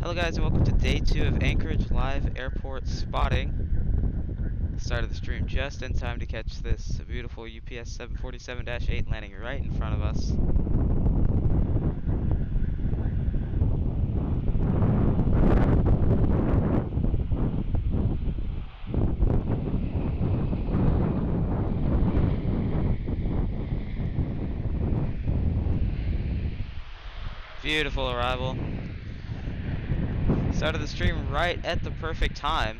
Hello guys and welcome to day 2 of Anchorage live airport spotting. Started the stream just in time to catch this beautiful UPS 747-8 landing right in front of us. Beautiful arrival. Started the stream right at the perfect time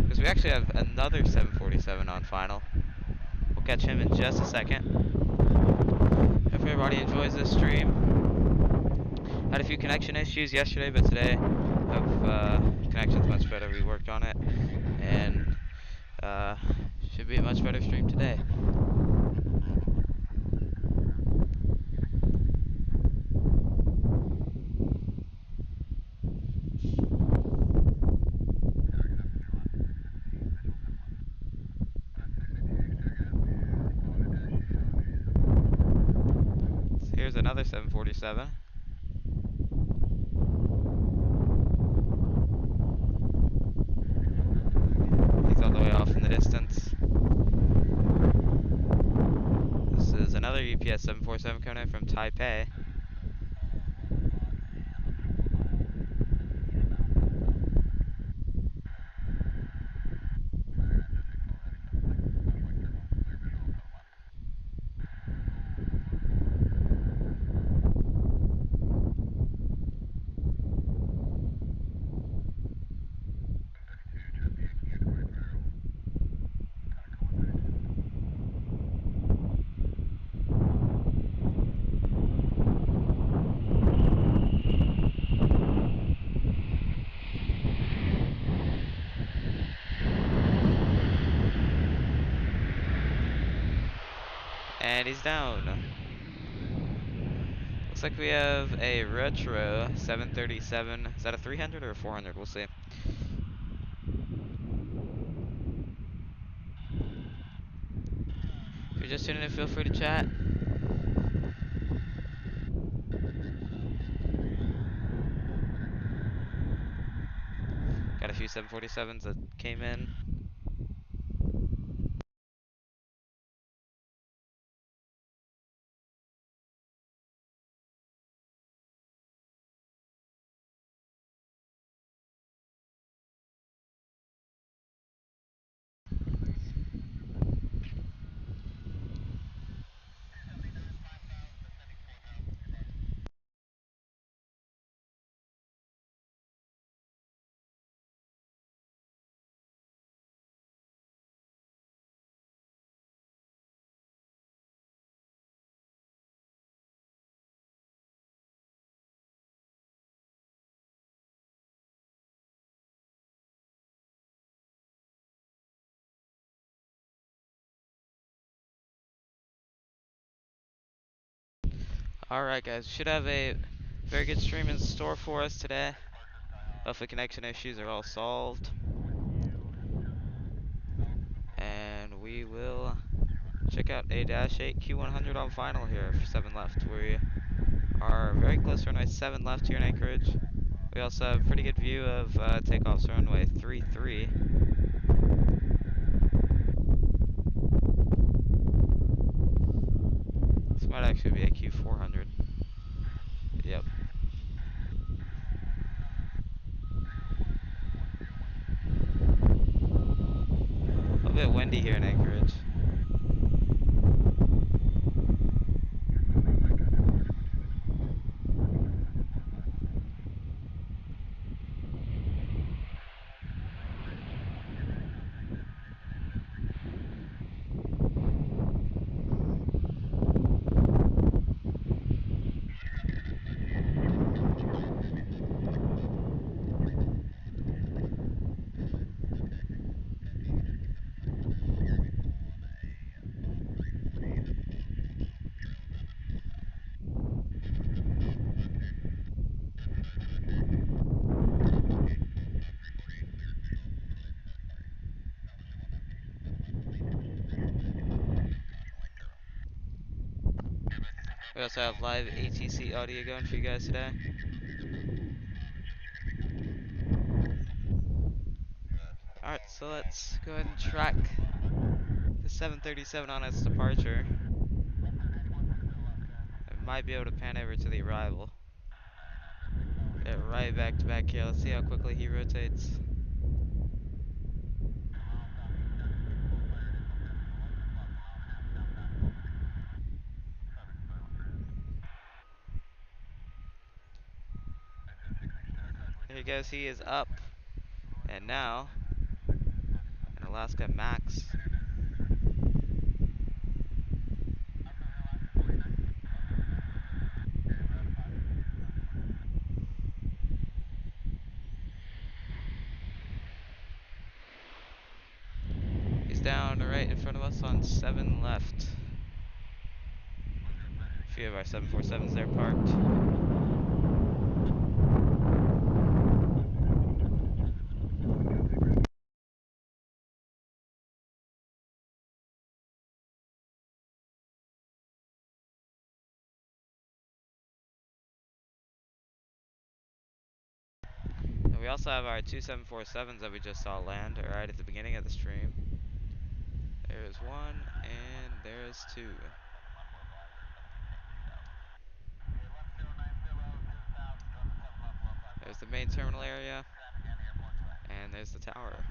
because we actually have another 747 on final. We'll catch him in just a second. Hope everybody enjoys this stream. Had a few connection issues yesterday, but today connection's much better. We worked on it, and should be a much better stream today. So here's another 747. He's all the way off in the distance. This is another UPS 747 coming in from Taipei. And he's down. Looks like we have a retro 737. Is that a 300 or a 400? We'll see. If you're just tuning in, feel free to chat. Got a few 747s that came in. Alright guys, should have a very good stream in store for us today. Hopefully connection issues are all solved. And we will check out a -8 Q100 on final here for 7 left. We are very close to runway 7 left here in Anchorage. We also have a pretty good view of takeoffs runway 33. This might actually be a Q400. Yep. A little bit windy here in Anchorage. We also have live ATC audio going for you guys today. Alright, so let's go ahead and track the 737 on its departure. I might be able to pan over to the arrival. Get right back to back here. Let's see how quickly he rotates. There he goes, he is up. And now, in Alaska Max. He's down right in front of us on 7 left. A few of our 747s there parked. And we also have our 2 747s that we just saw land right at the beginning of the stream. There's one, and there's two. There's the main terminal area, and there's the tower.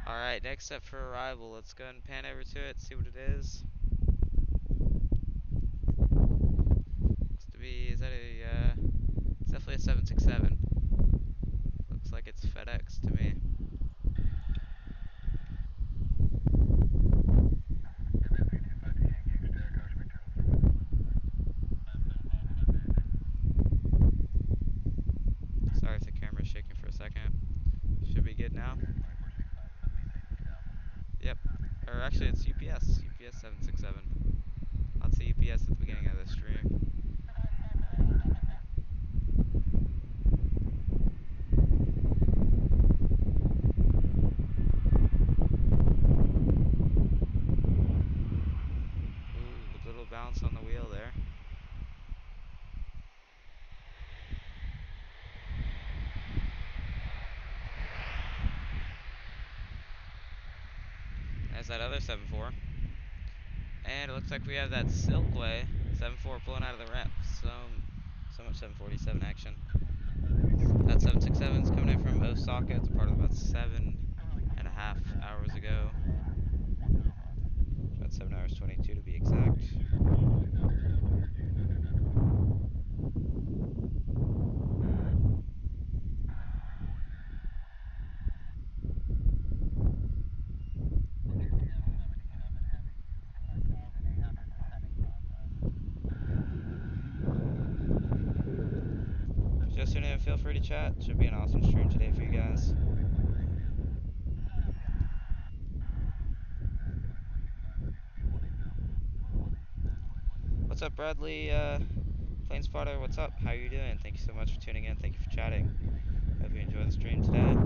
Alright, next up for arrival. Let's go ahead and pan over to it, see what it is. Looks to be, is that a, it's definitely a 767. Looks like it's FedEx to me. Sorry if the camera's shaking for a second. Should be good now. Yep. Or actually it's UPS. UPS 767. Lots of UPS at the beginning of the stream. Ooh, a little bounce on the wheel there. There's that other 7-4. And it looks like we have that Silkway 7-4 pulling out of the ramp. So much 747 action. That 767 is coming in from Osaka. It's a part of about 7.5 hours ago. About 7 hours 22 to be exact. Just tune in, feel free to chat. Should be an awesome stream today for you guys. What's up, Bradley? Plane Spotter, what's up? How are you doing? Thank you so much for tuning in. Thank you for chatting. Hope you enjoy the stream today.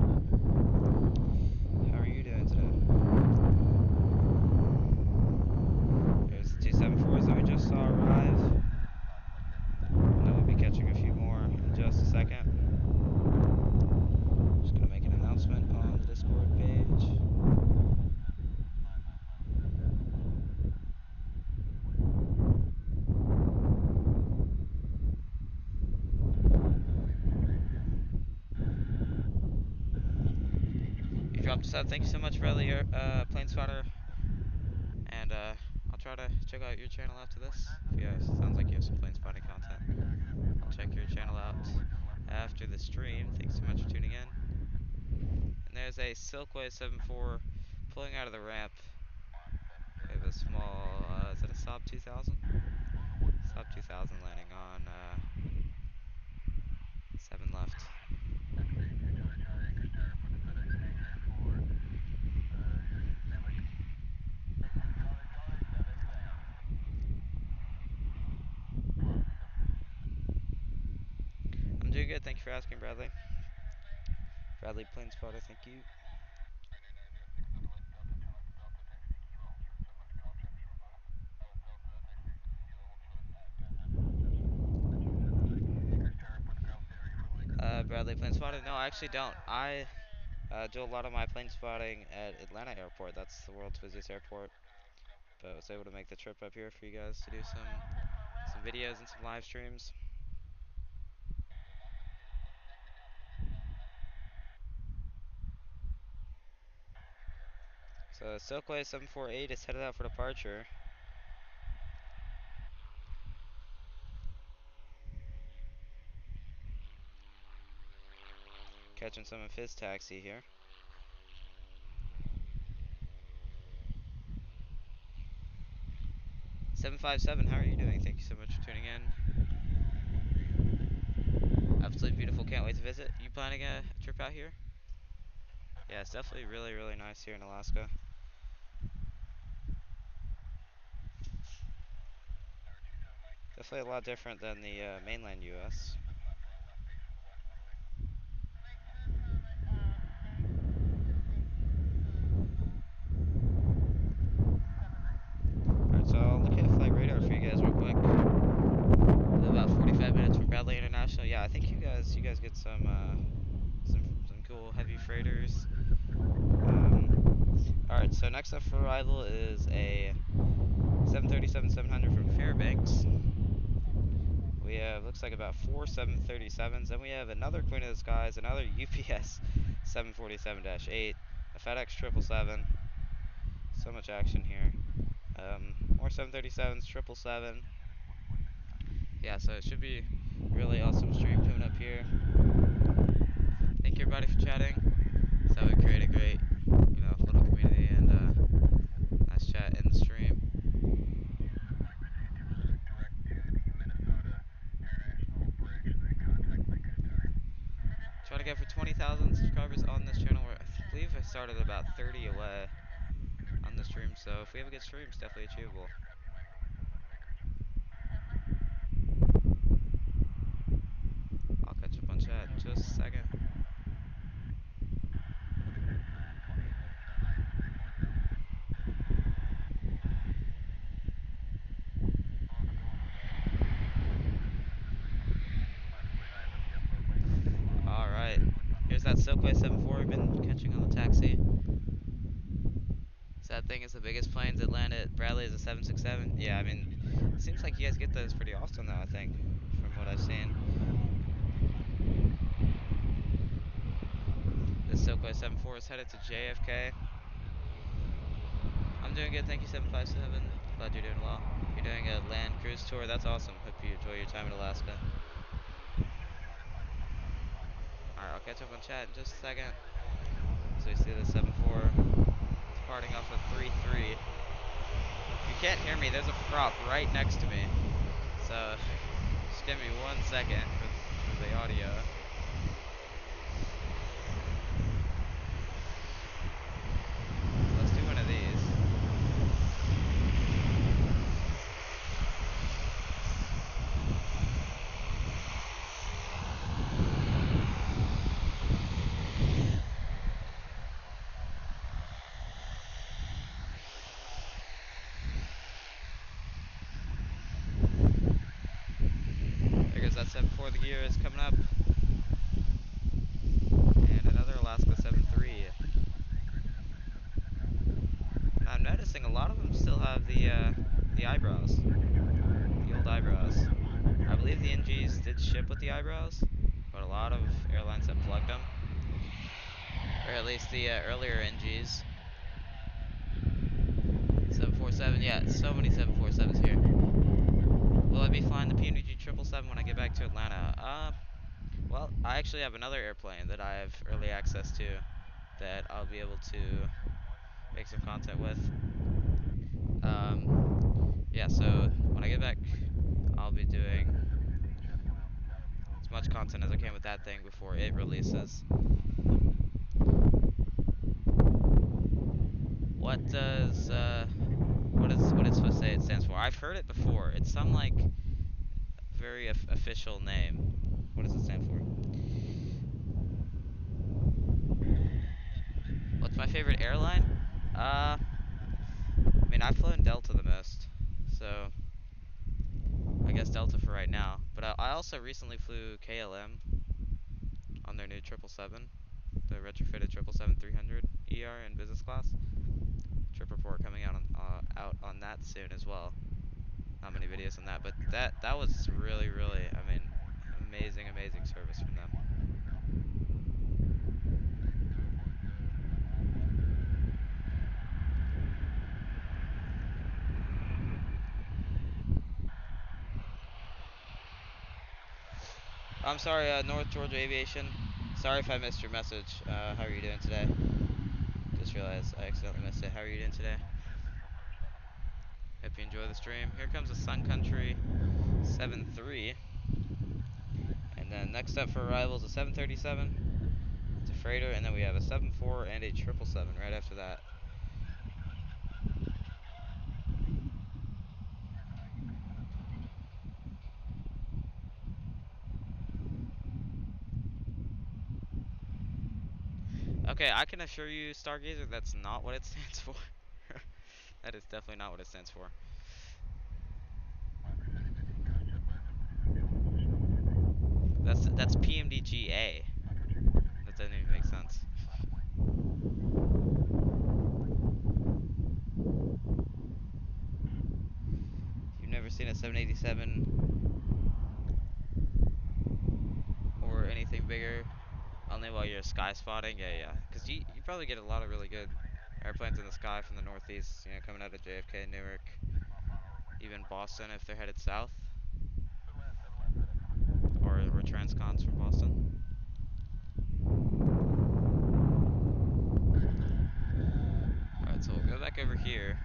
How are you doing today? There's the 274s that we just saw arrive. And then we'll be catching a few more in just a second. Just gonna make an announcement on the Discord page. You dropped us out. Thank you so much, Bradley, Plane Spotter. And I'll try to check out your channel after this. Yeah, sounds like you have some plane spotting content. I'll check your channel out after the stream. Thanks so much for tuning in. And there's a Silkway 7-4 pulling out of the ramp. We have a small, is that a Saab 2000? Saab 2000 landing on 7 left. doing good. Thank you for asking, Bradley. Bradley Plane Spotter, thank you. Bradley Plane Spotter? No, I actually don't. I do a lot of my plane spotting at Atlanta Airport. That's the world's busiest airport. But I was able to make the trip up here for you guys to do some videos and some live streams. So Silkway 748 is headed out for departure. Catching some of his taxi here. "757, how are you doing? Thank you so much for tuning in. Absolutely beautiful, can't wait to visit. You planning a trip out here? Yeah, it's definitely really, really nice here in Alaska. Definitely a lot different than the mainland US. Alright, so I'll look at flight radar for you guys real quick. About 45 minutes from Bradley International. Yeah, I think you guys get some cool heavy freighters. Alright, so next up for arrival is a 737-700 from Fairbanks. We have, looks like about 4 737s. Then we have another Queen of the Skies, another UPS 747-8, a FedEx 777. So much action here. More 737s, 777. Yeah, so it should be really awesome stream coming up here. Thank you everybody for chatting. So we create a great, little community and nice chat in the stream. Try to get for 20,000 subscribers on this channel. I believe I started about 30 away on the stream, so if we have a good stream, it's definitely achievable. I'll catch up on chat in just a second. Alright, here's that Silkway 74 we've been catching on the taxi. Sad thing is the biggest planes that land at Bradley is a 767. Yeah, I mean, it seems like you guys get those pretty often though, I think, from what I've seen. This Silkway 74 is headed to JFK. I'm doing good, thank you 757. Glad you're doing well. You're doing a land cruise tour, that's awesome. Hope you enjoy your time in Alaska. Alright, I'll catch up on chat in just a second. So we see the 74 departing off of 33. If you can't hear me, there's a prop right next to me. So just give me 1 second for the audio. So let's do one of these. There goes that 74, the gear is coming up. And another Alaska 73. I'm noticing a lot of them still have the eyebrows. The old eyebrows. I believe the NGs did ship with the eyebrows, but a lot of airlines have plugged them. Or at least the earlier NGs. 747, yeah, so many 747s here. Will I be flying the PNG 777 when I get back to Atlanta? Well, I actually have another airplane that I have early access to that I'll be able to make some content with. Yeah, so when I get back, I'll be doing as much content as I can with that thing before it releases. What it's supposed to say it stands for? I've heard it before. It's some like very official name. What does it stand for? My favorite airline? I mean, I've flown Delta the most, so I guess Delta for right now. But I also recently flew KLM on their new 777, the retrofitted 777-300 ER in business class. Trip report coming out on that soon as well. Not many videos on that, but that was really, I mean, amazing service from them. I'm sorry, North Georgia Aviation. Sorry if I missed your message. How are you doing today? Just realized I accidentally missed it. How are you doing today? Hope you enjoy the stream. Here comes the Sun Country 7-3. And then next up for arrival is a 737. It's a freighter, and then we have a 7-4 and a 777 right after that. Okay, I can assure you, Stargazer, that's not what it stands for. That is definitely not what it stands for. That's PMDGA. That doesn't even make sense. You've never seen a 787 or anything bigger, only while you're sky spotting? Yeah. Because you probably get a lot of really good airplanes in the sky from the northeast, you know, coming out of JFK, Newark, even Boston if they're headed south. Or transcons from Boston. Alright, so we'll go back over here.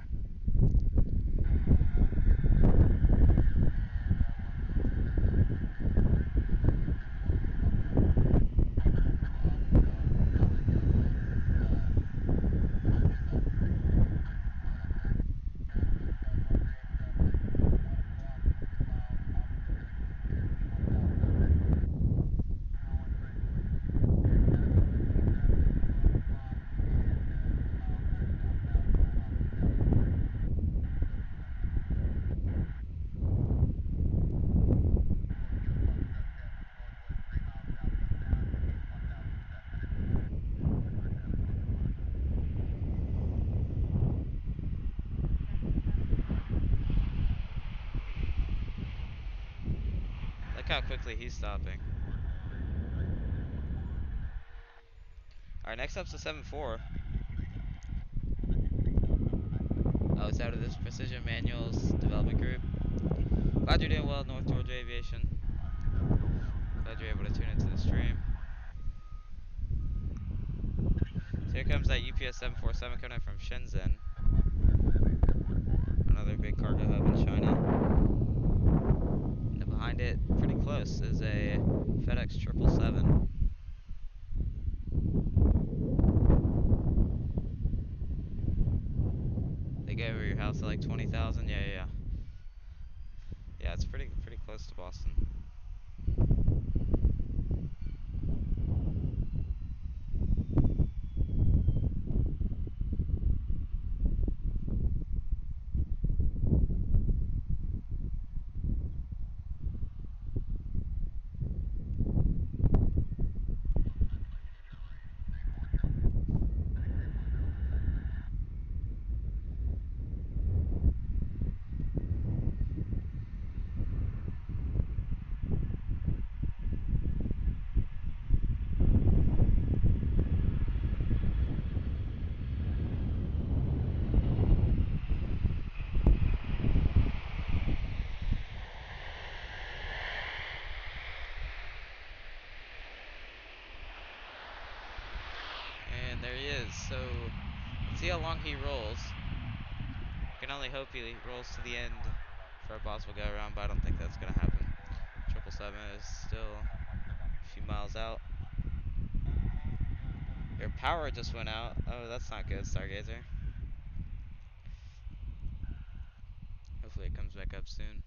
Look how quickly he's stopping. Alright, next up's the 7-4. Oh, it's out of this Precision Manuals Development Group. Glad you're doing well, North Georgia Aviation. Glad you're able to tune into the stream. So here comes that UPS 747 coming in from Shenzhen. Another big cargo hub in China. And then behind it, pretty close, is a FedEx 777. They go over your house at like 20,000. Yeah. Yeah, it's pretty close to Boston. And there he is. So, let's see how long he rolls. Can only hope he rolls to the end for a possible go around, but I don't think that's gonna happen. 777 is still a few miles out. Your power just went out. Oh, that's not good, Stargazer. Hopefully it comes back up soon.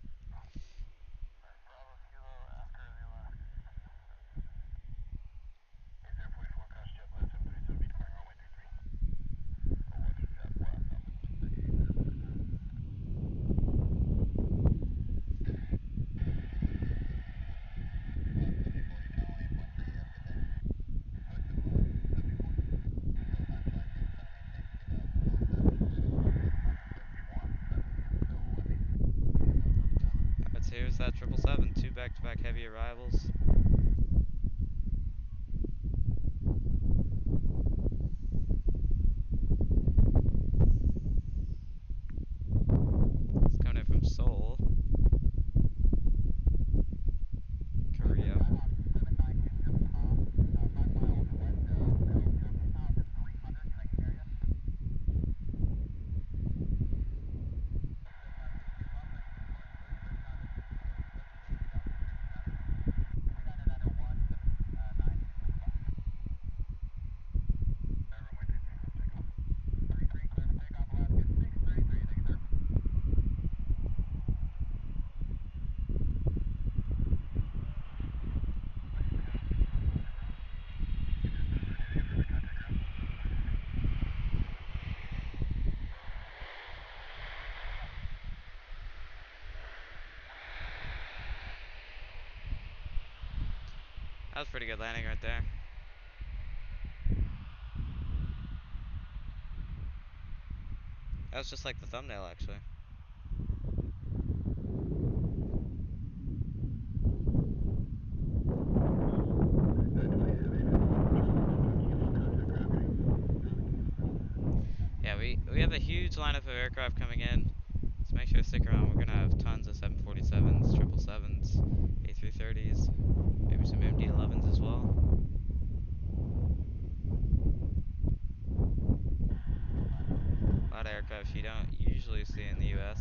here's that 777, 2 back-to-back heavy arrivals. It's coming in from Seoul, Korea. That was a pretty good landing right there. That was just like the thumbnail, actually. Yeah, we have a huge lineup of aircraft coming in. So make sure to stick around. We're gonna have tons of 747s, 777s, A330s, maybe some MD-11s as well. A lot of aircraft you don't usually see in the US.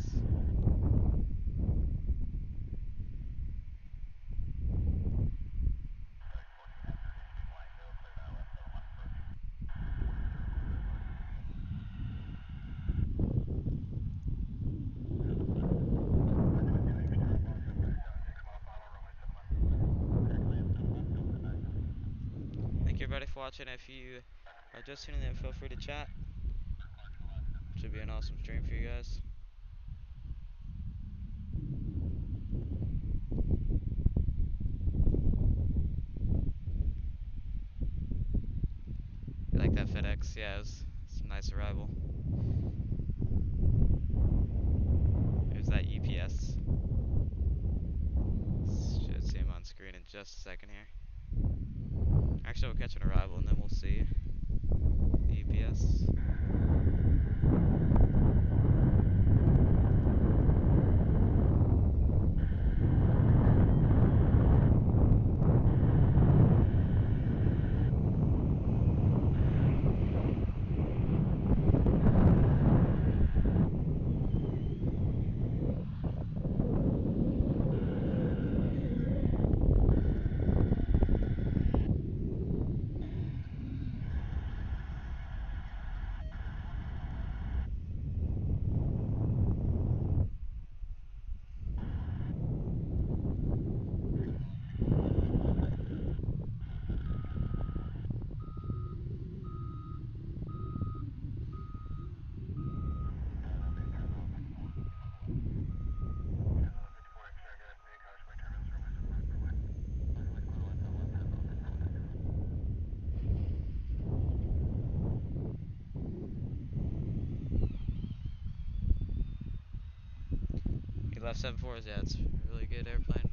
Thank you everybody for watching. If you are just tuning in, feel free to chat. Should be an awesome stream for you guys. You like that FedEx? Yeah, it's a nice arrival. There's that UPS. Should see him on screen in just a second here. Actually, we'll catch an arrival and then we'll see the UPS. He left 7.4s, yeah, it's a really good airplane.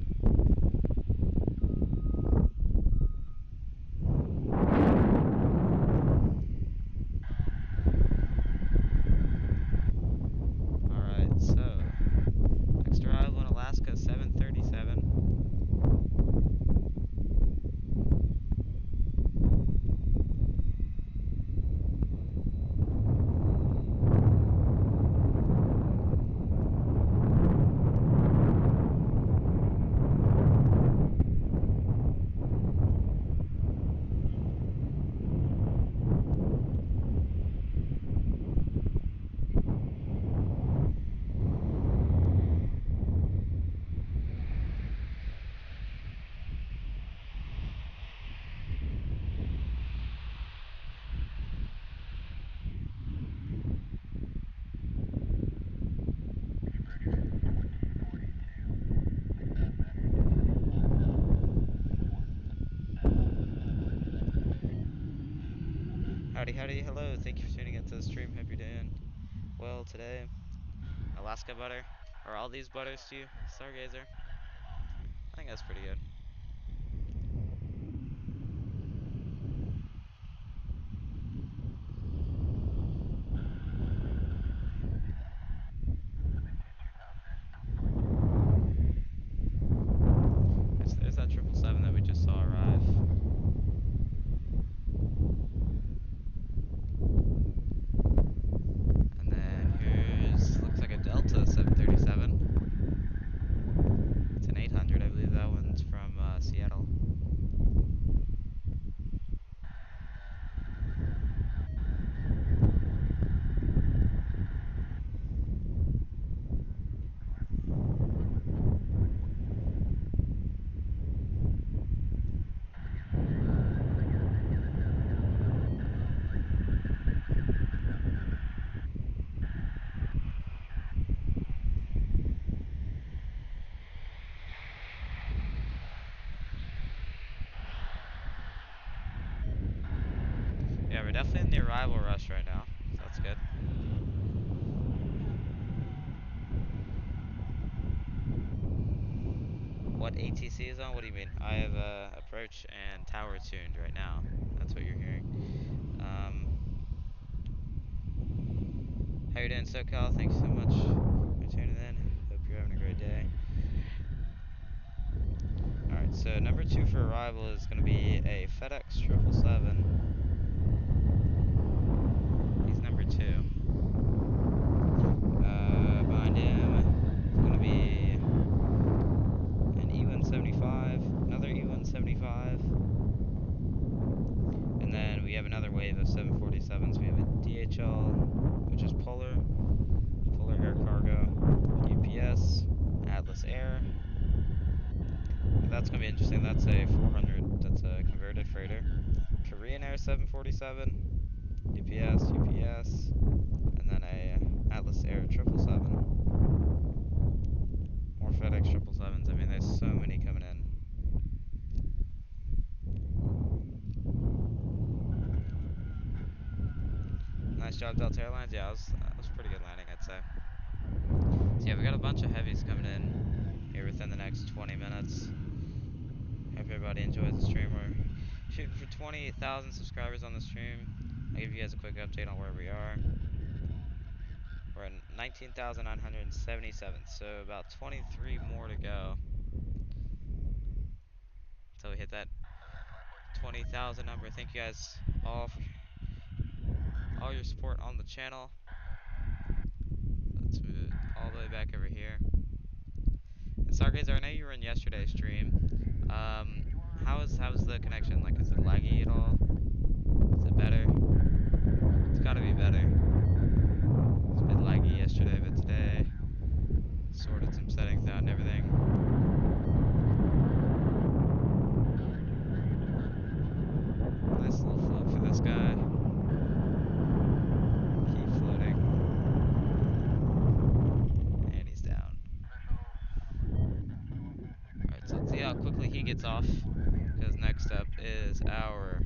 Alright, so next arrival in Alaska, 737. Howdy, howdy, hello, thank you for tuning into the stream. Hope you're doing well today. Alaska butter, or all these butters to you, Stargazer. think that's pretty good. There's that 777 that we just saw arrive. And then here's, looks like a Delta 737. It's an 800, I believe that one's from Seattle. Yeah, we're definitely in the arrival rush right now, so that's good. What ATC is on? What do you mean? I have approach and tower tuned right now. That's what you're hearing. How you doing, SoCal? Thanks so much for tuning in. Hope you're having a great day. Alright, so number 2 for arrival is going to be a FedEx 777. He's number 2. Behind him is going to be an E-175, another E-175, and then we have another wave of 747s. We have a DHL, which is Polar Air Cargo, UPS, Atlas Air. That's going to be interesting. That's a 400, that's a converted freighter. Korean Air 747, UPS, and then a Atlas Air 777. More FedEx 777s. I mean, there's so many coming in. Nice job, Delta Airlines. Yeah, that was a pretty good landing, I'd say. So yeah, we got a bunch of heavies coming in here within the next 20 minutes. Hope everybody enjoys the stream. We're shooting for 20,000 subscribers on the stream. I'll give you guys a quick update on where we are. We're at 19,977, so about 23 more to go until we hit that 20,000 number. Thank you guys all for all your support on the channel. Let's move it all the way back over here. And Stargazer, I know you were in yesterday's stream. How's the connection? Like, is it laggy at all? Is it better? It's gotta be better. It's a bit laggy yesterday, but today sorted some settings out and everything. Nice little float for this guy. Keep floating. And he's down. Alright, so let's see how quickly he gets off. Because next up is our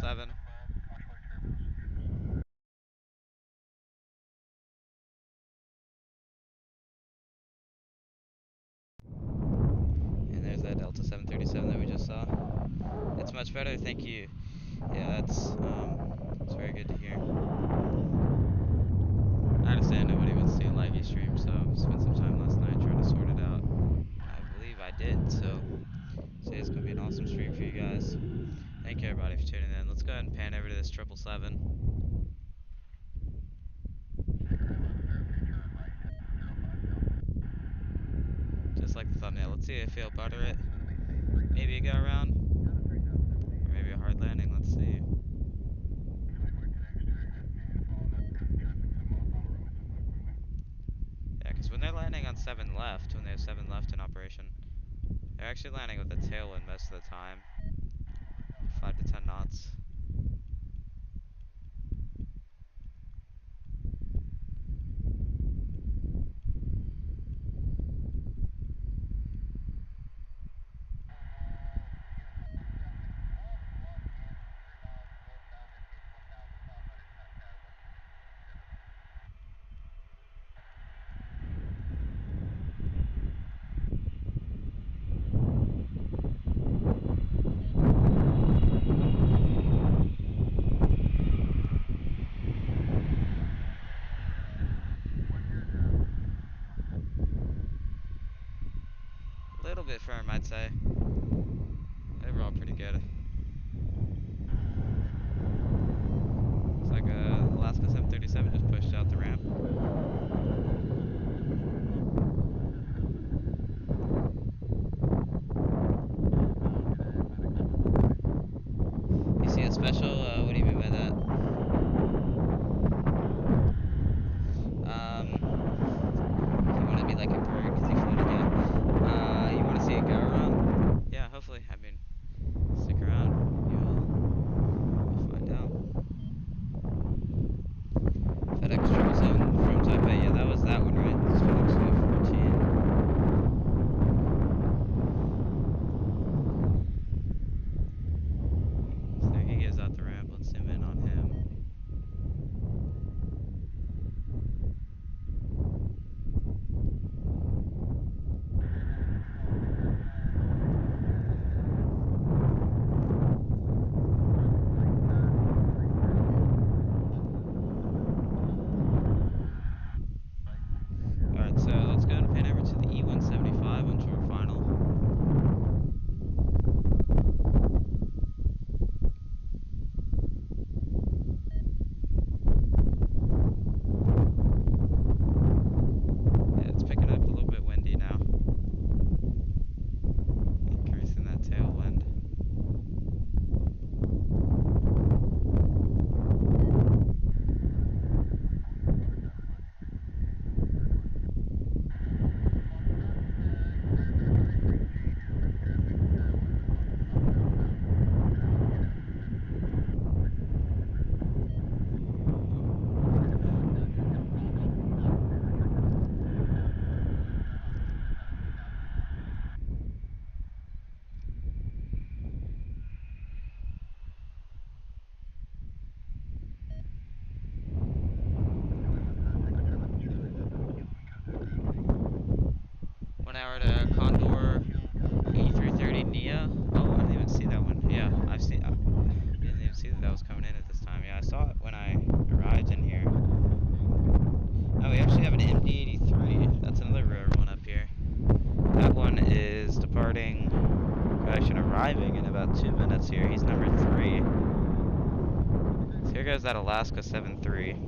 777. And there's that Delta 737 that we just saw. It's much better, thank you. Yeah, that's very good to hear. I understand nobody wants to see a laggy stream, so spent some time last night trying to sort it out. I believe I did, so today's gonna be an awesome stream for you guys. Thank you everybody for tuning in. Let's go ahead and pan over to this 777. Just like the thumbnail. Let's see if he'll butter it. Maybe a go around. Or maybe a hard landing. Let's see. Yeah, because when they're landing on 7 left, when they have 7 left in operation, they're actually landing with a tailwind most of the time. 5 to 10 knots. little bit firm, I'd say. Overall, pretty good. Looks like Alaska 737 just pushed out the ramp. You see a special? What do you mean by that? If you want to be like Embraer, because you floated, yeah. You want to see it go around? Yeah, hopefully. I mean, stick around. You'll find out. FedEx 777 from Taipei. Yeah, that was that one, right? It's FedEx 14. So there he goes out the ramp. Let's zoom in on him. Alright, so let's go and pan over to the E175 on short final. Yeah, it's picking up a little bit windy now. Increasing that tailwind. Hour to Condor 8330 Nia. Oh, I didn't even see that one. Yeah, I didn't even see that was coming in at this time. Yeah, I saw it when I arrived in here. Oh, we actually have an MD-83. That's another rare one up here. That one is departing, actually arriving in about 2 minutes here. He's number 3. So here goes that Alaska 73.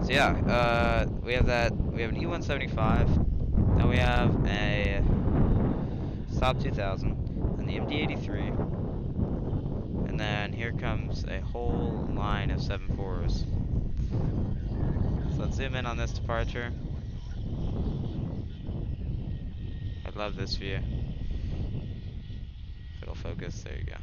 So yeah, we have an E175, then we have a Saab 2000, and the MD-83, and then here comes a whole line of 74s. So let's zoom in on this departure. I love this view. If it'll focus, there you go.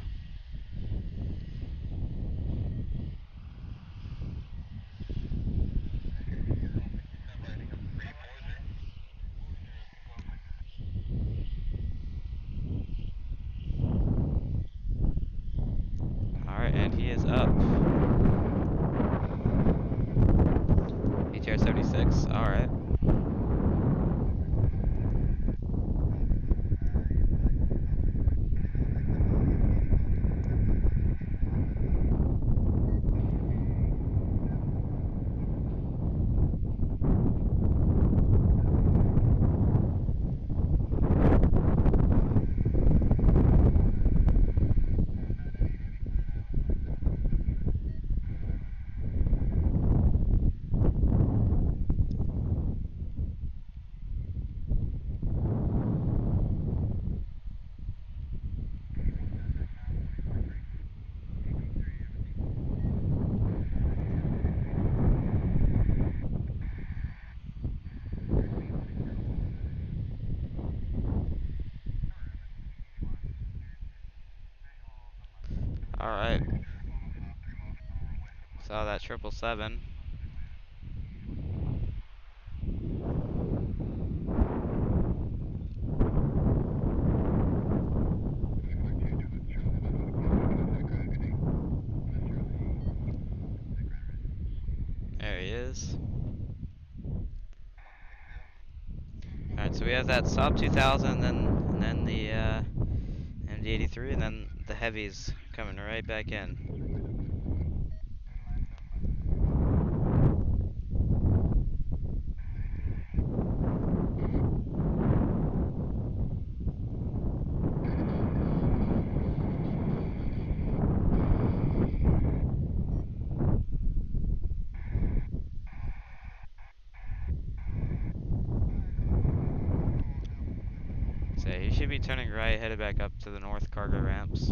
And he is up. ATR 76, alright. Alright. Saw that 777. There he is. Alright, so we have that Saab 2000, and then the MD-83, and then the heavies coming right back in. turning right, headed back up to the north cargo ramps.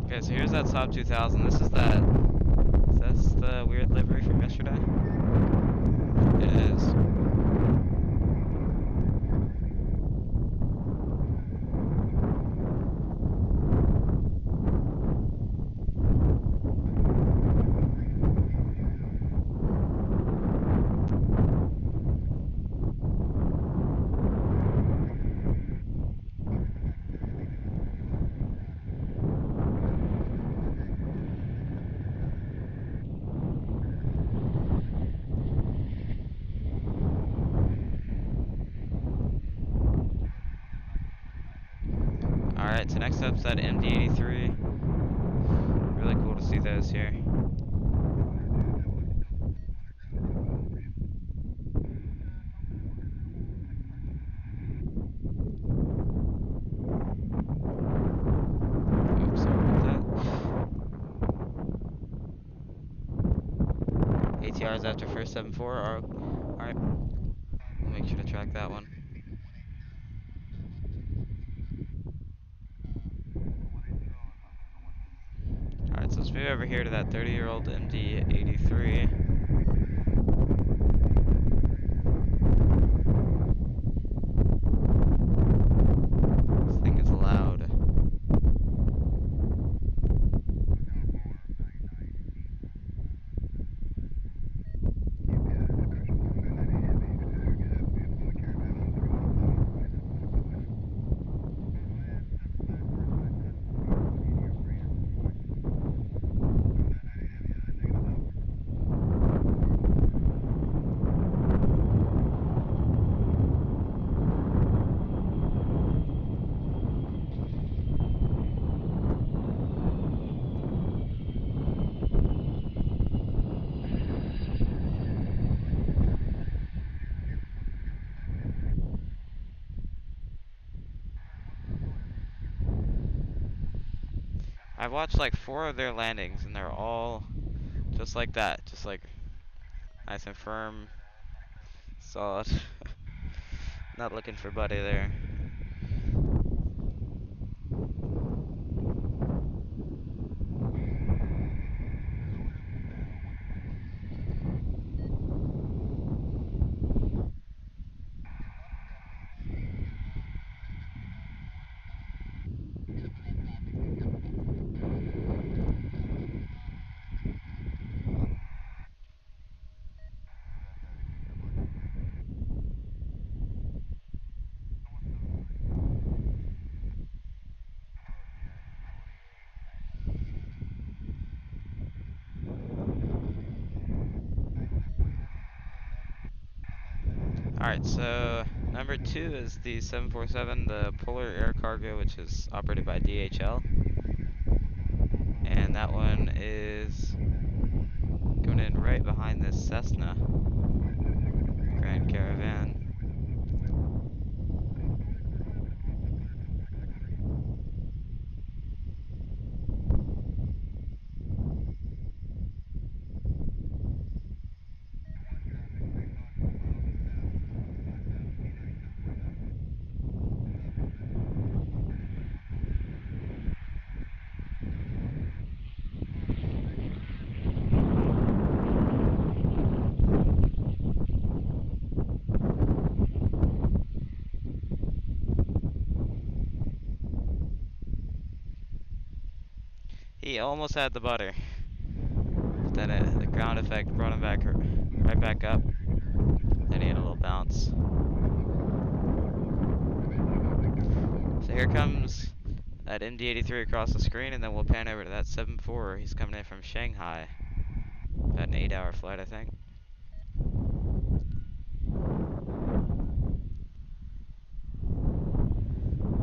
Okay, so here's that Saab 2000. This is that. Is this the weird livery from yesterday? It is. Alright, so next up's that MD-83. Really cool to see those here. Oops, sorry about that. ATRs after first 7-4 are... Alright, we'll make sure to track that one. Alright, so let's move over here to that 30-year-old MD-83. This thing is loud. I've watched like 4 of their landings and they're all just like that, just like nice and firm, solid. Not looking for Buddy there. Alright, so number 2 is the 747, the Polar Air Cargo, which is operated by DHL. And that one is going in right behind this Cessna Grand Caravan. He almost had the butter. But then the ground effect brought him back right back up. Then he had a little bounce. So here comes that MD-83 across the screen, and then we'll pan over to that 7-4. He's coming in from Shanghai. About an 8-hour flight, I think.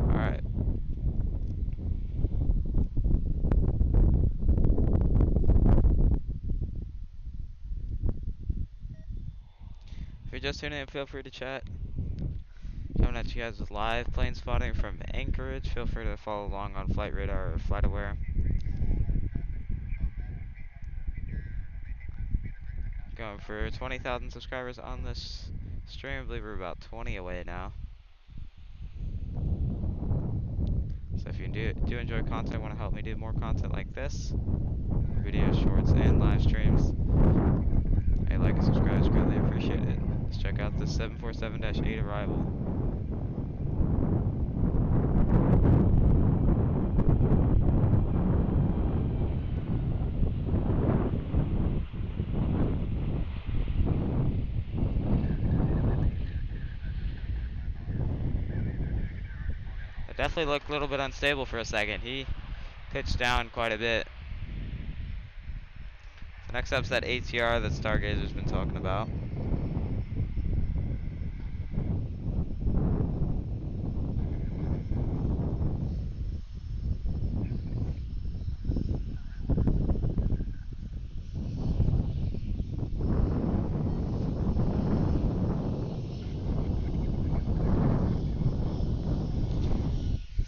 Alright. If you're just tuning in, feel free to chat. Coming at you guys with live plane spotting from Anchorage. Feel free to follow along on Flight Radar or Flight Aware. Going for 20,000 subscribers on this stream. I believe we're about 20 away now. So if you do enjoy content, want to help me do more content like this, videos, shorts, and live streams, a like and subscribe is greatly appreciated. Let's check out the 747-8 arrival. It definitely looked a little bit unstable for a second. He pitched down quite a bit. So next up's that ATR that Stargazer's been talking about.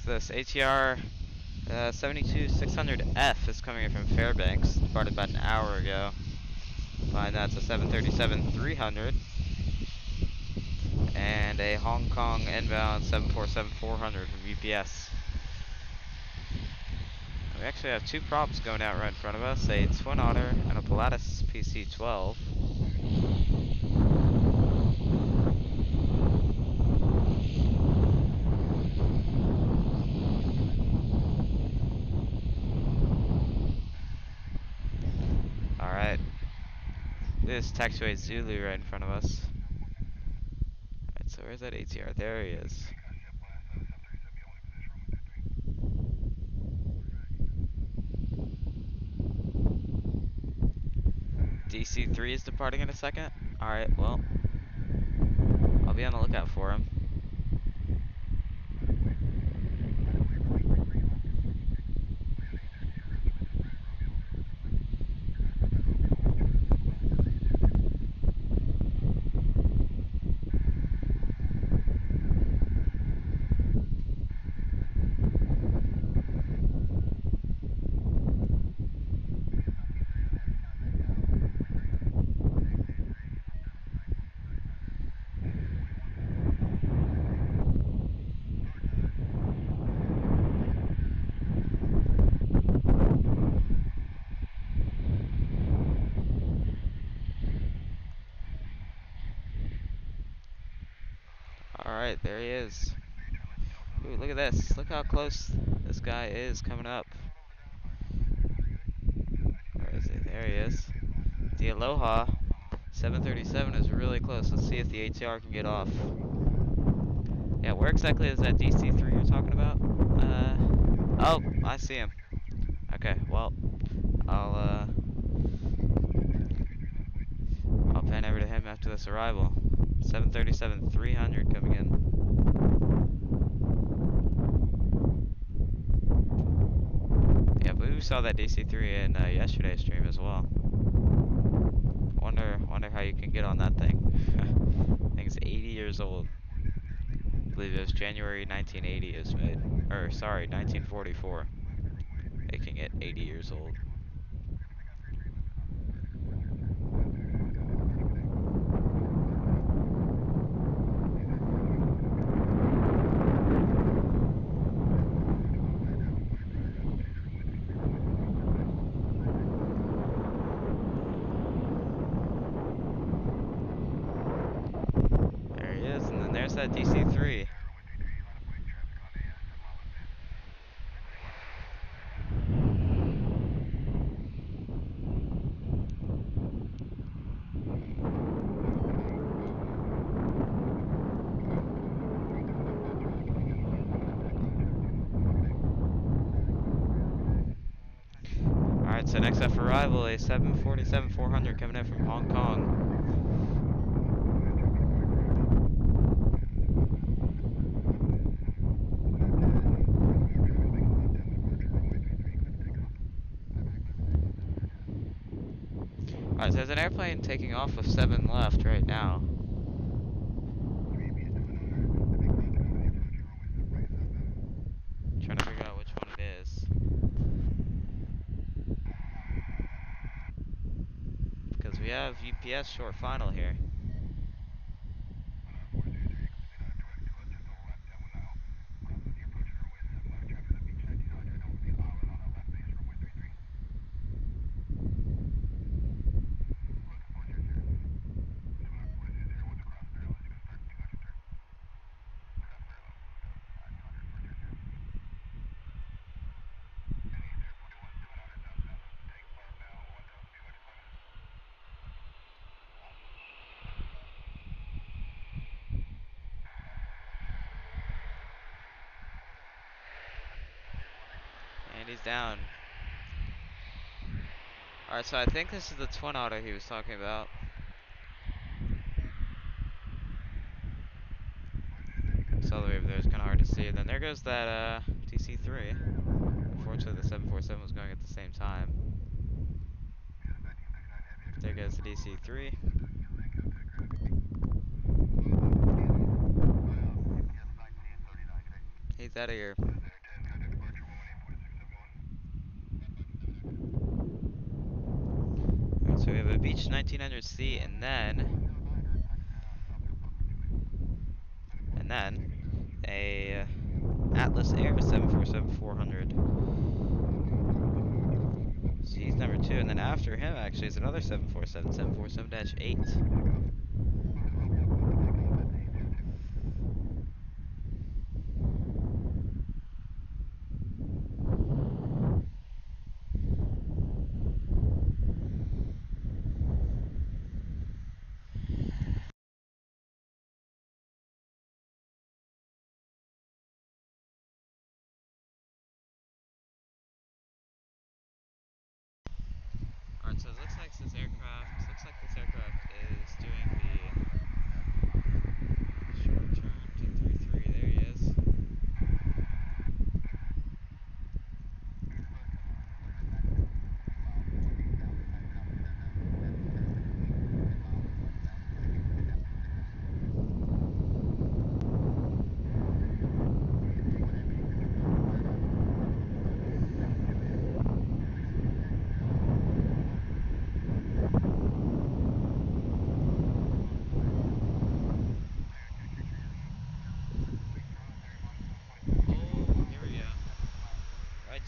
This ATR 72600F is coming in from Fairbanks, departed about an hour ago. Behind that's a 737-300 and a Hong Kong inbound 747-400 from UPS. We actually have two props going out right in front of us, a Twin Otter and a Pilatus PC-12. Alright, this is taxiway Zulu right in front of us. Alright, so where's that ATR? There he is. DC-3 is departing in a second. Alright, well, I'll be on the lookout for him. Alright, there he is. Ooh, look at this. Look how close this guy is coming up. Where is he? There he is. The Aloha 737 is really close. Let's see if the ATR can get off. Yeah, where exactly is that DC-3 you're talking about? Oh, I see him. Okay, well, I'll pan over to him after this arrival. 737-300 coming in. Yeah, I believe we saw that DC-3 in yesterday's stream as well. Wonder how you can get on that thing. I think it's 80 years old. I believe it was January 1980 it was made. Or, sorry, 1944. Making it 80 years old. There's that DC-3. Alright, so next up for arrival, a 747-400 coming in from Hong Kong. Alright, so there's an airplane taking off with 7 left right now. have UPS short final here. And he's down. Alright, so I think this is the twin otter he was talking about. It's all the way over there, it's kind of hard to see. And then there goes that DC-3. Unfortunately, the 747 was going at the same time. There goes the DC-3. He's out of here. Alright, so we have a Beech 1900C and then a Atlas Air 747-400. So he's number 2, and then after him actually is another 747, 747-8. Alright, so it looks like this aircraft is doing the short turn to 3-3. There he is.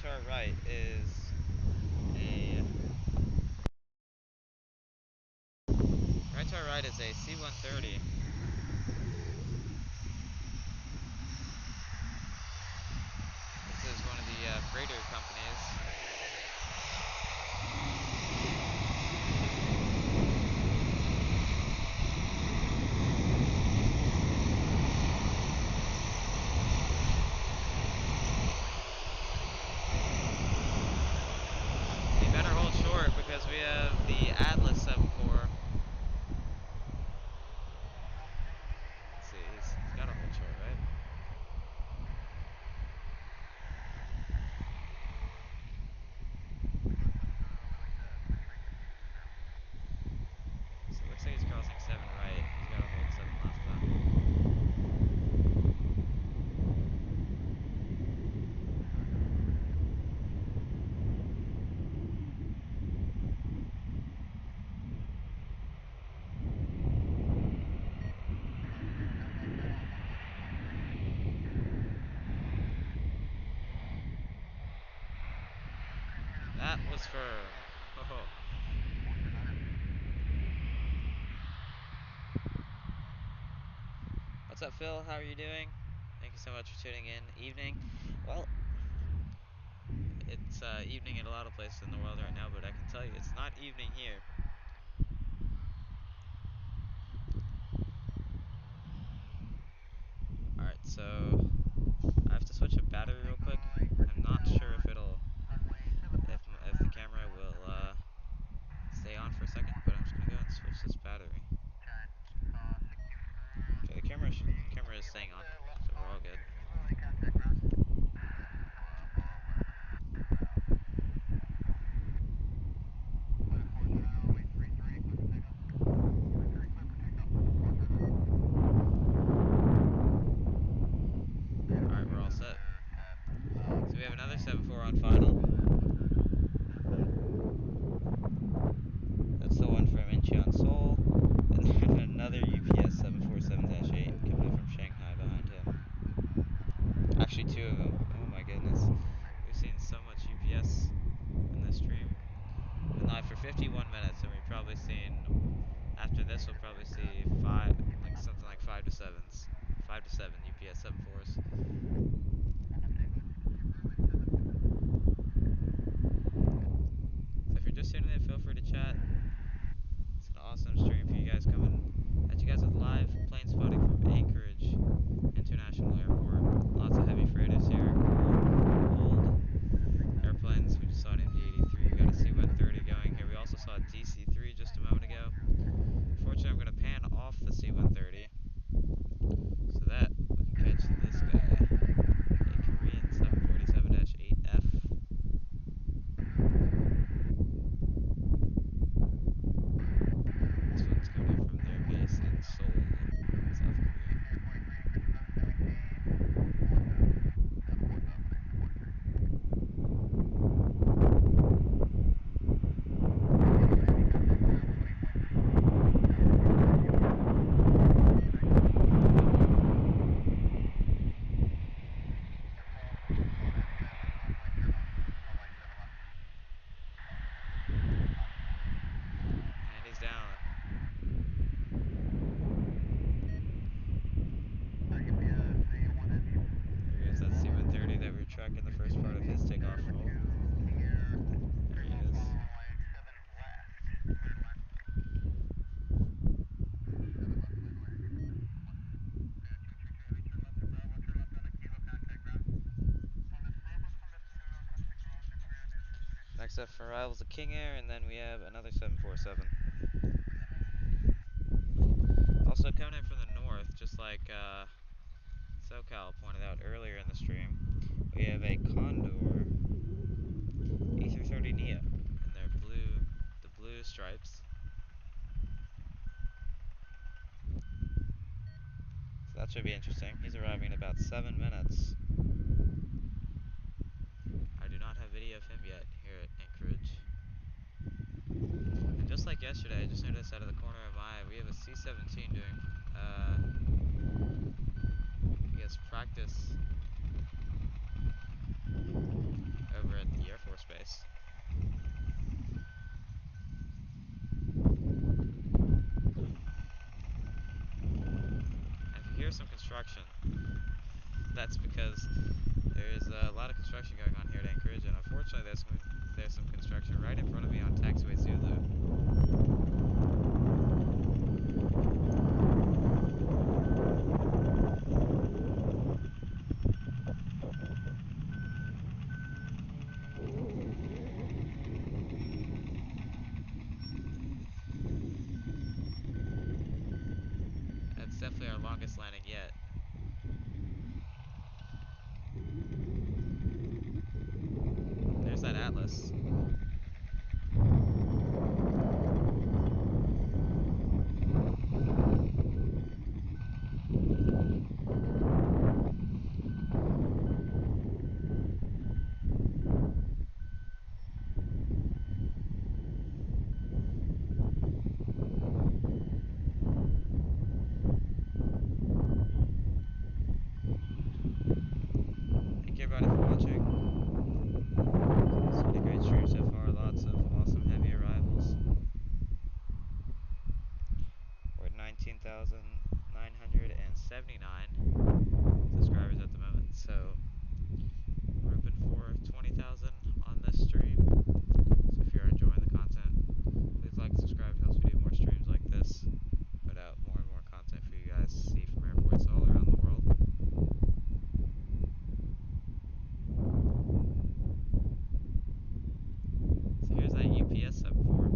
To our right is a C-130. This is one of the freighter companies. You better hold short because we have the Atlas 74. Let's see, he's got to hold short, right? So it looks like he's crossing 7 right. He's got to hold 7 left though. That was firm. Oh. What's up, Phil? How are you doing? Thank you so much for tuning in. Evening. Well, it's evening in a lot of places in the world right now, but I can tell you it's not evening here. Alright, so I have to switch a battery real quick. I'm not sure if if the camera will stay on for a second, but I'm just gonna go and switch this battery. Okay, the camera is staying on, so we're all good. Alright, we're all set. So we have another 7-4 on final. That's the one from Incheon. Next up for arrival is a King Air, and then we have another 747. Also coming in from the north, just like SoCal pointed out earlier in the stream, we have a Condor A330neo, and they're the blue stripes. So that should be interesting. He's arriving in about 7 minutes. I do not have video of him yet here at Anchorage. And just like yesterday, I just noticed out of the corner of my eye, we have a C-17 doing, I guess, practice over at the Air Force Base. And if you hear some construction, that's because there's a lot of construction going on here at Anchorage, and unfortunately there's some construction right in front of me on taxiway Zulu. That's definitely our longest landing yet. There's that Atlas. Thank you everybody for watching. It's been a great stream so far. Lots of awesome heavy arrivals. We're at 19,979 subscribers at the moment, so we're hoping for 20,000 on this stream. So if you're enjoying the content, please like and subscribe. It helps me do more streams like this. Put out more and more content for you guys to see from airports all around the world. So here's that UPS 74.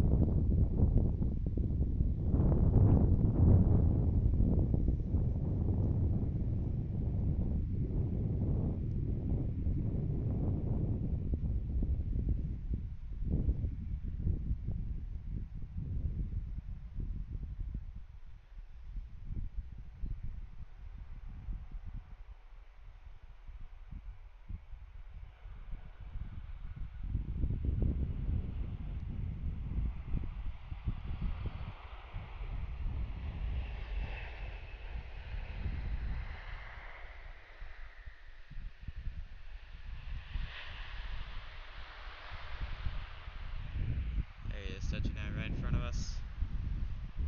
There he is, touching down right in front of us.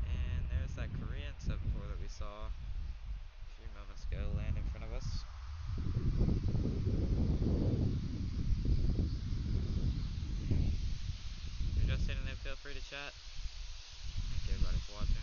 And there's that Korean 74 that we saw a few moments ago land in front of us. If you're just sitting there, feel free to chat. Thank you everybody for watching.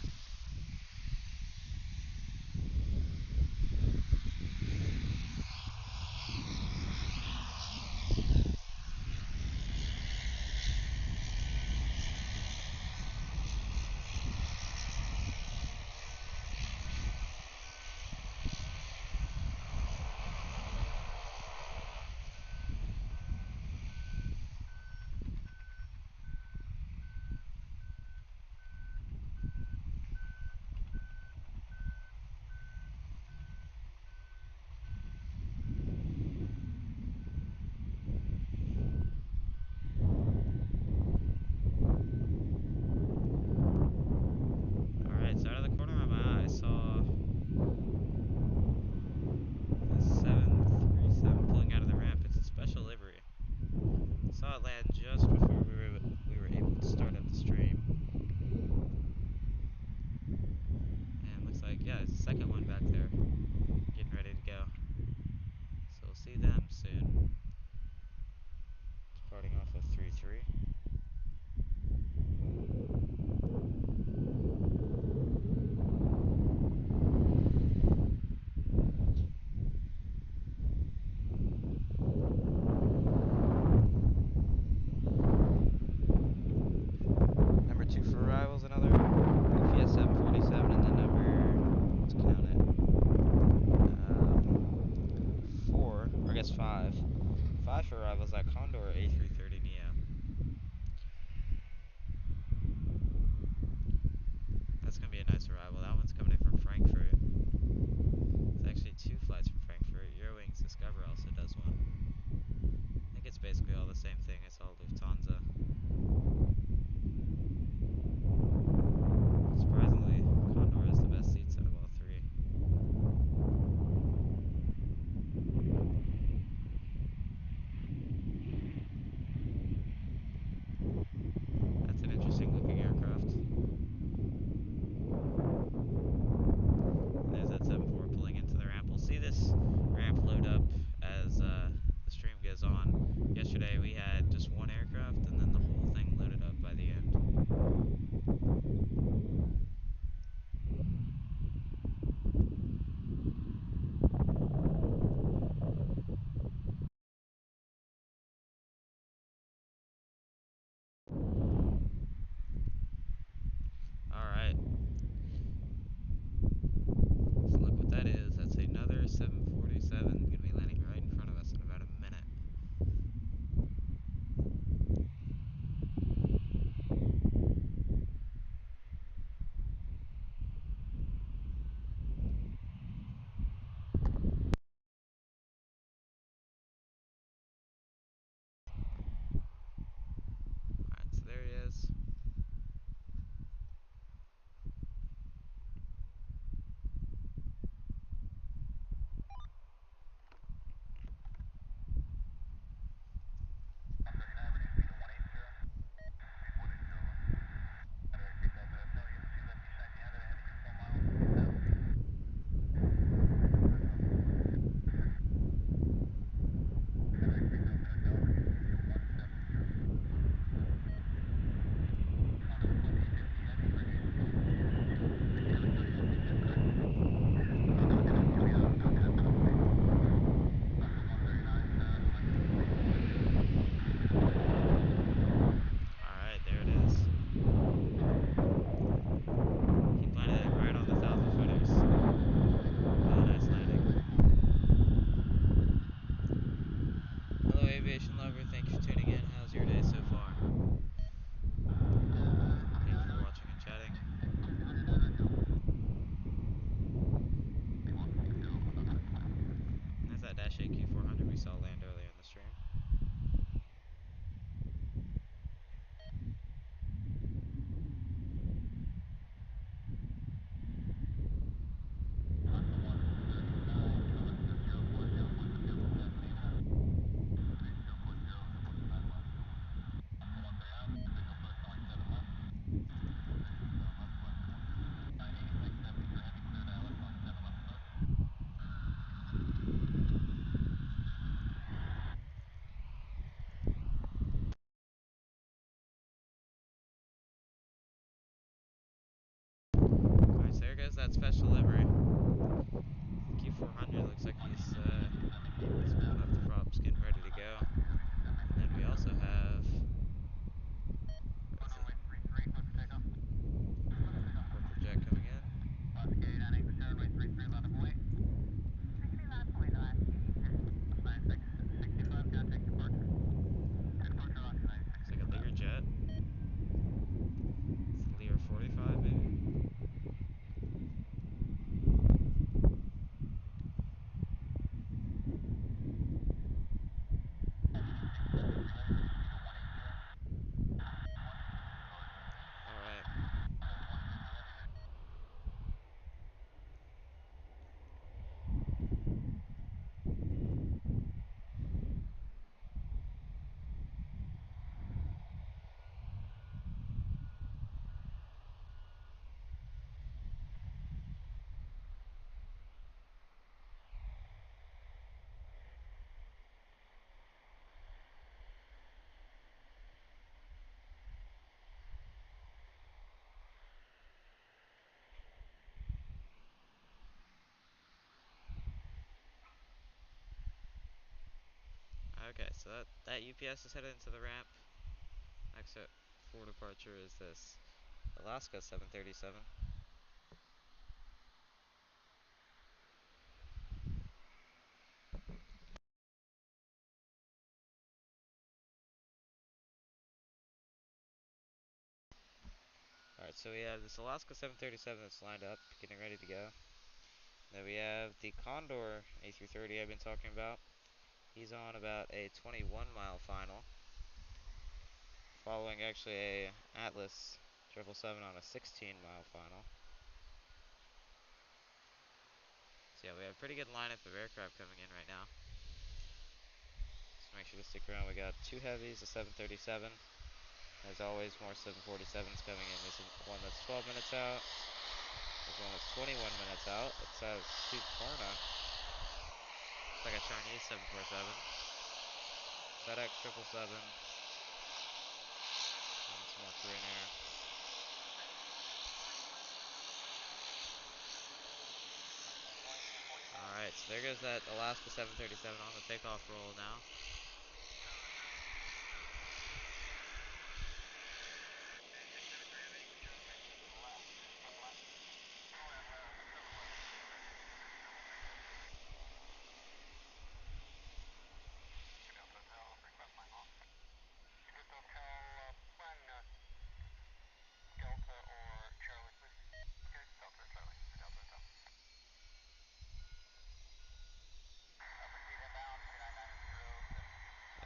arrivals at Condor A330neo. That's going to be a nice arrival. That one's coming in from Frankfurt. It's actually two flights from Frankfurt. Eurowings Discover also does one. I think it's basically all the same thing. It's all Lufthansa. Surprisingly, Condor has the best seats out of all three. That's an interesting looking aircraft. There's that 7-4 pulling into the ramp. We'll see this ramp load up as the stream goes on. Yesterday we had just one aircraft and then the whole thing loaded up by the end. Alright. So look what that is. That's another 747 going to be landing right in front of us in about a minute. Alright, so there he is. Alright, there it is. He planted it right on the 1,000 footers. Really nice landing. Hello Aviation Lover, thank you for tuning in. How's your day so far? Thank you for watching and chatting. There's that Dash AQ400 we saw land earlier in the stream. Alright, so there goes that special livery. Q400 looks like he's spooling up the props, getting ready to go. And then we also have... Corporate jet coming in. Looks like a Lear jet. It's the Lear 45 maybe? Alright. Okay, so that UPS is headed into the ramp. Exit for departure is this Alaska 737. so we have this Alaska 737 that's lined up, getting ready to go. Then we have the Condor A330 I've been talking about. He's on about a 21-mile final, following actually a Atlas 777 on a 16-mile final. So yeah, we have a pretty good lineup of aircraft coming in right now. So make sure to stick around. We got two heavies, a 737. As always, more 747s coming in. There's one that's 12 minutes out. There's one that's 21 minutes out. It's out of Sukarna. It's like a Chinese 747. FedEx 777. And some more Korean Air. Alright, so there goes that Alaska 737 on the takeoff roll now.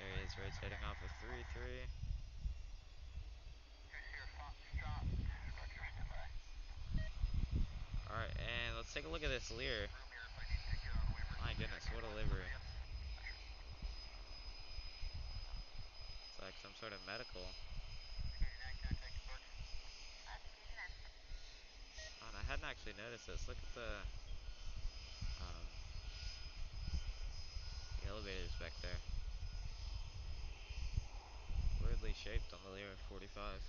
There he is, rotating off of 3-3. Alright, and let's take a look at this Lear. My goodness, what a livery. It's like some sort of medical. Oh, and I hadn't actually noticed this. Look at the elevators back there. Weirdly shaped on the Lear 45.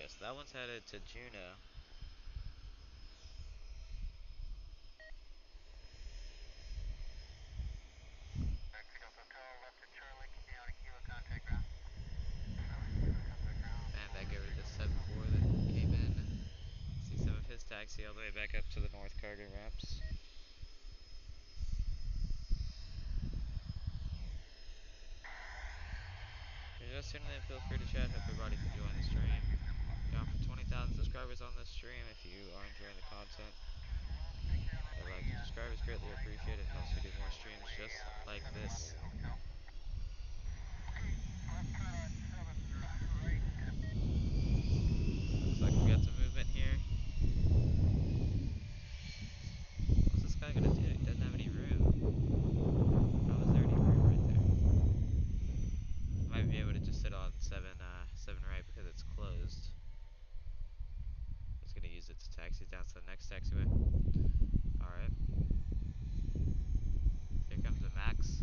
Yes, that one's headed to Juneau. And back over to the 7-4 that came in. See some of his taxi all the way back up to the north cargo ramps. If you're just tuning in, feel free to chat. Hope everybody can join the stream. Down for 20,000 subscribers on this stream. If you are enjoying the content, a like and subscribe is greatly appreciated. It helps me do more streams just like this. Looks like we got some movement here. What's this guy gonna do? He doesn't have any room. How is there any room right there? Might be able to just sit on 7 right because it's closed. He's gonna use it to taxi down to the next taxiway. Alright. Here comes the Max.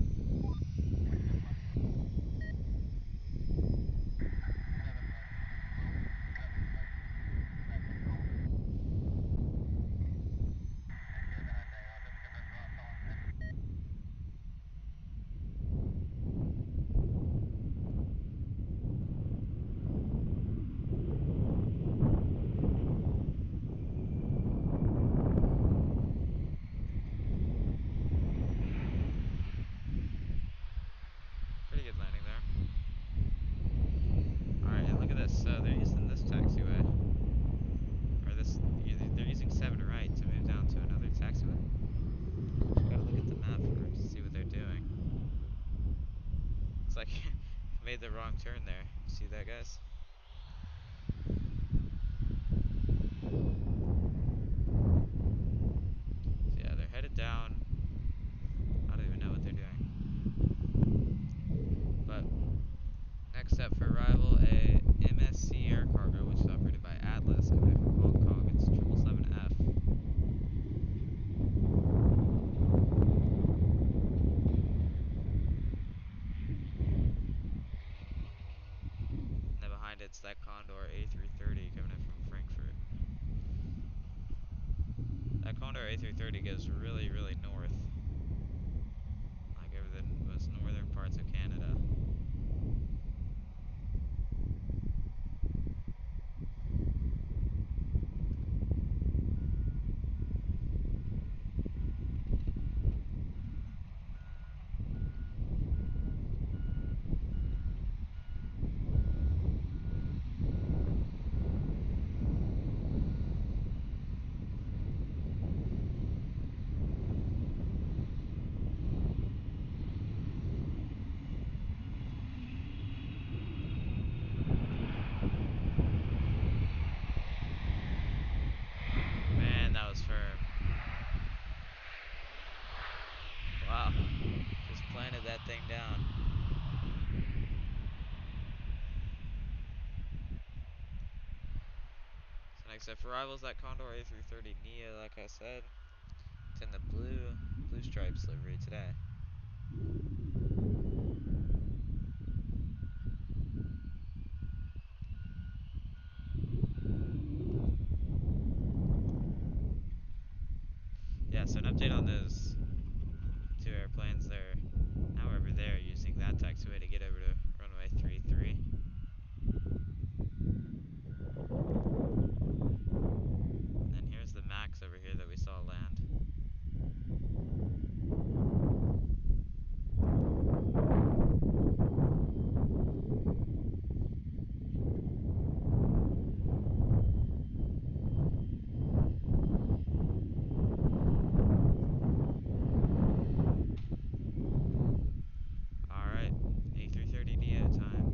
Pretty good landing there. Alright, and look at this. So they're using this taxiway. Or this, they're using 7 right to move down to another taxiway. Gotta look at the map first to see what they're doing. It's like made the wrong turn there. You see that, guys? So yeah, they're headed down. I don't even know what they're doing. But next up for arrival, a MSC air cargo, which is operated by Atlas, coming from Hong Kong. It's 777F. And then behind it's that Condor A330 coming in from Frankfurt. That Condor A330 goes really, really north. Like over the most northern parts of Canada. Like I said, for rivals, that Condor A330neo, like I said, it's in the blue stripes livery today. Yeah, so an update on those two airplanes. They're now over there using that taxiway to get over to runway 33. And then here's the Max over here that we saw land. Alright, A330neo time.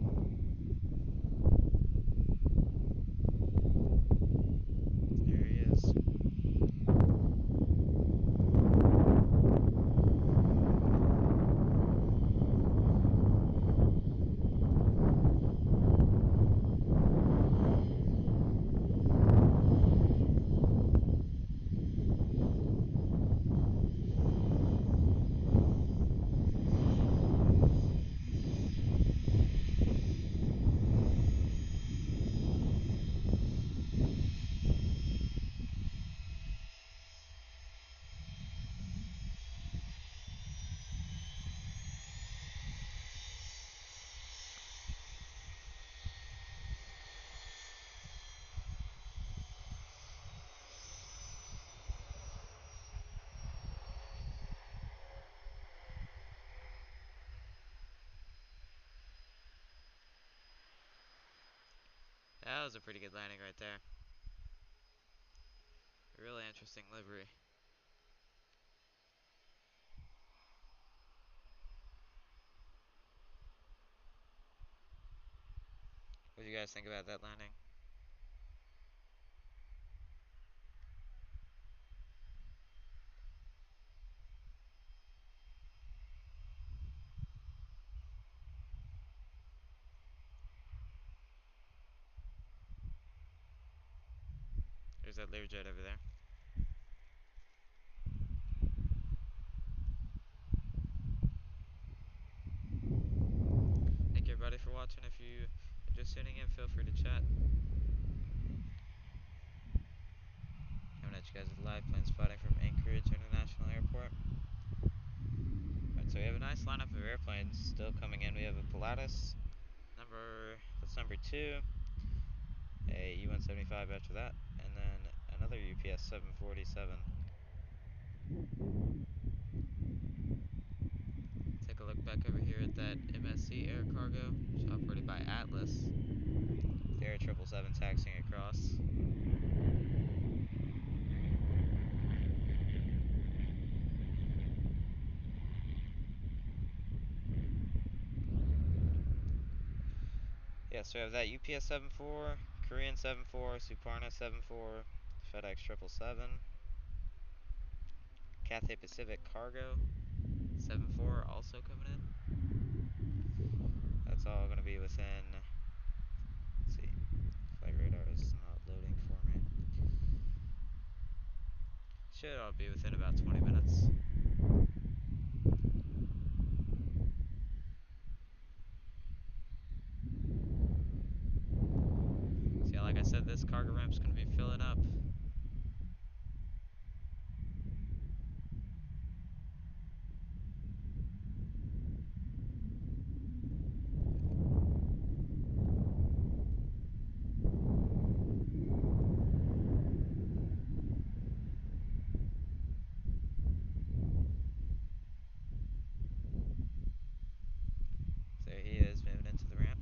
There he is. That was a pretty good landing right there. A really interesting livery. What do you guys think about that landing? There's that Learjet over there. Thank you everybody for watching. If you are just tuning in, feel free to chat. Coming at you guys with live plane spotting from Anchorage International Airport. Alright, so we have a nice lineup of airplanes still coming in. We have a Pilatus, that's number 2, a U-175 after that, and then another UPS 747. Take a look back over here at that MSC Air Cargo, which is operated by Atlas. The Air 777 taxiing across. Yeah, so we have that UPS 74, Korean 74, Suparna 74, FedEx 777, Cathay Pacific Cargo 74 also coming in. That's all going to be within, let's see, flight radar is not loading for me. Should all be within about 20 minutes. So yeah, like I said, this cargo ramp's going to be filling up. There he is, moving into the ramp.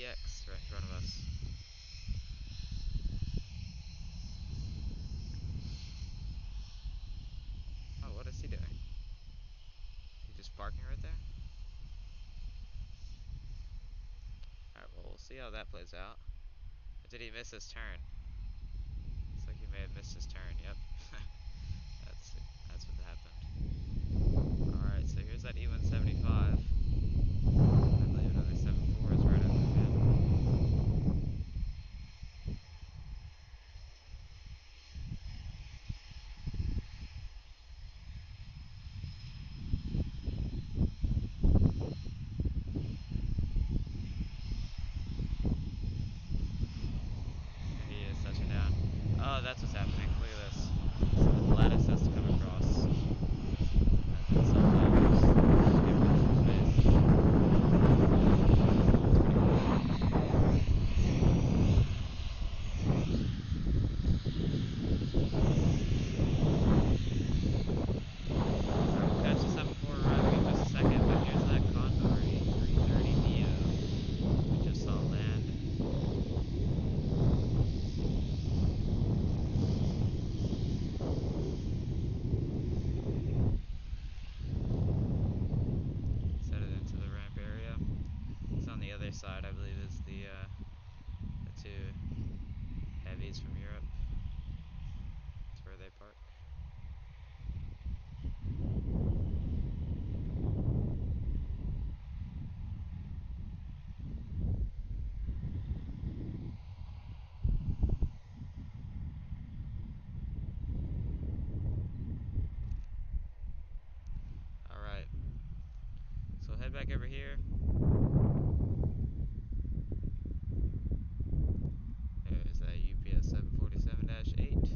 PX right in front of us. Oh, what is he doing? He just parking right there? Alright, well, we'll see how that plays out. Or did he miss his turn? Looks like he may have missed his turn, yep. That's what happened. Alright, so here's that E175. I believe another 7.4 is right under him. There he is, touching down. Oh, that's what's happening. Look at this. So the lattice has to come across. And then sometimes give it some space. We'll catch the 7.4 arriving in just a second, but here's that Condor 330 Neo we just saw land. Set it into the ramp area. It's on the other side, I believe, is the two heavies from Europe. That's where they park. Alright, so head back over here. There's that UPS 747-8.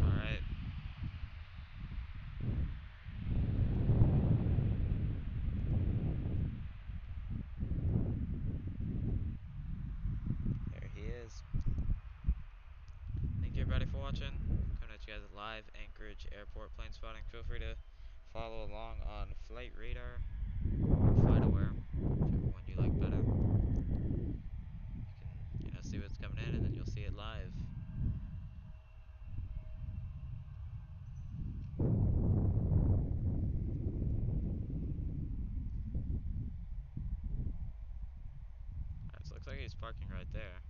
Alright. There he is. Thank you everybody for watching. Coming at you guys live, Anchorage Airport plane spotting. Feel free to follow along on Flight Radar or FlightAware, whichever one you like better. You can, see what's coming in, and then you'll see it live. Alright, so it looks like he's parking right there.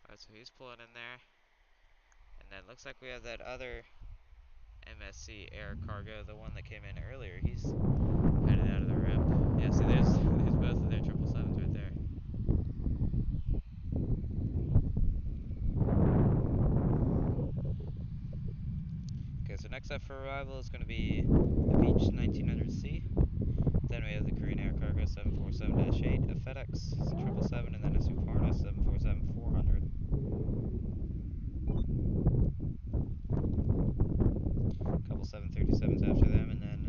Alright, so he's pulling in there. And then looks like we have that other MSC air cargo, the one that came in earlier. He's headed out of the ramp. Yeah, see there's both of their 777s right there. Okay, so next up for arrival is going to be the Beech 1900C. Then we have the Korean Air Cargo 747-8, a FedEx 777, and then a Suparna 747-400. A couple 737s after them, and then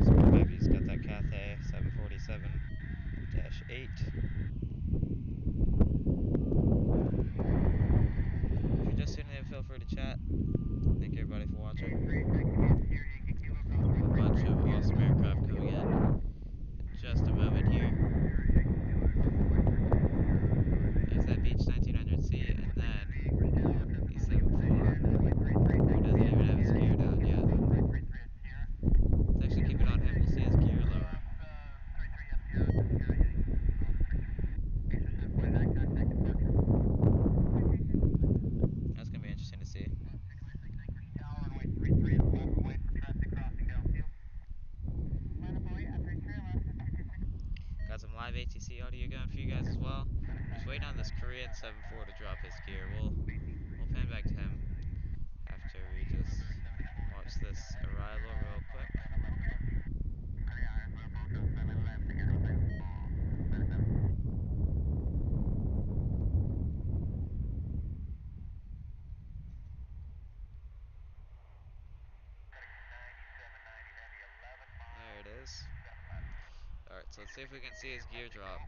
some more heavies. Got that Cathay 747-8. If you're just tuning in, feel free to chat. Thank you everybody for watching. A bunch of awesome aircraft coming in just a moment here. MSC audio going for you guys as well. Just waiting on this Korean 7-4 to drop his gear. We'll pan back to him after we just watch this arrival real quick. There it is. Alright, so let's see if we can see his gear drop.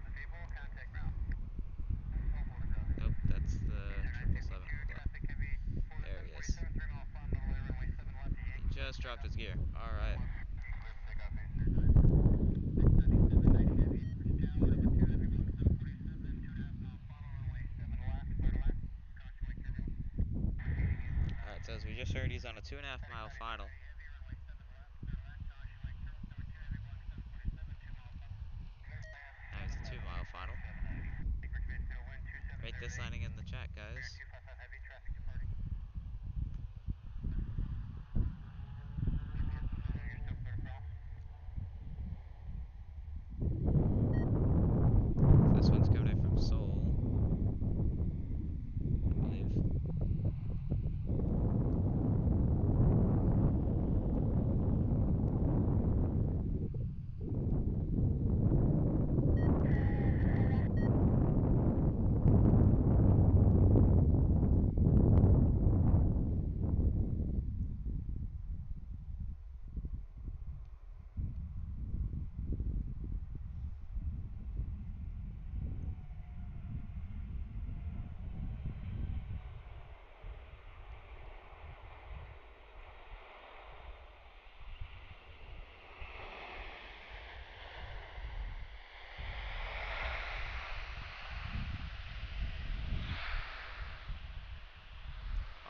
Nope, that's the 777. There he is. He just dropped his gear. Alright. Alright, so as we just heard, he's on a 2.5 mile final. Now he's a 2 mile final. Rate this landing in the chat, guys. This one's coming in from Seoul, I believe.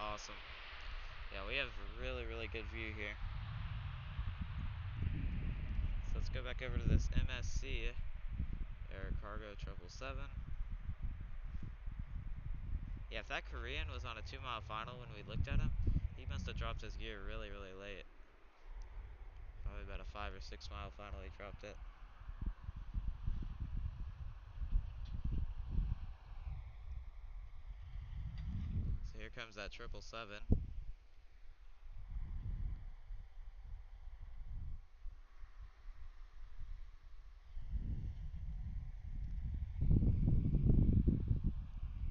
Awesome. Yeah, we have a really good view here. So let's go back over to this MSC Air Cargo 777. Yeah, if that Korean was on a 2 mile final when we looked at him, he must have dropped his gear really late. Probably about a 5 or 6 mile final he dropped it. So here comes that 777.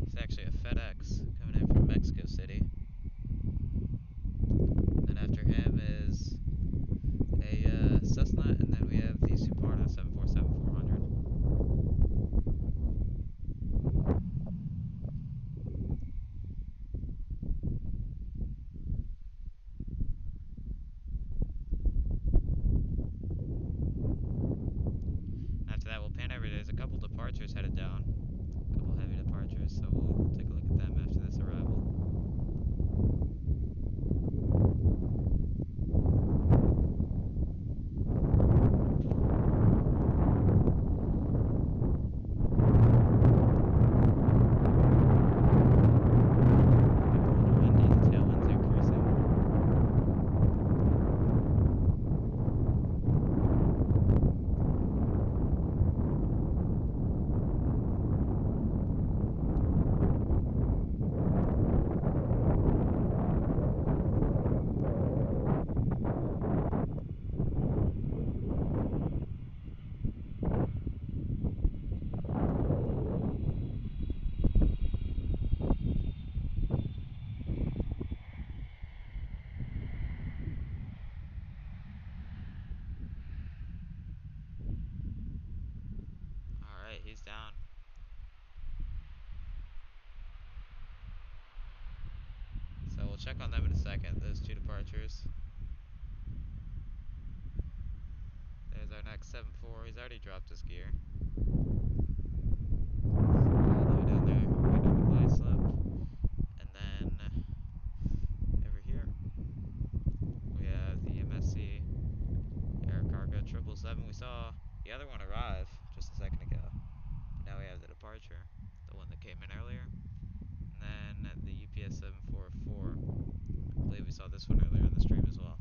It's actually a FedEx coming in from Mexico City. Then after him is a Cessna, and then we have the Suparna 747-400. After that, we'll pan over. There's a couple departures headed down. A couple heavy departures, so we'll take a look at them after this arrival. Alright, he's down. So we'll check on them in a second, those two departures. There's our next 7-4. He's already dropped his gear. All the way down there, right on the glide slope. And then over here, we have the MSC Air Cargo 777. We saw the other one arrive just a second ago. Now we have the departure, the one that came in earlier. And then the UPS 744. I believe we saw this one earlier in the stream as well.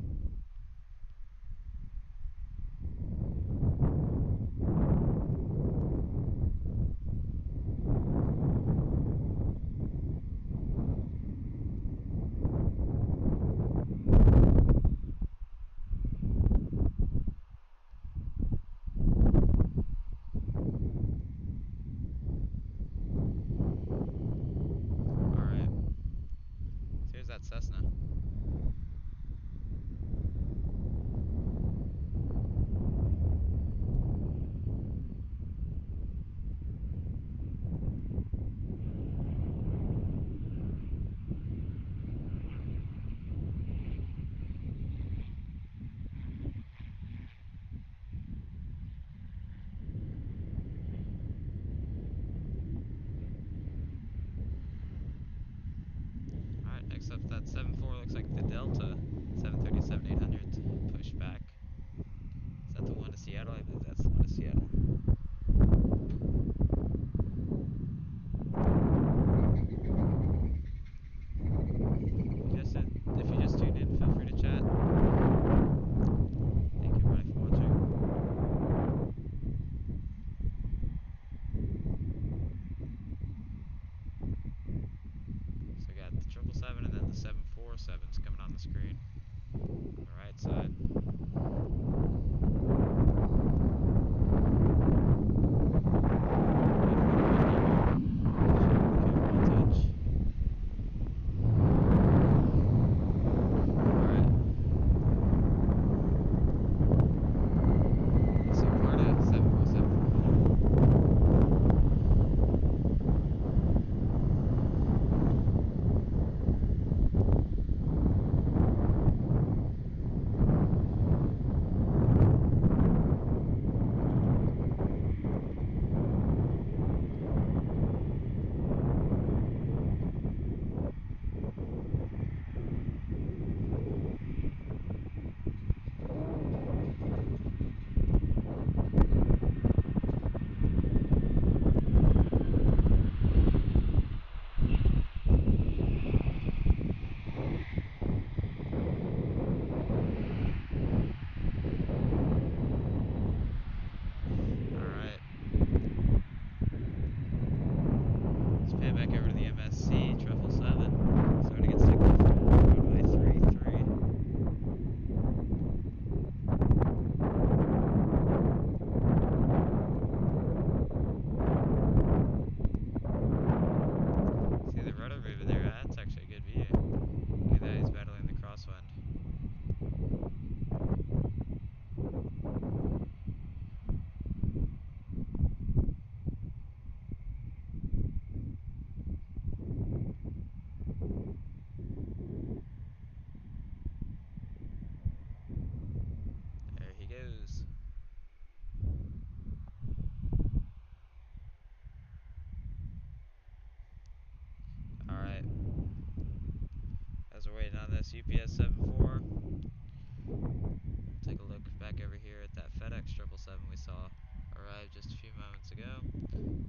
looks like the Delta 737-800 pushed back. Is that the one to Seattle? I believe that's the one to Seattle. If you just tuned in, feel free to chat. Thank you everybody for watching. So we got the 777 and then the 747s coming on the screen on the right side. As we're waiting on this UPS 74, take a look back over here at that FedEx 777 we saw arrive just a few moments ago.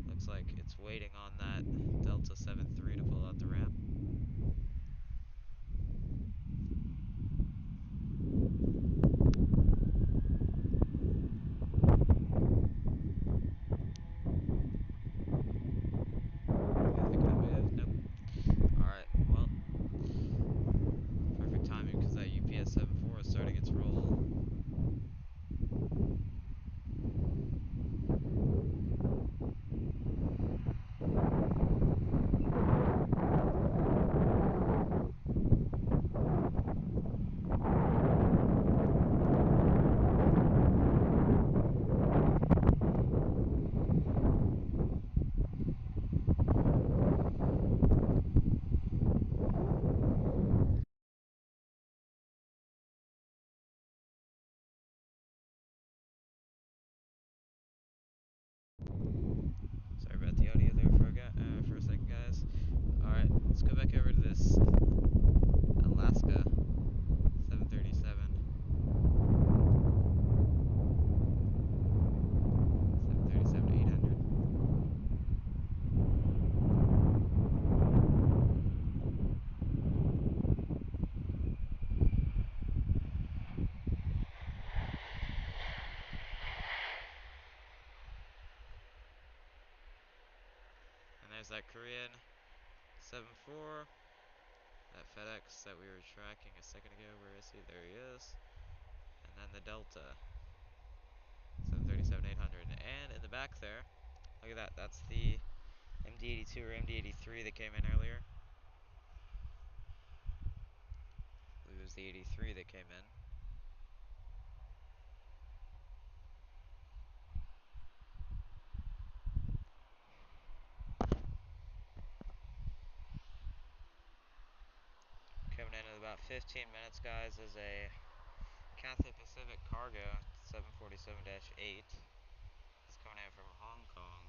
Looks like it's waiting on that Delta 73 to pull out the ramp. There's that Korean 74, that FedEx that we were tracking a second ago. Where is he? There he is. And then the Delta 737-800. And in the back there, look at that. That's the MD-82 or MD-83 that came in earlier. I believe it was the 83 that came in. Coming in about 15 minutes, guys, is a Cathay Pacific cargo 747-8. It's coming in from Hong Kong.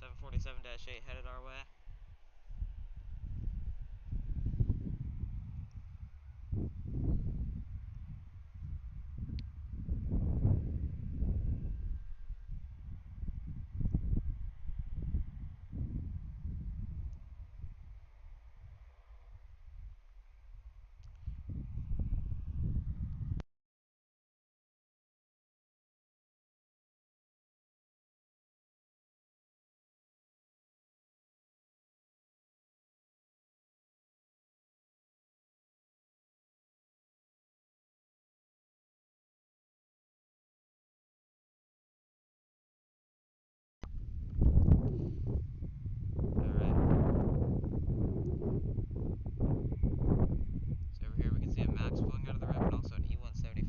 747-8 headed our way.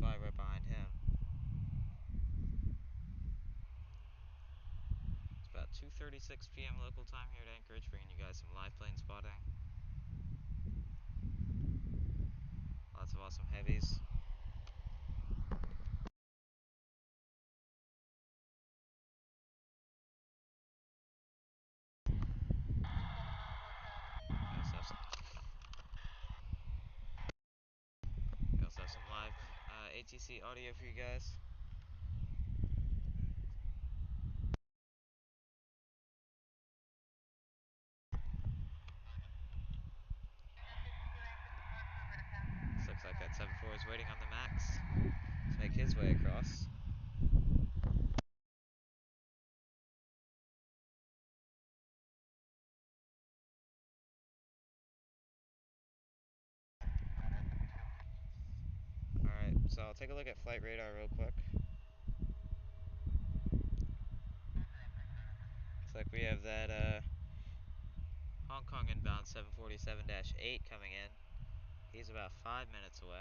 Right behind him. It's about 2:36 p.m. local time here at Anchorage, bringing you guys some live plane spotting. Lots of awesome heavies. We also have some live ATC audio for you guys. This looks like that 7-4 is waiting on the max to make his way across. Alright, so I'll take a look at flight radar real quick. Looks like we have that Hong Kong inbound 747-8 coming in. He's about 5 minutes away.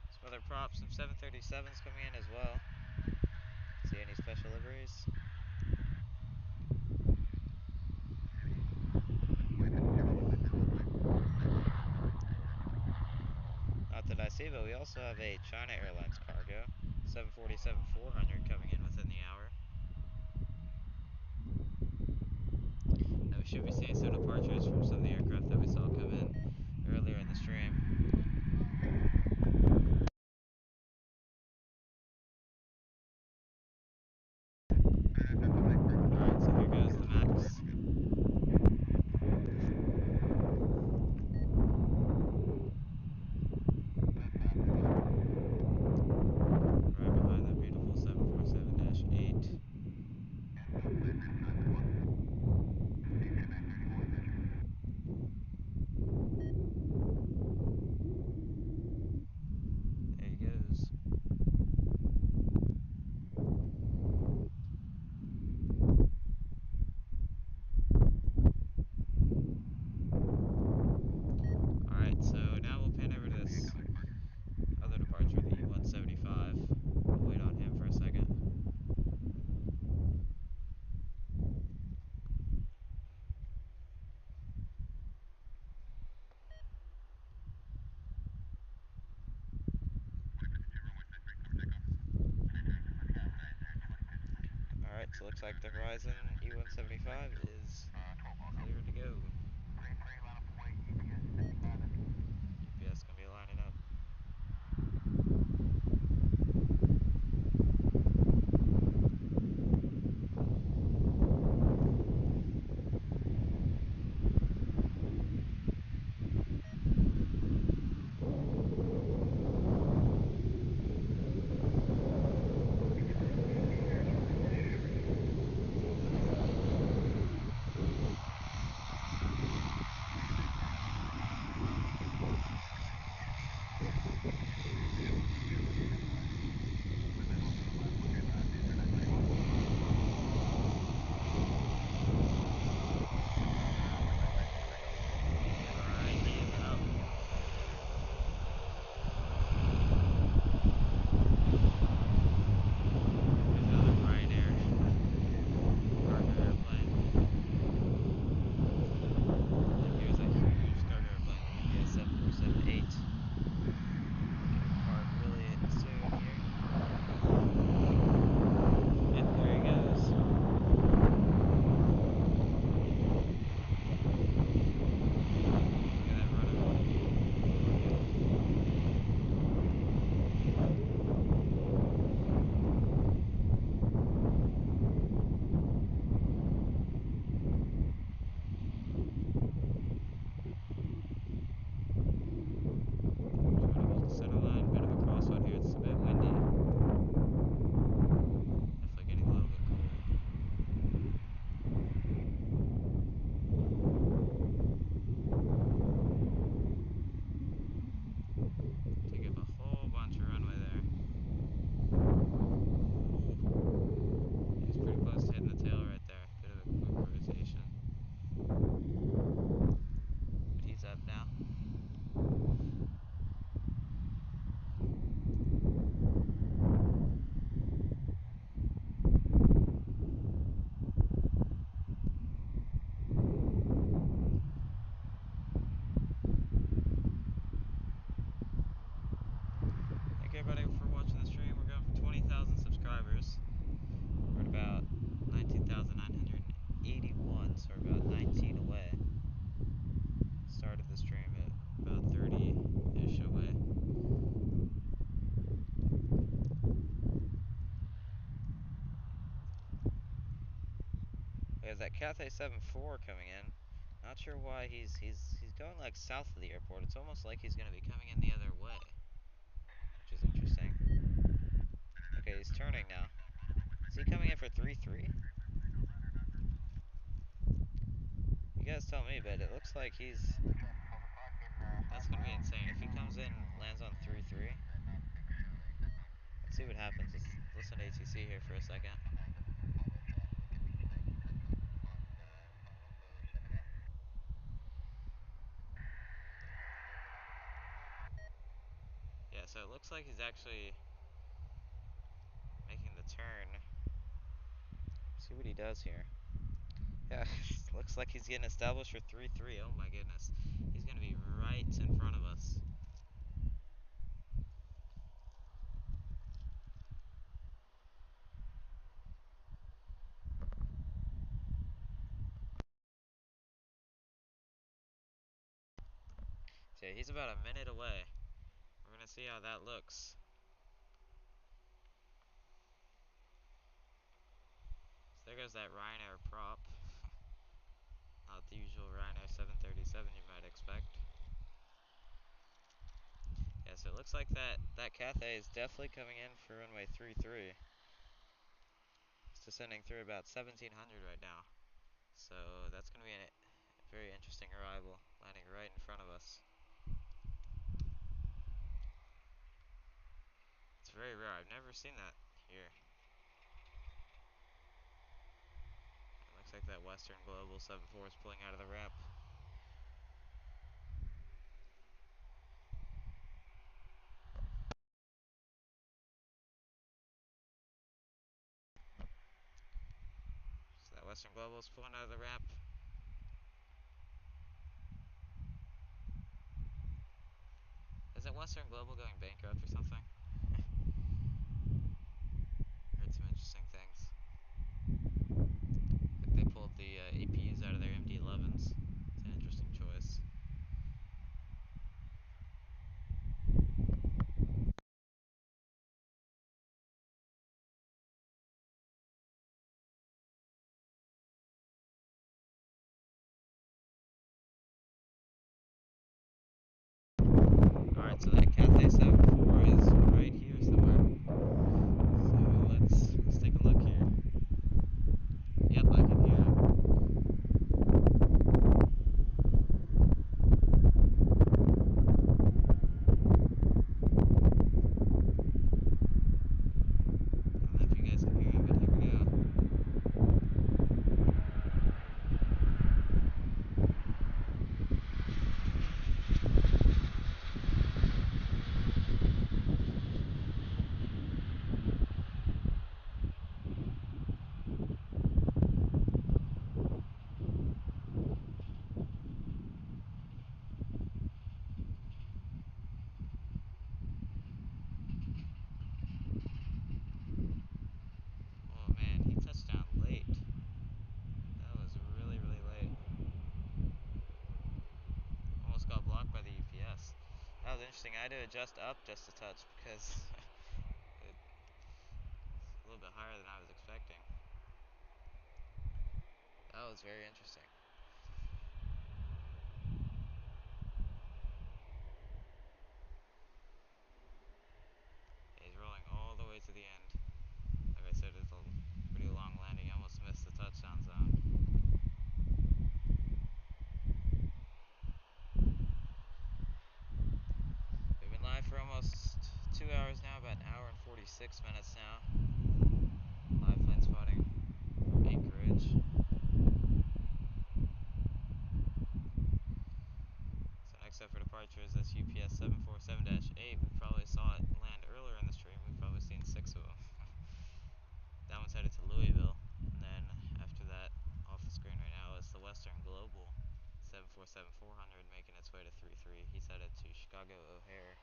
Some other props, some 737s coming in as well. See any special liveries? Not that I see, but we also have a China Airlines cargo, 747-400 coming in within the hour. And we should be seeing some departures from some of the aircraft that we saw come in earlier in the stream. Alright, so here goes the max. Right behind that beautiful 747-8. There he goes. Alright, so now we'll pan over to this other departure, the U-175. We'll wait on him for a second. Alright, so looks like the Horizon E-175 is clear to go. UPS gonna be lining up. there's that Cathay 74 coming in. Not sure why he's going like south of the airport. It's almost like he's gonna be coming in the other way, which is interesting. Okay, he's turning now. Is he coming in for 3-3? You guys tell me, but it looks like he's... That's gonna be insane. If he comes in, lands on 3-3. Let's see what happens. Let's listen to ATC here for a second. Yeah, so it looks like he's actually making the turn. See what he does here. Yeah, looks like he's getting established for 3-3. Oh my goodness. He's going to be right in front of us. So he's about a minute away. We're going to see how that looks. So there goes that Ryanair prop. Not the usual Ryanair 737 you might expect. Yeah, so it looks like that Cathay is definitely coming in for runway 33. It's descending through about 1700 right now. So that's going to be a very interesting arrival, landing right in front of us. It's very rare. I've never seen that here. It looks like that Western Global 74 is pulling out of the ramp. So that Western Global is pulling out of the ramp. Is that Western Global going bankrupt or something? Heard some interesting things. I think they pulled the APUs out of their MD-11s. It's an interesting choice. Alright, so that Cathay 74 is right here somewhere. So let's take a look here. Yep, I can hear him. I don't know if you guys can hear him, but here we go. Oh man, he touched down late. That was really, really late. Almost got blocked by the UPS. That was interesting. I had to adjust up just a touch because it's a little bit higher than I was expecting. That was very interesting. He's rolling all the way to the end. Like I said, it's a pretty long landing. I almost missed the touchdown zone. We've been live for almost 2 hours now, about an hour and 46 minutes now. Live plane spotting from Anchorage. So next up for departure is this UPS 747-8. We probably saw it land earlier in the stream. We've probably seen 6 of them. That one's headed to Louisville. And then after that, off the screen right now, is the Western Global 747-400 making its way to 3-3. He's headed to Chicago O'Hare.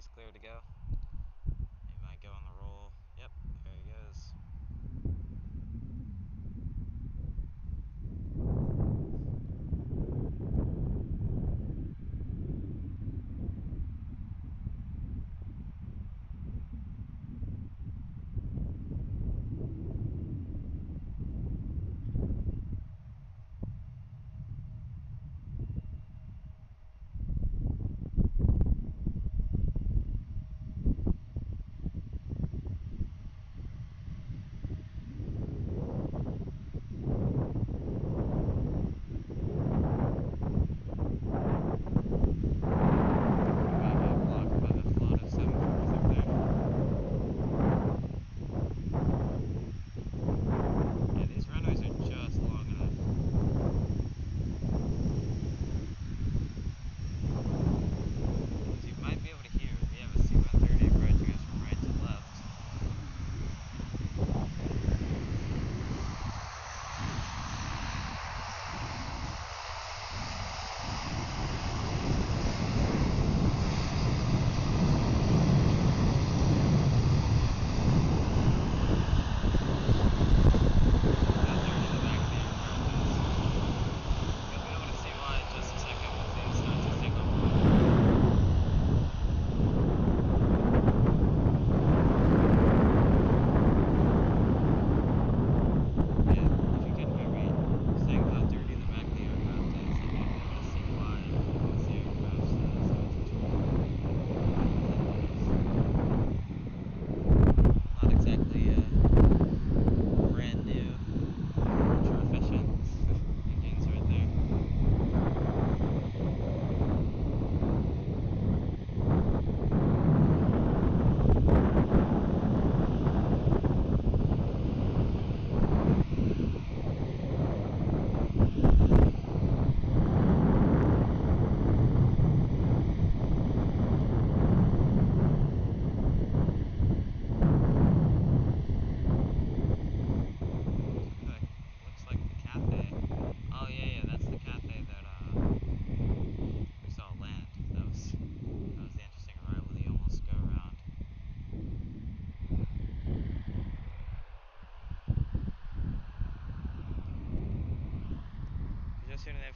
he's clear to go. He might go on the roll. Yep, there he goes.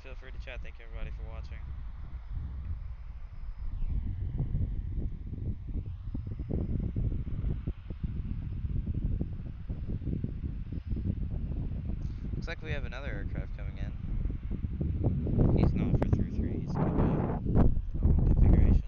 Feel free to chat. Thank you everybody for watching. Looks like we have another aircraft coming in. He's not for through 3, he's going to be the normal configuration.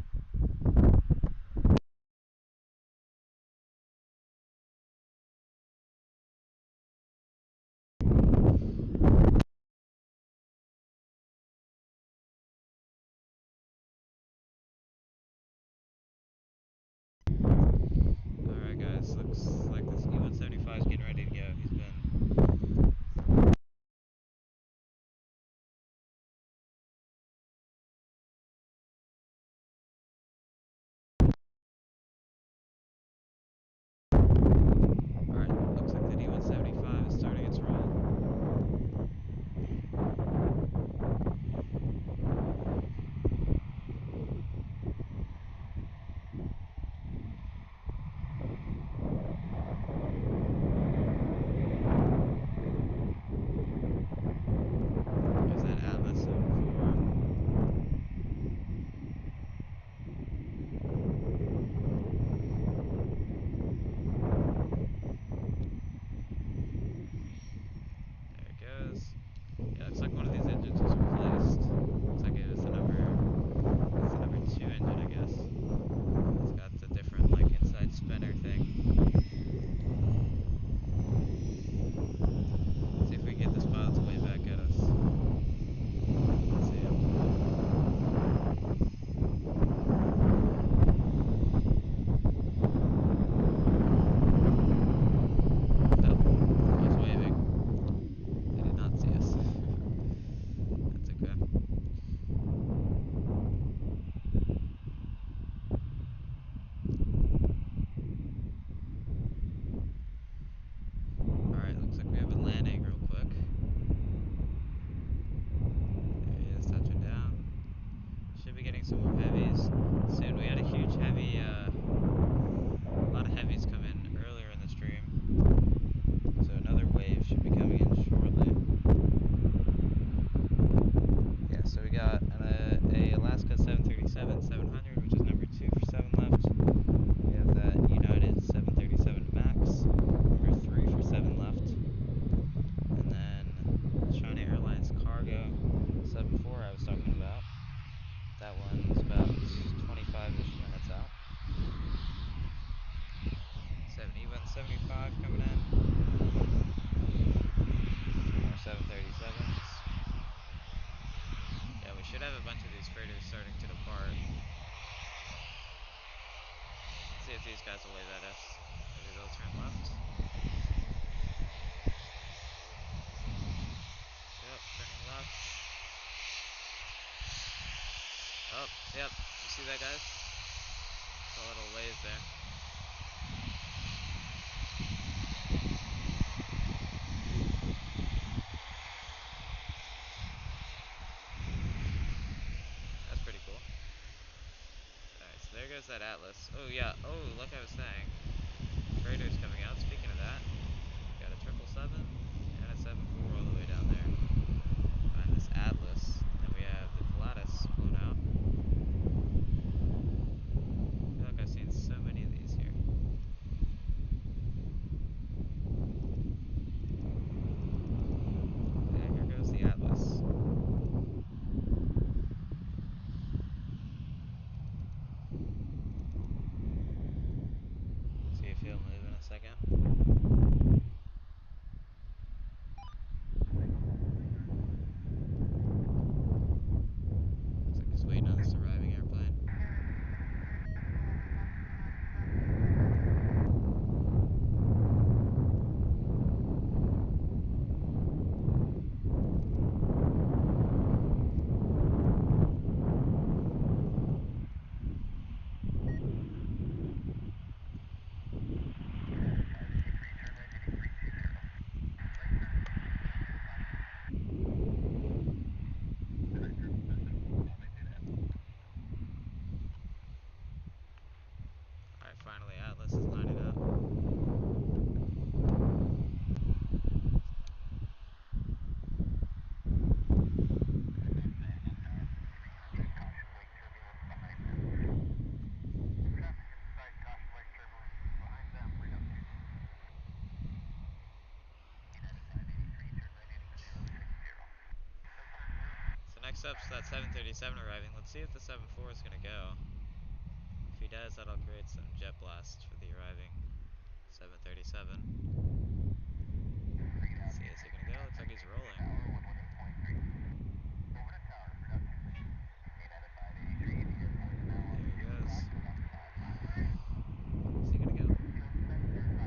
Alright guys, looks like this E-175 is getting ready to go. He's been have a bunch of these freighters starting to depart. Let's see if these guys will wave at us. Maybe they'll turn left. Yep, turning left. Oh, yep. You see that, guys? It's a little wave there. That's pretty cool. Alright, so there goes that Atlas. Oh, yeah. Oh, like I was saying. Freighters coming out. Speaking of that, got a 777 and a 74 all the way down there. Behind this Atlas. And we have the Pilatus flown out. I feel like I've seen so many of these here. And here goes the Atlas. See if he'll move in a second. Looks like he's waiting on this arriving airplane. Alright, finally Atlas is lining up. So next up's that 737 arriving. Let's see if the 74 is going to go. If he does, that'll create some jet blasts for the arriving 737. Let's see, is he going to go? Looks like he's rolling. There he goes. Is he going to go?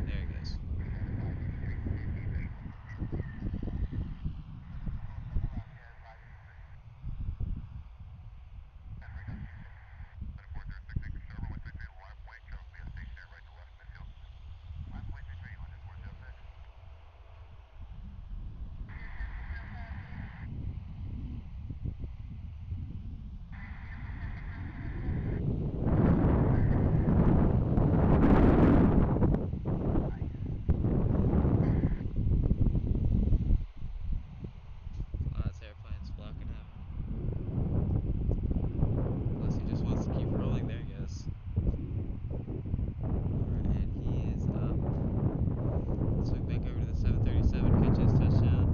There he goes. Airplanes blocking him. Unless he just wants to keep rolling. There he goes. Alright, and he is up. Swing back over to the 737, catch his touchdown.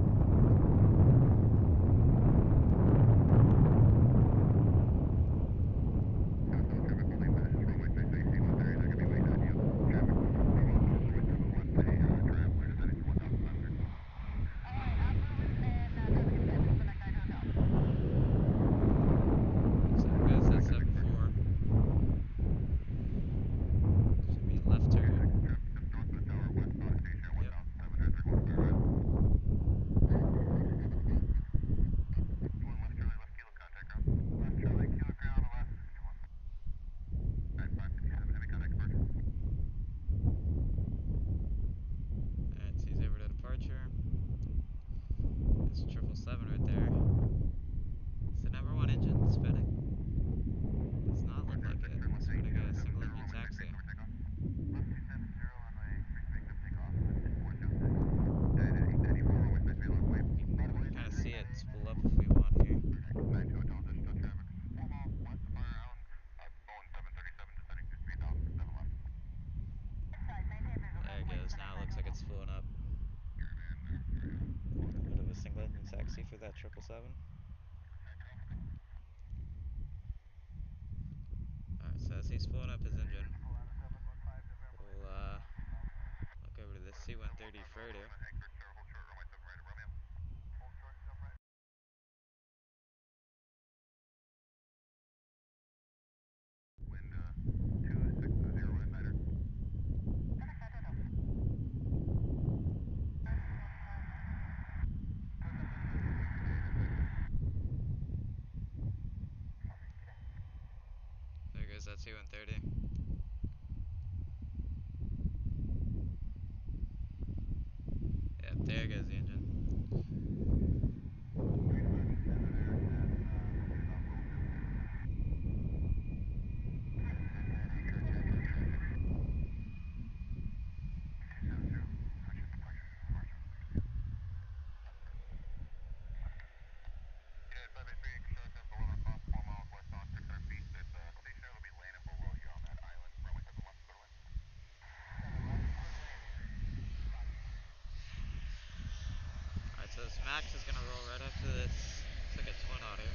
Departure. It's 777 right there. It's the number one engine spinning. Does not look like it. It's spinning a single engine taxi. We can kind of see it spool up if we want here. There it goes. Now it looks like it's spooling up. A bit of a single engine taxi for that 777. Alright, so as he's spooling up his engine, we'll look over to the C-130 freighter. that C-130. Yep, there goes the engine. Alright, so this Max is gonna roll right after this. It's like a twin otter.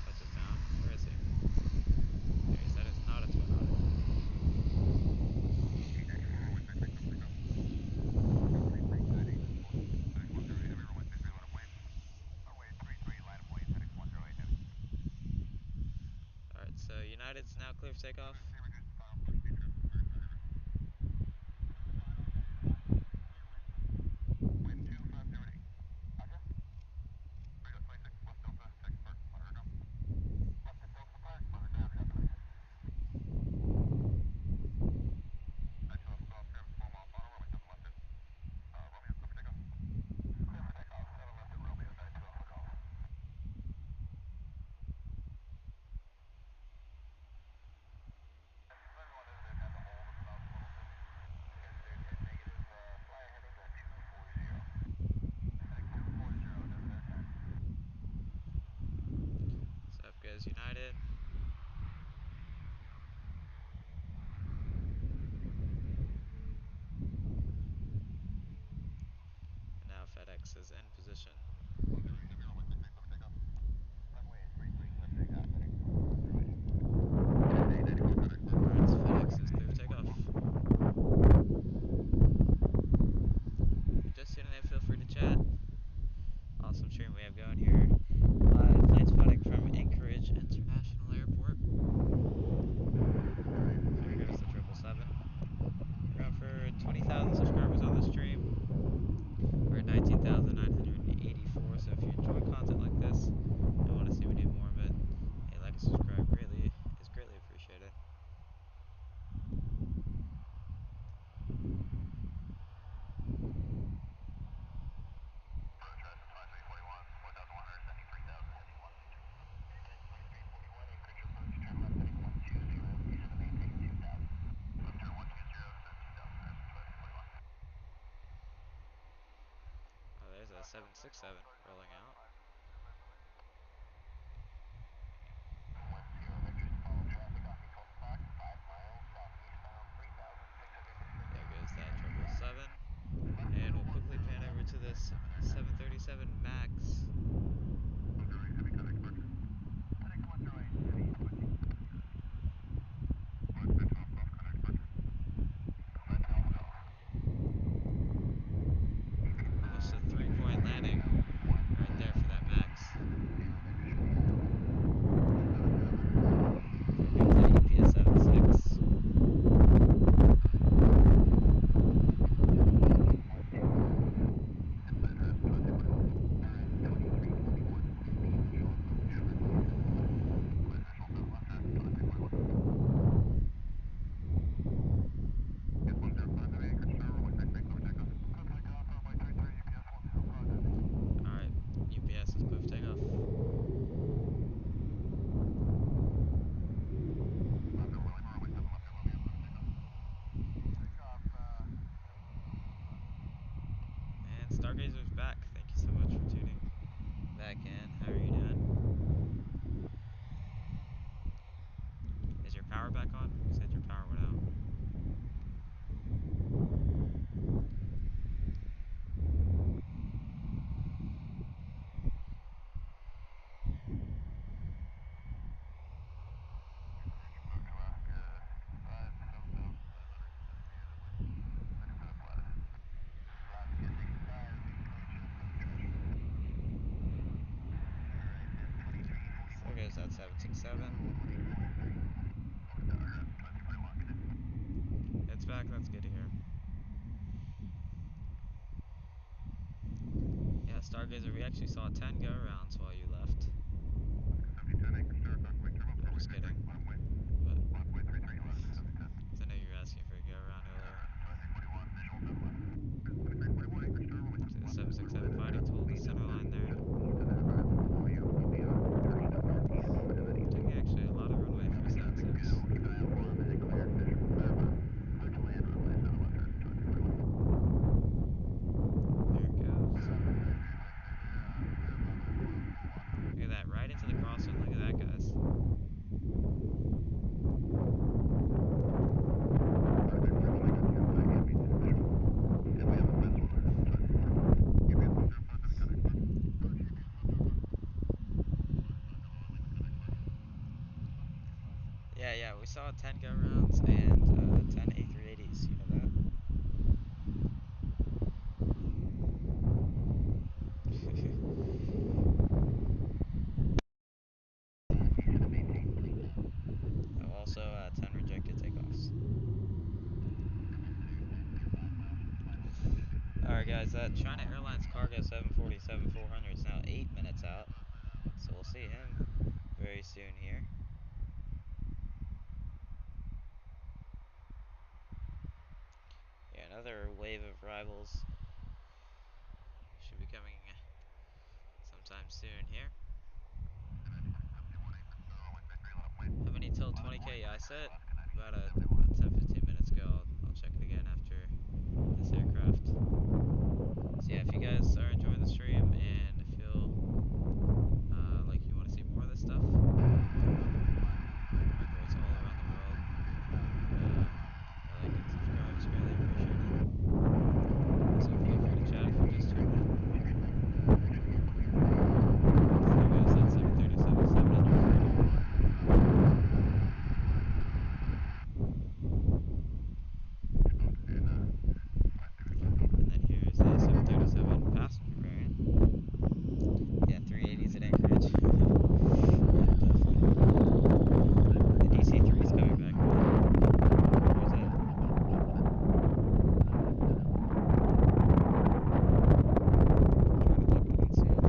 Touches down. Where is he? There he is. That is not a twin otter. Alright, so United's now clear for takeoff. So up goes United. And now FedEx is in position. Alright, so FedEx is clear for takeoff. Just tuning in, feel free to chat. Awesome stream we have going here. Live flight spotting from Anchorage International Airport. There goes the 777. We're going for 20,000 subscribers on the stream. We're at 19,984, so if you enjoy content like this and want to see me do more of it, a like and subscribe is greatly appreciated. Oh, there's a 767 rolling out. There goes that 777. And we'll quickly pan over to this 737 MAX. Almost a 3-point landing right there for that Max. There goes that EPS 76. Alright, UPS is clear for takeoff. And Stargazer's back. Thank you so much for tuning back in. How are you doing? Is your power back on? You said your power went out. There goes that 767. It's back, that's good to hear. Yeah, Stargazer, we actually saw 10 go-arounds while you left. I'm just kidding. Yeah, we saw 10 go rounds and 10 A380s, you know that? Oh, also 10 rejected takeoffs. Alright guys, China Airlines cargo 747-400 is now 8 minutes out, so we'll see him very soon here. Yeah, another wave of rivals should be coming sometime soon here. How many till 20K? Yeah, I said it about 10-15 minutes ago. I'll check it again after this aircraft. So yeah, if you guys are enjoying the stream and feel like you want to see more of this stuff, reports all around the world, like and subscribe is greatly appreciated. Also feel free to chat if you just tuned in. There goes that 737-700. And then here's the 737 passenger variant. Yeah, 380s at Anchorage. Yeah, definitely. The DC-3 is coming back. Where's that? I'm trying to look, I don't see it.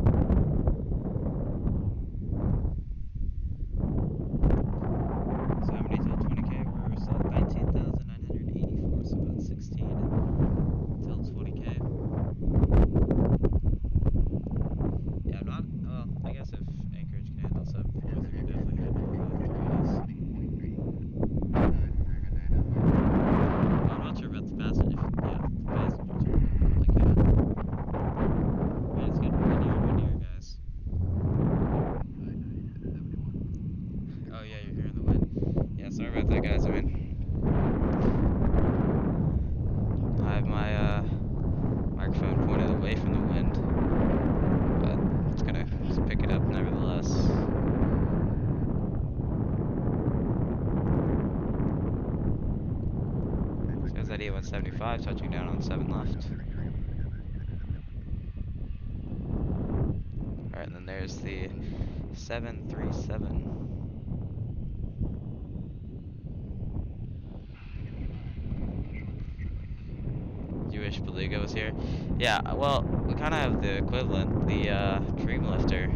So how many till 20K? We're still at 19,984, so about 16 till 20K. Yeah, I'm not, well, I guess if Anchorage can handle 7.4s, it can definitely handle 380s. Well, I'm not sure about the passengers. Yeah, the passengers are probably can. Man, it's getting windier and windier, guys. Oh yeah, you're hearing the wind. Yeah, sorry about that, guys. I mean, I have my microphone pointed away from the wind, but it's gonna just pick it up nevertheless. So there's that E175 touching down on 7 left. Alright, and then there's the 737. You wish Beluga was here? Yeah, well, we kind of have the equivalent. The Dream Lifter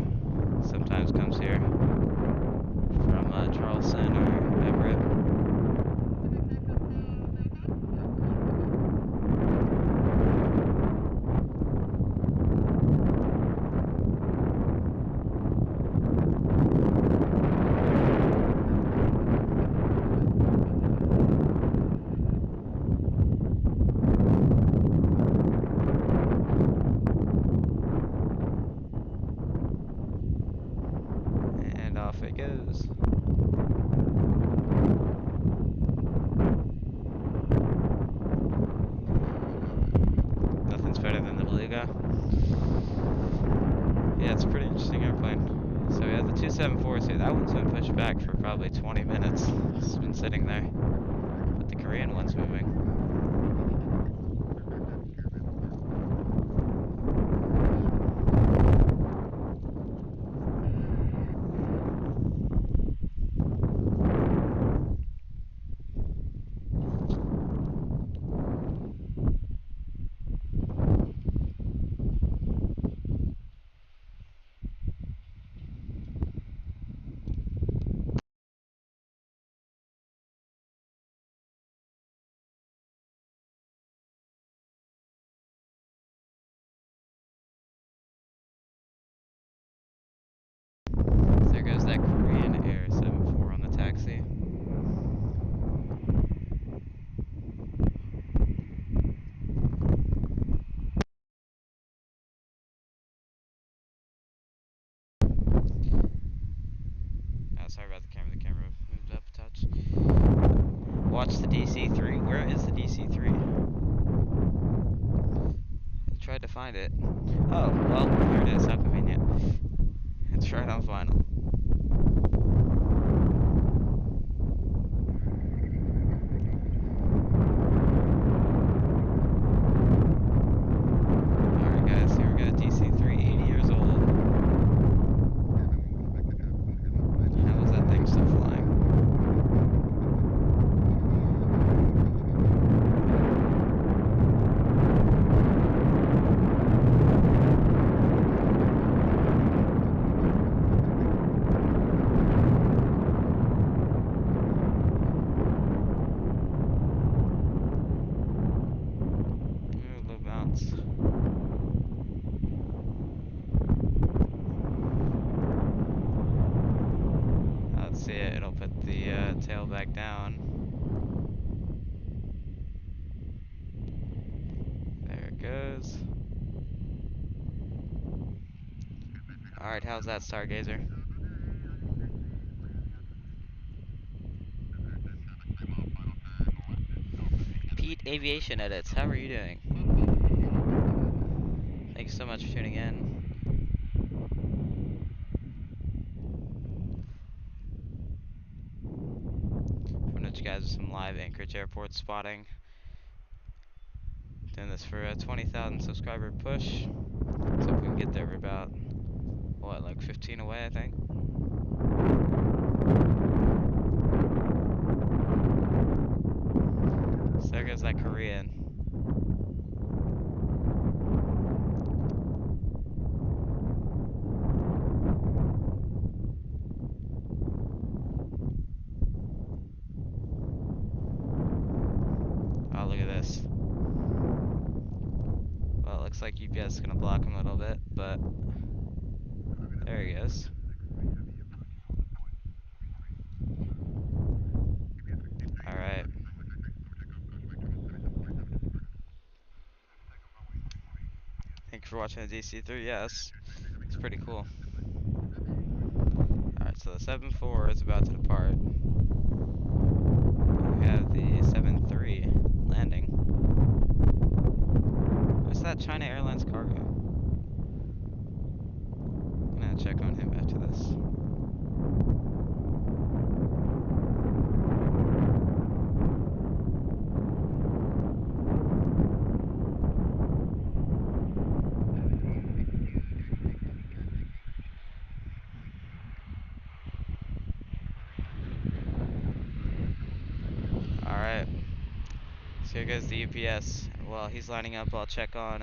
sometimes comes here from Charleston or Everett. And off it goes. Nothing's better than the Beluga. Yeah, it's a pretty interesting airplane. So we have the 274s here. That one's been pushed back for probably 20 minutes. It's been sitting there. But the Korean one's moving. There goes that Korean Air 74 on the taxi. Oh, sorry about the camera. The camera moved up a touch. Watch the DC-3. Where is the DC-3? I tried to find it. Oh, well, here it is. How convenient. It's right on final. put the tail back down. There it goes. Alright, how's that, Stargazer? Pete Aviation Edits, how are you doing? Thanks so much for tuning in. I'm gonna let you guys with some live Anchorage airport spotting. Doing this for a 20,000 subscriber push. So if we can get there, we're about, what, like 15 away, I think? So there goes that Korean. Oh, look at this. Well, it looks like UPS is gonna block him a little bit, but there he goes. Alright. Thank you for watching the DC-3. Yes, it's pretty cool. Alright, so the 7-4 is about to depart. We have the 7-3 landing. What's that China Airlines cargo? I'm gonna check on him after this. Alright. So here goes the UPS. While he's lining up, I'll check on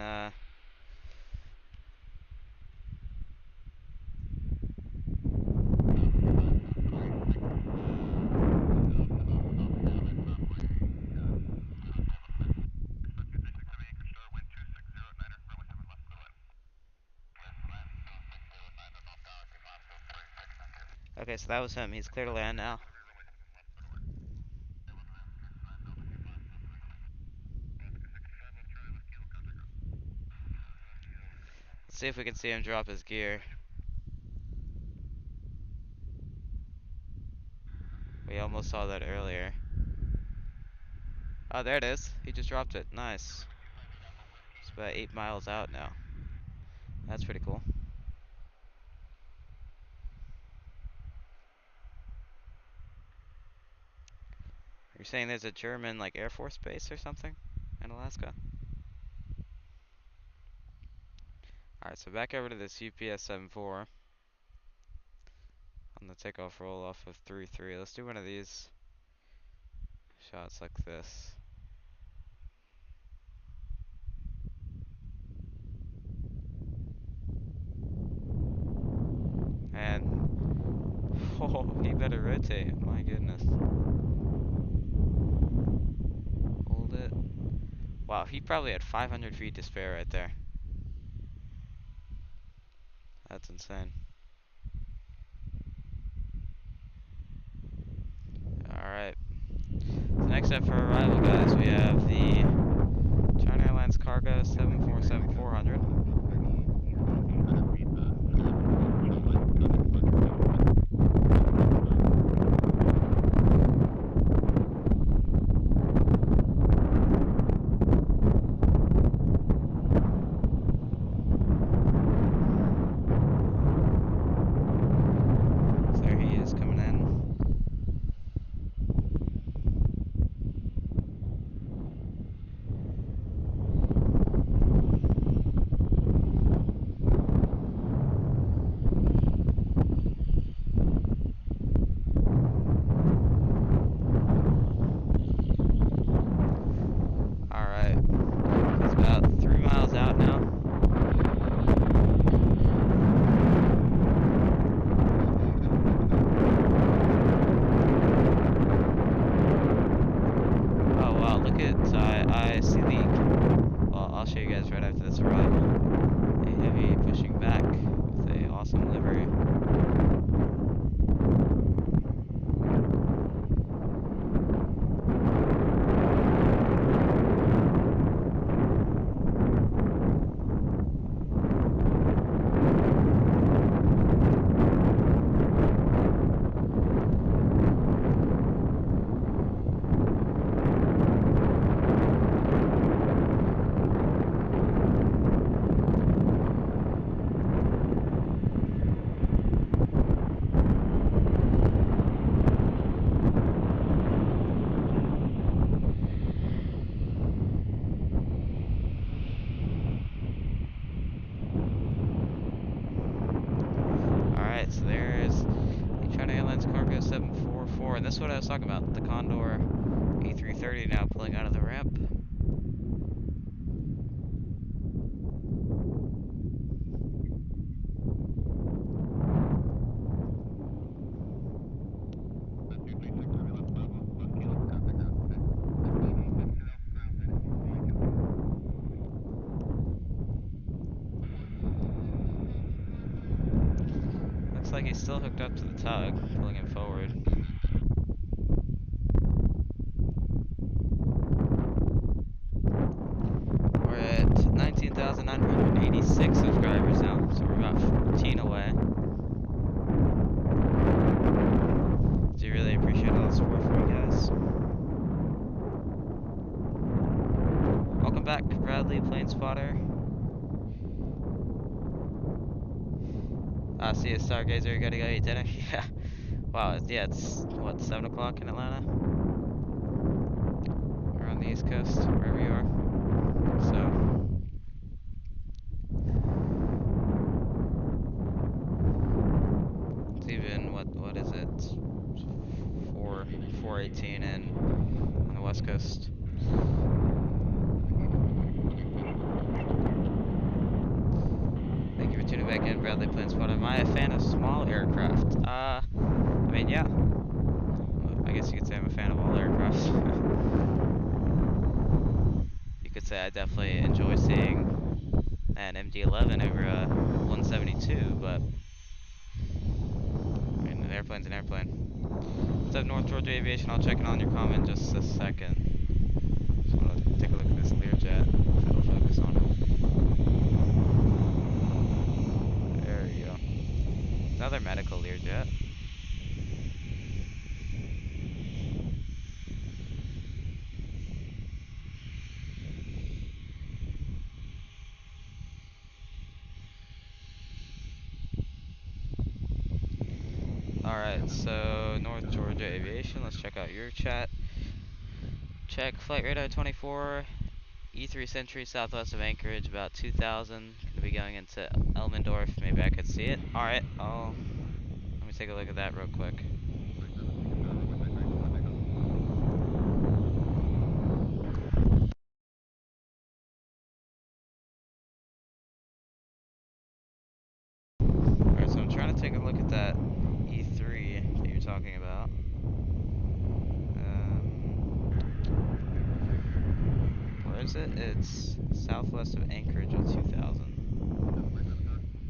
okay, so that was him. He's clear to land now. Let's see if we can see him drop his gear. We almost saw that earlier. Oh, there it is. He just dropped it. Nice. It's about 8 miles out now. That's pretty cool. You're saying there's a German, like, Air Force base or something in Alaska? Alright, so back over to this UPS 74 on the takeoff roll off of 3-3. Let's do one of these shots like this. And, oh, he better rotate. My goodness. Hold it. Wow, he probably had 500 feet to spare right there. That's insane. Alright. So next up for arrival, guys, we have the China Airlines Cargo 747-400. and this is what I was talking about. The Condor A330 now pulling out of the ramp. Looks like he's still hooked up to the tug, pulling him forward. We're at 19,986 subscribers now, so we're about 14 away. Do really appreciate all the support from you guys. Welcome back, Bradley, Plane Spotter. See you, Stargazer. You gotta go eat dinner. Yeah. Wow. Yeah, it's what, 7 o'clock in Atlanta? Or on the East Coast, wherever you are. So. It's even what is it? 4:18 on the West Coast. Thank you for tuning back in, Bradley Plane Spotter. Am I a fan of small aircraft? I mean, yeah. I guess you could say I'm a fan of all aircraft. You could say I definitely enjoy seeing an MD-11 over a 172, but I mean, an airplane's an airplane. What's up, North Georgia Aviation? I'll check in on your comment in just a second. Just want to take a look at this Learjet. It'll focus on it. There you go. Another medical Learjet. Alright, so North Georgia Aviation, let's check out your chat. Check flight radar 24, E3 Century southwest of Anchorage, about 2,000. Gonna be going into Elmendorf. Maybe I could see it. Alright, let me take a look at that real quick. Alright, so I'm trying to take a look at that E3 that you're talking about. Where is it? It's southwest of Anchorage at 2,000.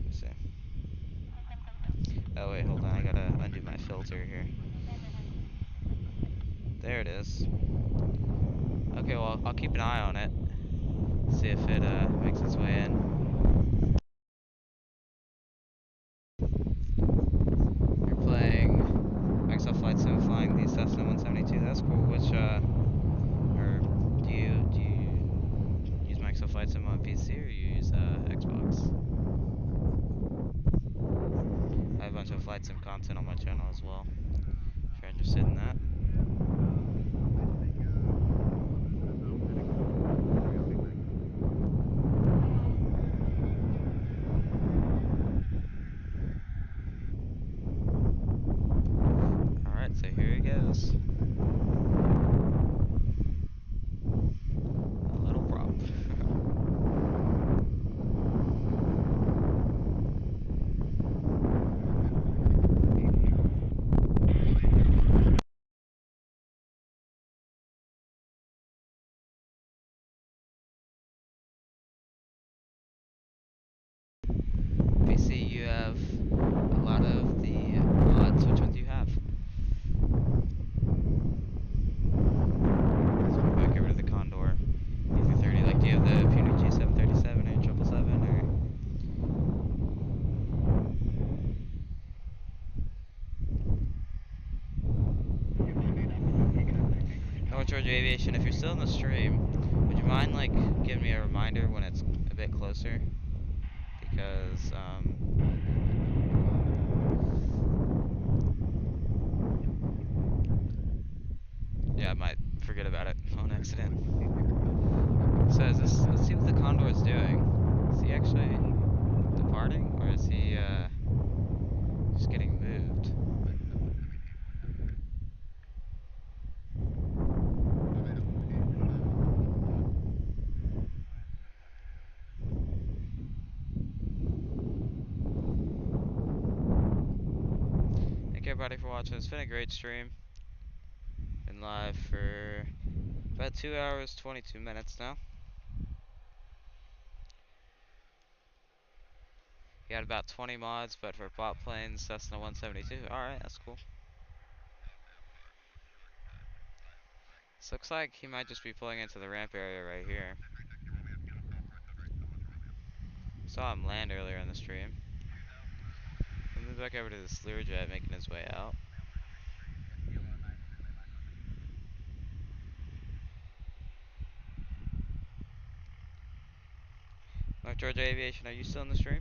Let's see. Oh wait, hold on, I gotta undo my filter here. There it is. Okay, well, I'll keep an eye on it. See if it makes its way in. You're playing Microsoft Flight Sim, flying the Cessna 172. That's cool. Which or do you use Microsoft Flight Sim on PC or you use Xbox? I have a bunch of Flight Sim content on my channel as well. If you're interested in that. Alright, so here it goes. A little prop. PC, you have a lot of the mods. Which one do you have? Let's move back over to the Condor A330. Like, do you have the Punic G737 or 777 or? North Georgia Aviation, if you're still in the stream, would you mind like giving me a reminder when it's a bit closer? Because yeah, I might forget about it on accident. So is this, let's see what the Condor is doing. Is he actually departing, or is he just getting moved? everybody for watching. It's been a great stream. Been live for about 2 hours, 22 minutes now. We had about 20 mods, but for bot planes, Cessna 172. Alright, that's cool. This looks like he might just be pulling into the ramp area right here. Saw him land earlier in the stream. We'll move back over to this Learjet making his way out. North Georgia Aviation, are you still in the stream?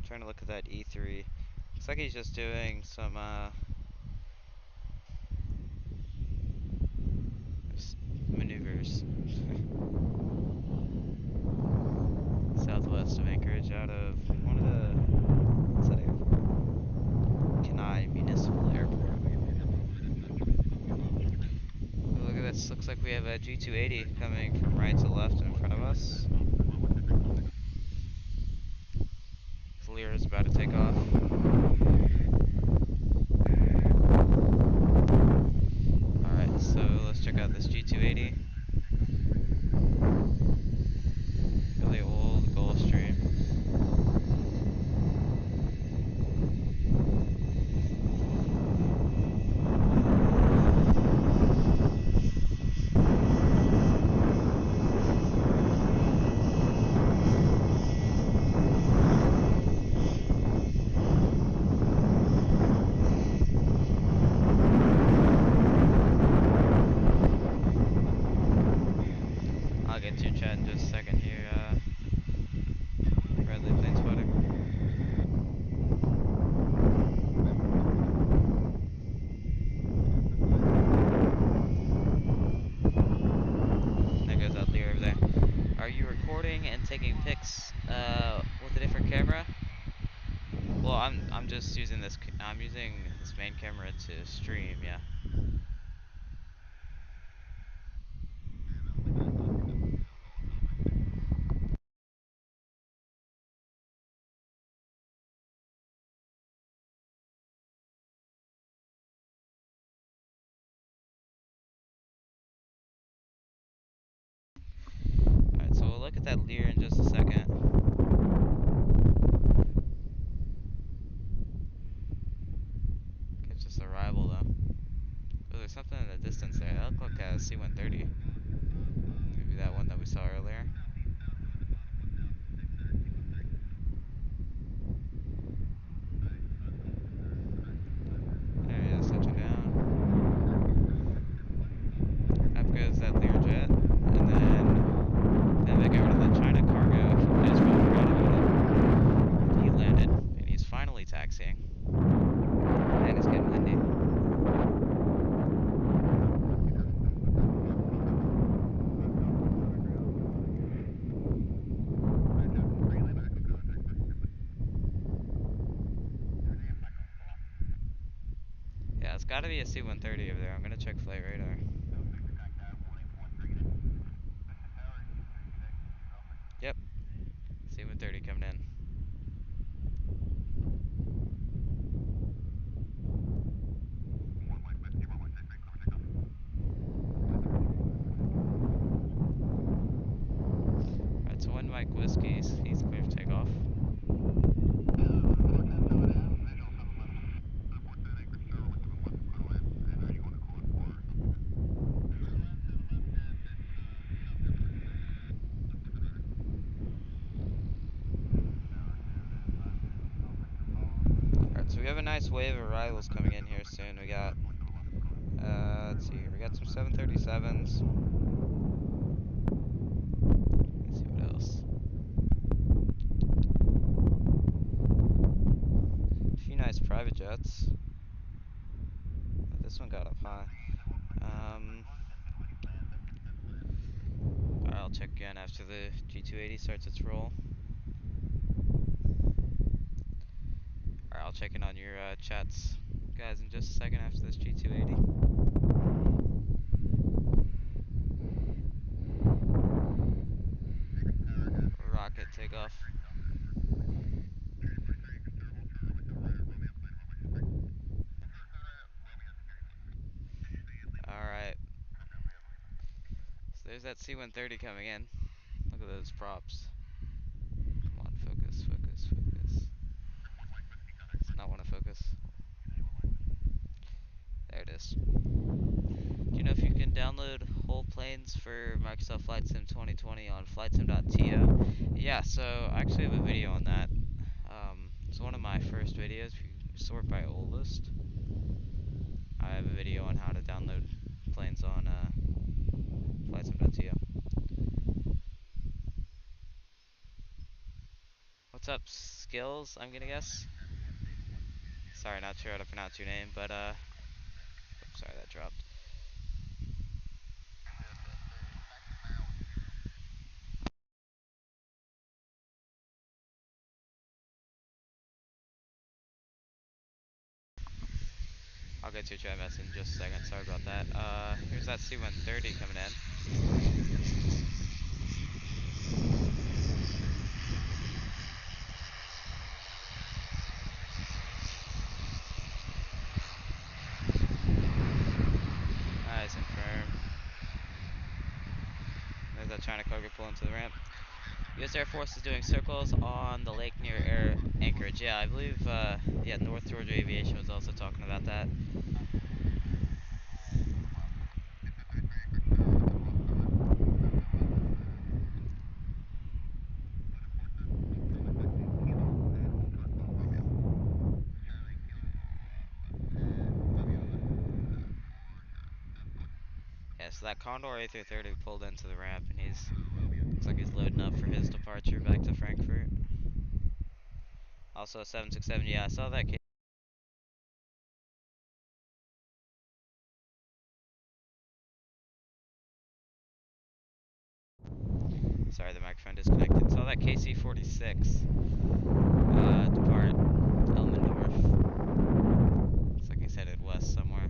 Trying to look at that E3. Looks like he's just doing some maneuvers. Southwest of Anchorage, out of one of the, what's that airport? Kenai Municipal Airport. Look at this, looks like we have a G280 coming from right to left in front of us. Lear is about to take off. Alright, so let's check out this G280. Really old Gulfstream. I'll get to your chat in just a second here, Bradley Planespotter. There goes that Lear over there. Are you recording and taking pics with a different camera? Well, I'm just using this. I'm using this main camera to stream. Yeah. Alright, so we'll look at that Lear in just a second. It's just a rival though. Oh, there's something in the distance there. That looked like a C-130. Maybe that one that we saw earlier. There he is, touching down. Up goes that Learjet. And then back over to the China cargo. I just forgot about it. He landed, and he's finally taxiing. And it's getting windy. Yeah, it's gotta be a C-130 over there. I'm gonna check flight radar. Yep. C-130 coming in. Alright, so 1 Mike Whiskey, he's clear for takeoff. Alright, so we have a nice wave of arrivals coming in here soon. We got, let's see here, we got some 737s. Let's see what else. A few nice private jets. This one got up high. Alright, I'll check again after the G280 starts its roll. I'll check in on your chats, guys, in just a second after this G280. Rocket takeoff. Alright. So there's that C-130 coming in. Look at those props. Come on, focus, focus, focus. Does not want to focus. There it is. Do you know if you can download whole planes for Microsoft Flight Sim 2020 on flightsim.to? Yeah, so I actually have a video on that. It's one of my first videos. If you sort by oldest, I have a video on how to download planes on flightsim.to. What's up, Skills, I'm gonna guess? Sorry, not sure how to pronounce your name, but oops, sorry, that dropped. I'll get to your chat message in just a second, sorry about that. Here's that C-130 coming in. Nice and firm. There's that China cargo pull into the ramp. U.S. Air Force is doing circles on the lake near Anchorage. Yeah, I believe, yeah, North Georgia Aviation was also talking about that. Yeah, so that Condor A330 pulled into the ramp, and looks like he's loading up for his departure back to Frankfurt. Also, 767, yeah, I saw that. Sorry, the microphone disconnected. Saw that KC-46 depart Elmendorf. Looks like he's headed west somewhere.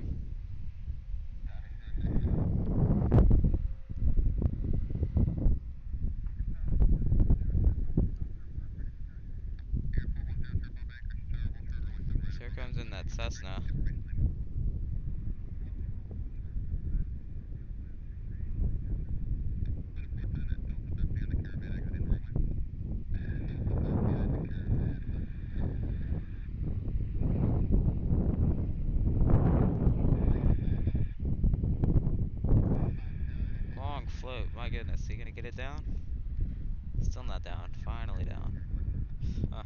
So here comes in that Cessna. Long float, my goodness, is he gonna get it down? Still not down, finally down. Huh.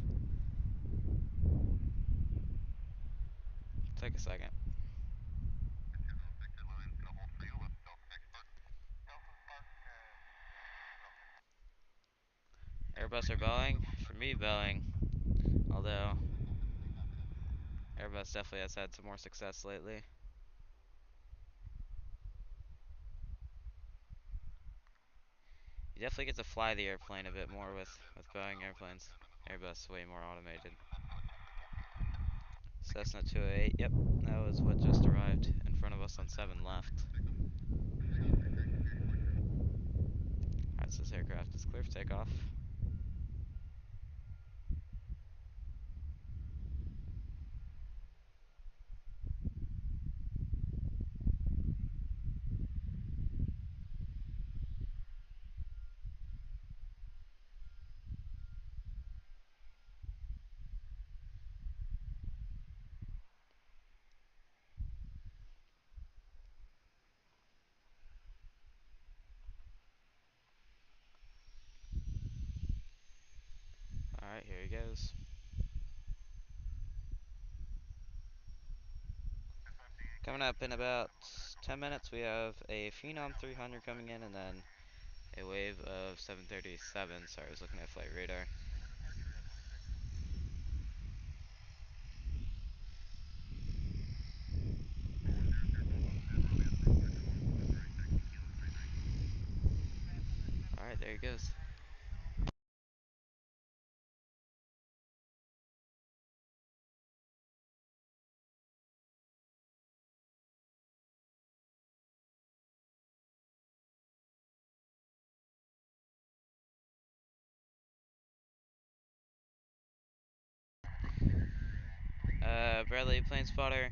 Take a second. Airbus or Boeing? For me, Boeing. Although, Airbus definitely has had some more success lately. You definitely get to fly the airplane a bit more with Boeing airplanes. Airbus way more automated. Cessna 208, yep, that was what just arrived in front of us on 7 left. Alright, so this aircraft is clear for takeoff. Alright, here he goes. Coming up in about 10 minutes, we have a Phenom 300 coming in, and then a wave of 737. Sorry, I was looking at flight radar. Alright, there he goes. Bradley Plane Spotter.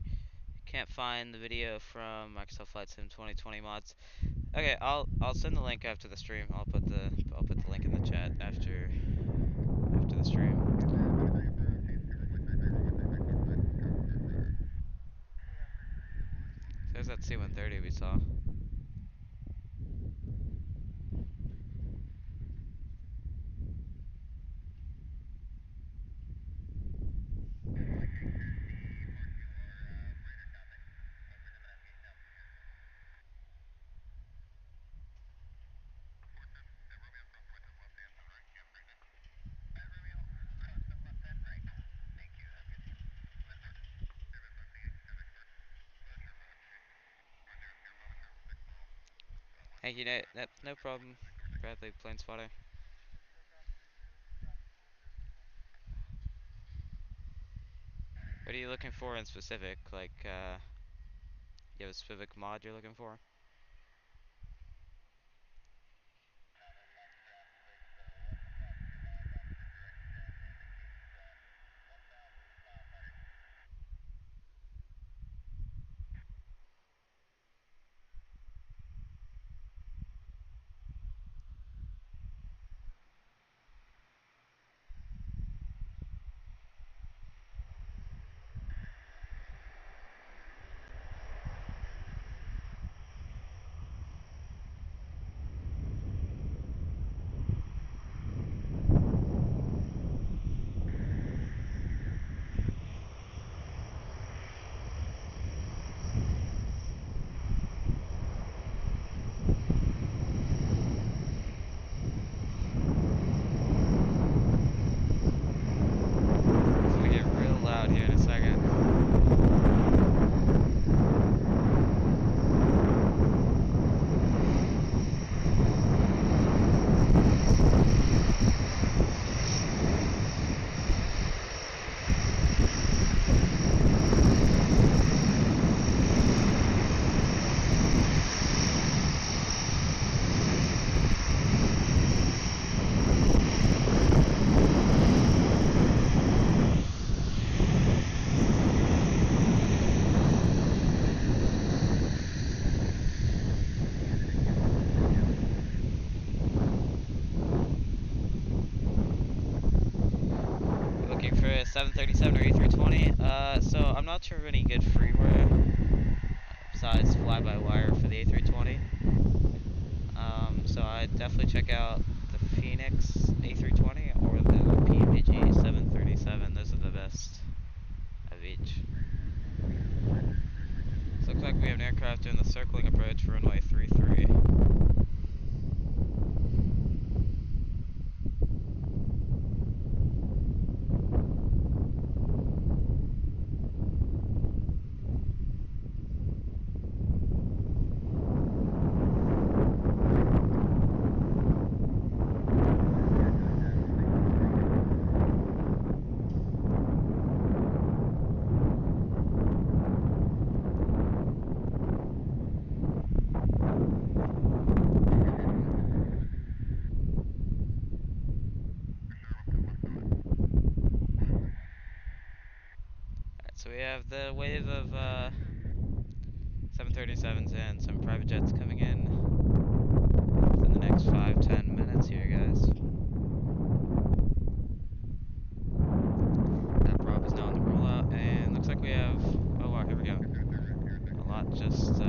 Can't find the video from Microsoft Flight Sim 2020 mods. Okay, I'll send the link after the stream. I'll put the link in the chat after the stream. There's that C-130 we saw. Thank you, Nate. No problem. Bradley Plane Spotter. What are you looking for in specific? Like, you have a specific mod you're looking for? It's gonna get real loud here in a second. Looking for a 737 or A320. So I'm not sure of any good freeware besides fly-by-wire for the A320. So I'd definitely check out the Phoenix A320 or the PANC 737. Those are the best of each. So looks like we have an aircraft doing the circling approach for runway 33. So we have the wave of 737s and some private jets coming in within the next 5-10 minutes here, guys. That prop is now on the rollout, and looks like we have, oh wow, here we go. A lot just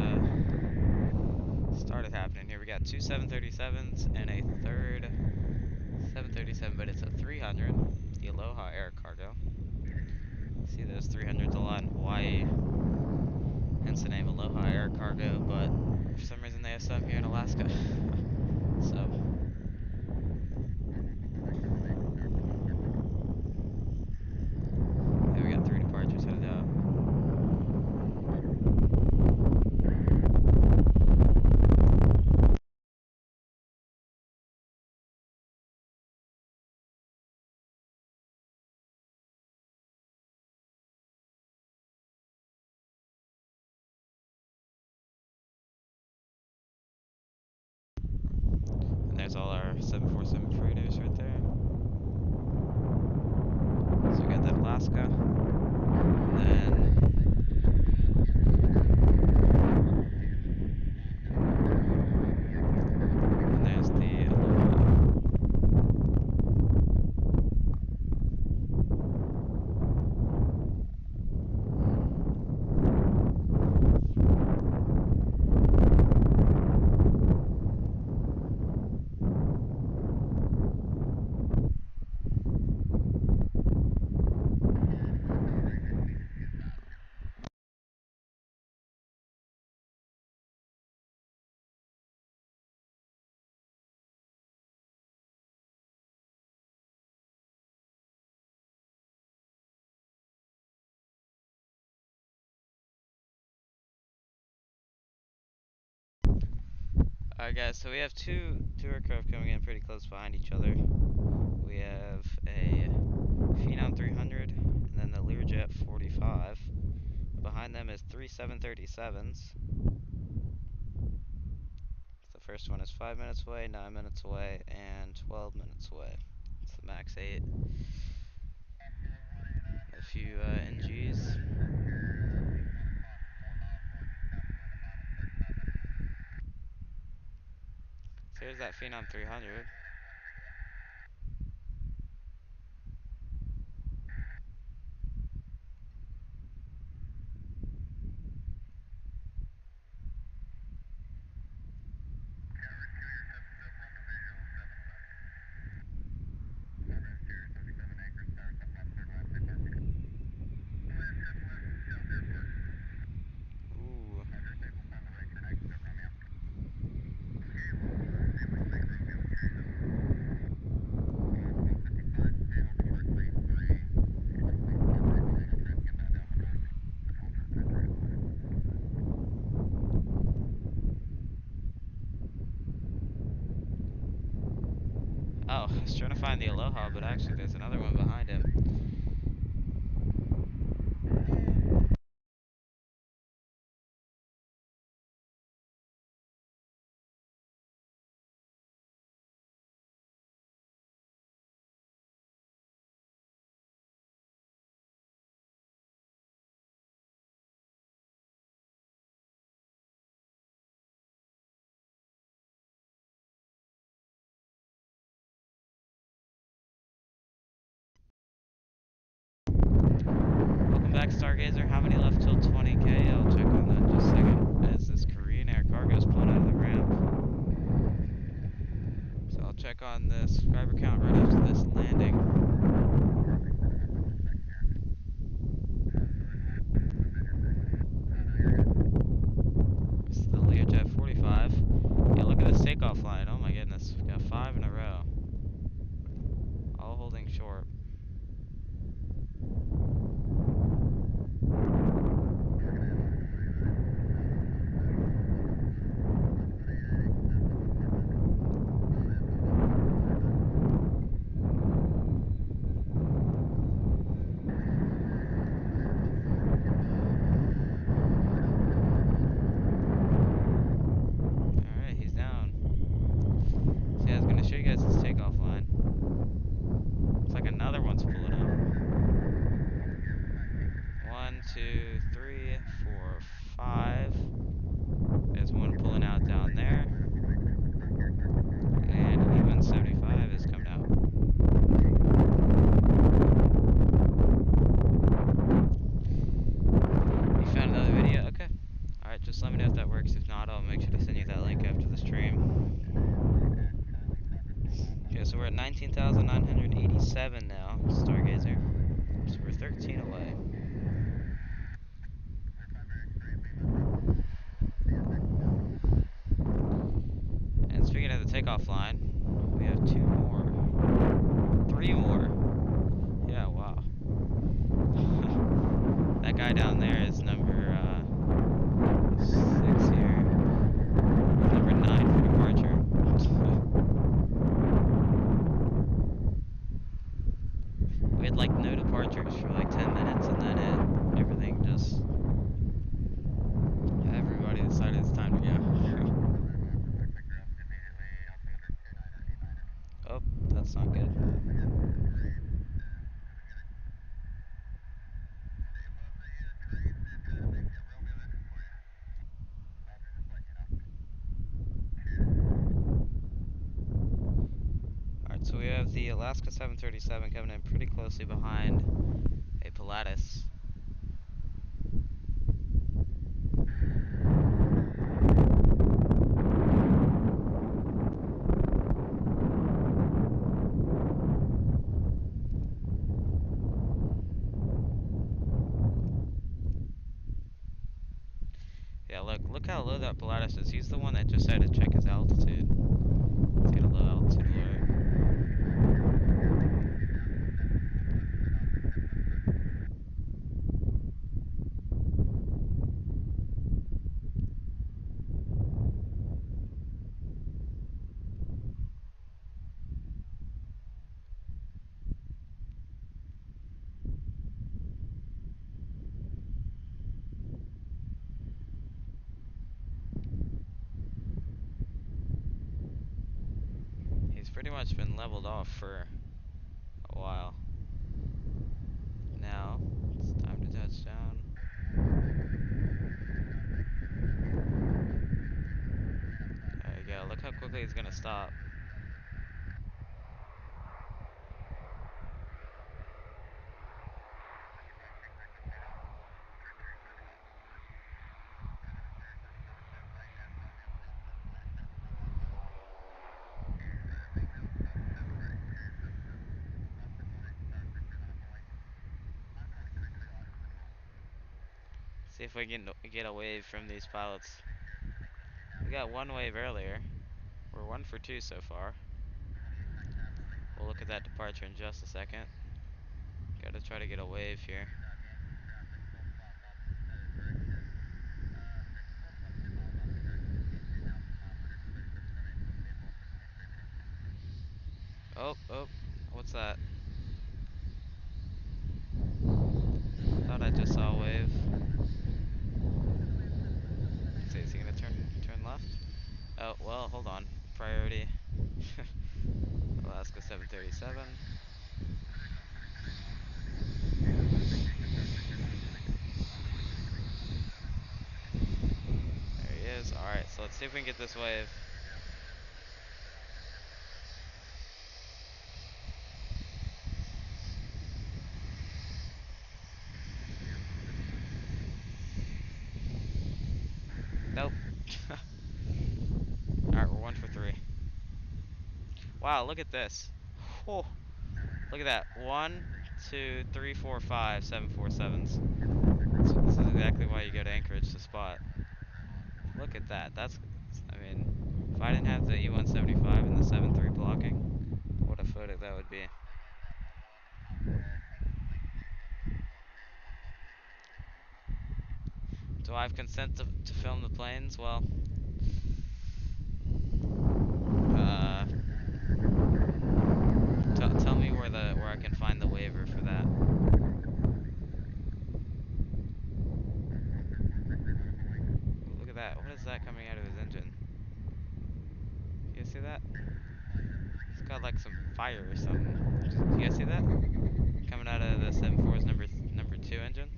started happening here. We got two 737s and a third 737, but it's a 300, the Aloha Air Cargo. See those 300s a lot in Hawaii, hence the name Aloha Air Cargo, but for some reason they have some here in Alaska. So yeah, we got 3 departures headed out. And there's all our 747 freighters right there. So we got that Alaska. And Alright guys, so we have two aircraft coming in pretty close behind each other. We have a Phenom 300 and then the Learjet 45. Behind them is three 737s. The first one is 5 minutes away, 9 minutes away, and 12 minutes away. It's the MAX 8. A few NGs. So here's that Phenom 300. Ooh. Oh, I was trying to find the Aloha, but actually there's another one behind him. Welcome back, Stargazer. How many left till 20k? I'll check on that in just a second. As this Korean Air cargo is pulling out of the ramp. So I'll check on the subscriber count right after this landing. This is the Learjet 45. Yeah, look at this takeoff line. Oh my goodness. We've got 5 in a row. All holding short. Alright, he's down. See, I was going to show you guys this takeoff line. Looks like another one's pulling up. 1, 2, 3, 4, 5. There's one pulling out down there. And even 75 is coming out. You found another video? Okay. Alright, just let me know if that works. If not, I'll make sure to send you that link after the stream. Okay, so we're at 19,987 now, Stargazer. So we're 13 away. And speaking of the takeoff line, we have 2 more. 3 more. Yeah, wow. That guy down there is number 6 here. Number 9 for departure. We had like no departures for like 10 minutes and then everything just... Everybody decided it's time to go. Oh, that's not good. Alright, so we have the Alaska 737 coming in pretty closely behind a Pilatus. Yeah, look how low that Pilatus is. He's the one that just had to check his altitude. Let's get a low altitude alert. pretty much been leveled off for a while. Now, it's time to touch down. There you go. Look how quickly it's gonna stop. See if we can get a wave from these pilots. We got one wave earlier. We're 1 for 2 so far. We'll look at that departure in just a second. Gotta try to get a wave here. Oh, oh, what's that? Thought I just saw a wave. Let's see, is he gonna turn left? Oh, well, hold on. Priority. Alaska 737. There he is. Alright, so let's see if we can get this wave. Nope. Alright, we're 1 for 3. Wow, look at this. Oh, look at that. 1, 2, 3, 4, 5, 747s. This is exactly why you go to Anchorage to spot. Look at that. That's, I mean, if I didn't have the E-175 and the 7.3 blocking, what a photo that would be. Do I have consent to film the planes? Well, tell me where I can find the waiver for that. Ooh, look at that. What is that coming out of his engine? You guys see that? It's got like some fire or something. You guys see that? Coming out of the 74's number 2 engine.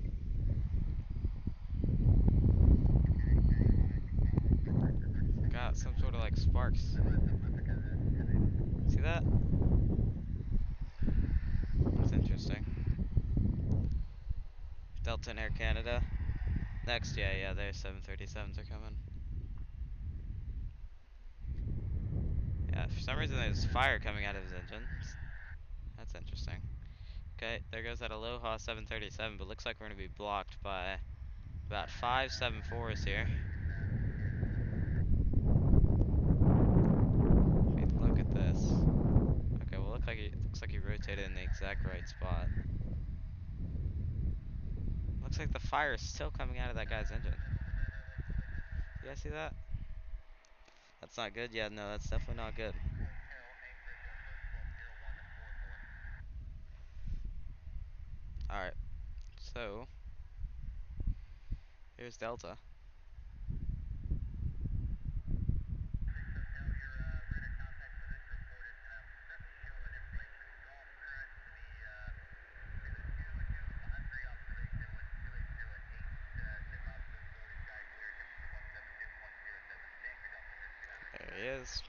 Got some sort of like sparks. See that? That's interesting. Delta and Air Canada. Next, yeah, their 737s are coming. Yeah, for some reason there's fire coming out of his engine. That's interesting. Okay, there goes that Aloha 737, but looks like we're going to be blocked by about 5 7.4s here. Wait, look at this. Okay, well looks like he rotated in the exact right spot. Looks like the fire is still coming out of that guy's engine. You guys see that? That's not good? Yeah, no, that's definitely not good. Alright, so here's Delta. There he is.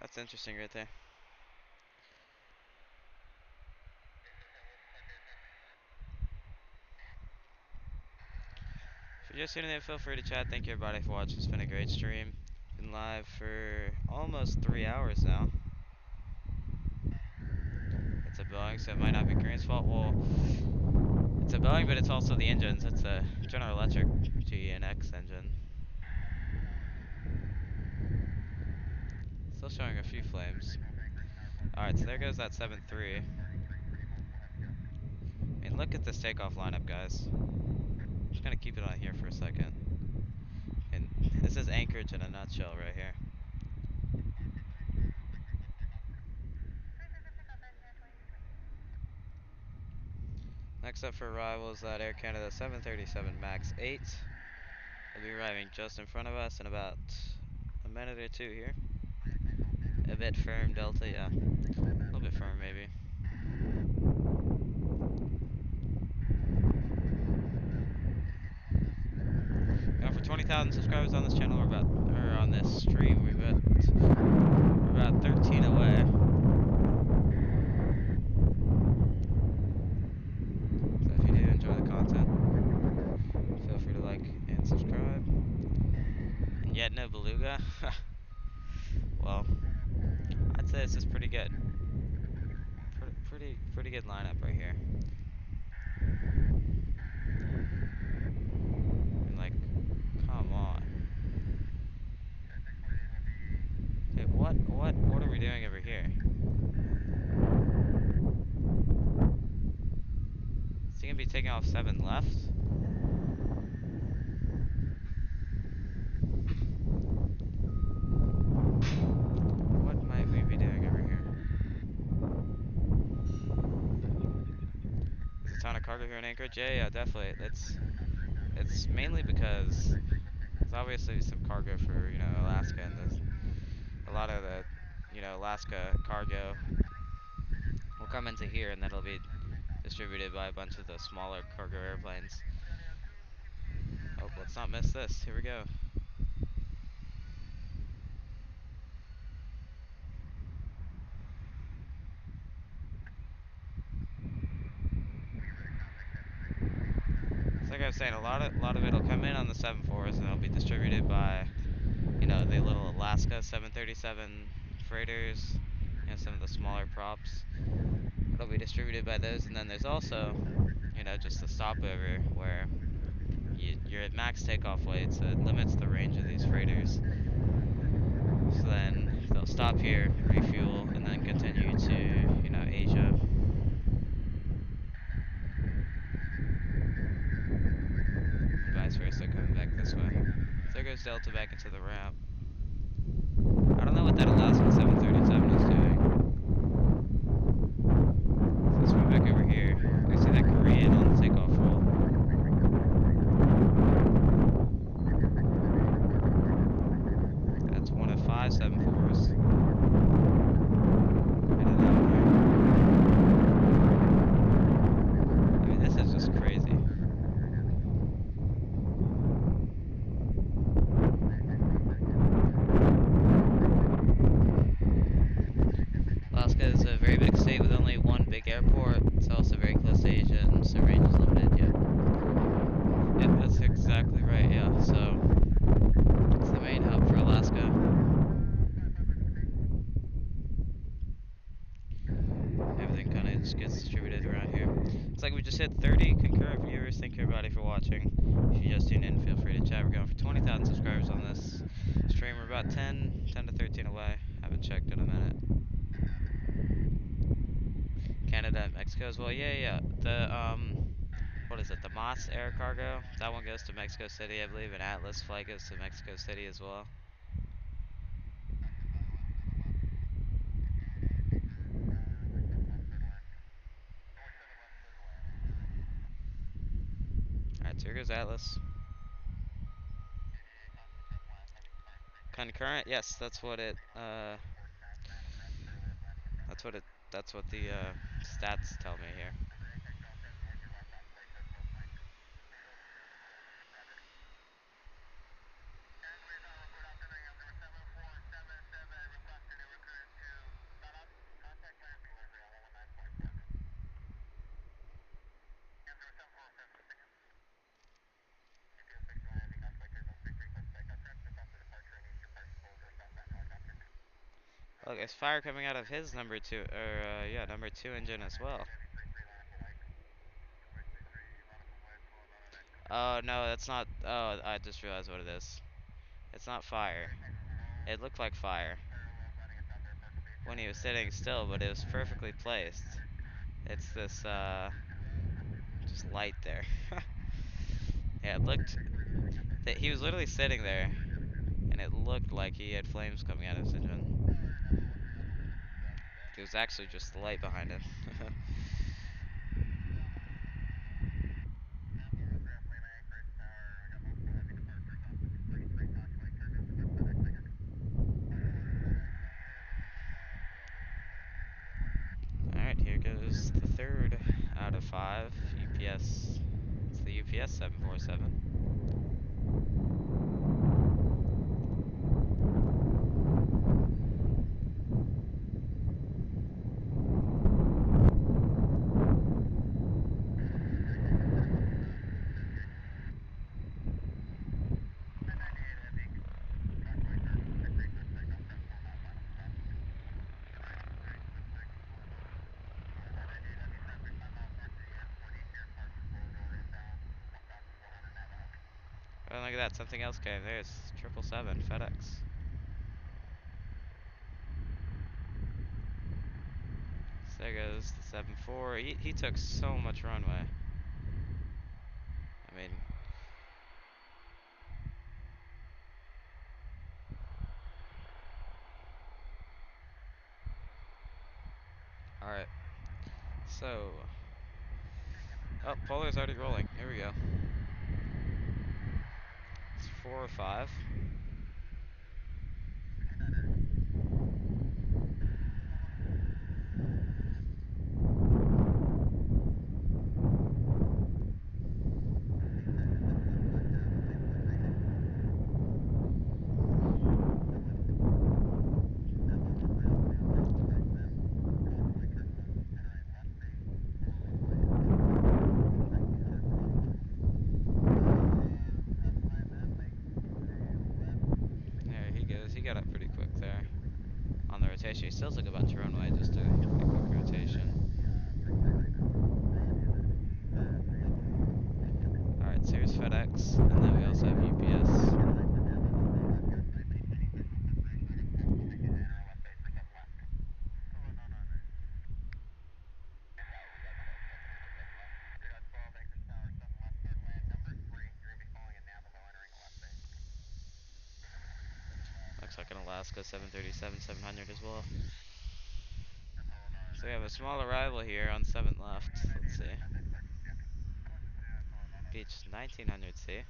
That's interesting right there. If you're just tuning in, feel free to chat. Thank you everybody for watching. It's been a great stream. Been live for almost 3 hours now. It's a Boeing, so it might not be Green's fault. Well, it's a Boeing, but it's also the engines. It's a General Electric GENX engine. Still showing a few flames. Alright, so there goes that 7.3. I mean, look at this takeoff lineup, guys. I'm just gonna keep it on here for a second. And this is Anchorage in a nutshell right here. Next up for arrival is that Air Canada 737 MAX 8. It'll be arriving just in front of us in about minute or two here. A bit firm, Delta, yeah. A little bit firm, maybe. Now for 20,000 subscribers on this channel, or on this stream, we're about 13 away. So if you do enjoy the content, feel free to like and subscribe. And yet no beluga. Well, I'd say this is pretty good. Pretty good lineup right here. And like, come on. Okay, what are we doing over here? Is he gonna be taking off 7 left? What might we be doing over here? There's a ton of cargo here in Anchorage. Yeah, definitely. It's mainly because there's obviously some cargo for, Alaska, and there's a lot of the, Alaska cargo will come into here, and then it'll be distributed by a bunch of the smaller cargo airplanes. Oh, let's not miss this. Here we go. So like I was saying, a lot of it'll come in on the 747s, and it'll be distributed by, the little Alaska 737 freighters, some of the smaller props. It'll be distributed by those, and then there's also, just the stopover where you're at max takeoff weight, so it limits the range of these freighters. So then they'll stop here, refuel, and then continue to, Asia. And vice versa, coming back this way. So there goes Delta back into the ramp. I don't know what that Alaska 737 is doing. So let's move back over here. We see that Korean on the takeoff roll. That's one of 5 747s. I mean, this is just crazy. Alaska is a very big state with only one big airport. It's also very close to Asia, and so range is limited. Yep, that's exactly right. Yeah, so it's the main hub for Alaska. Everything kind of just gets distributed around here. It's like we just hit 30 concurrent viewers. Thank you everybody for watching. If you just tuned in, feel free to chat. We're going for 20,000 subscribers on this stream. We're about 10 to 13 away. Haven't checked in a minute. Canada and Mexico as well. Yeah. The what is it? The Moss Air Cargo. That one goes to Mexico City, I believe, and Atlas flight goes to Mexico City as well. Alright, so here goes Atlas. Concurrent, yes, that's what it that's what the stats tell me here. Look, there's fire coming out of his number 2, or number 2 engine as well. Oh no, that's not. Oh, I just realized what it is. It's not fire. It looked like fire when he was sitting still, but it was perfectly placed. It's this just light there. Yeah, it looked that he was literally sitting there, and it looked like he had flames coming out of his engine. It was actually just the light behind him. UPS 747. Oh, look at that, something else came. There's 777 FedEx. So there goes the 74. He took so much runway. I mean, alright. So, oh, Polar's already rolling. Here we go. It's 4 or 5. There he goes. He got up pretty quick there on the rotation. He still took a bunch of runway, just a quick rotation. Alright, so here's FedEx, and then we also have UPS. Looks like an Alaska 737-700 as well. So we have a small arrival here on 7th left. Let's see. Beach 1900, see?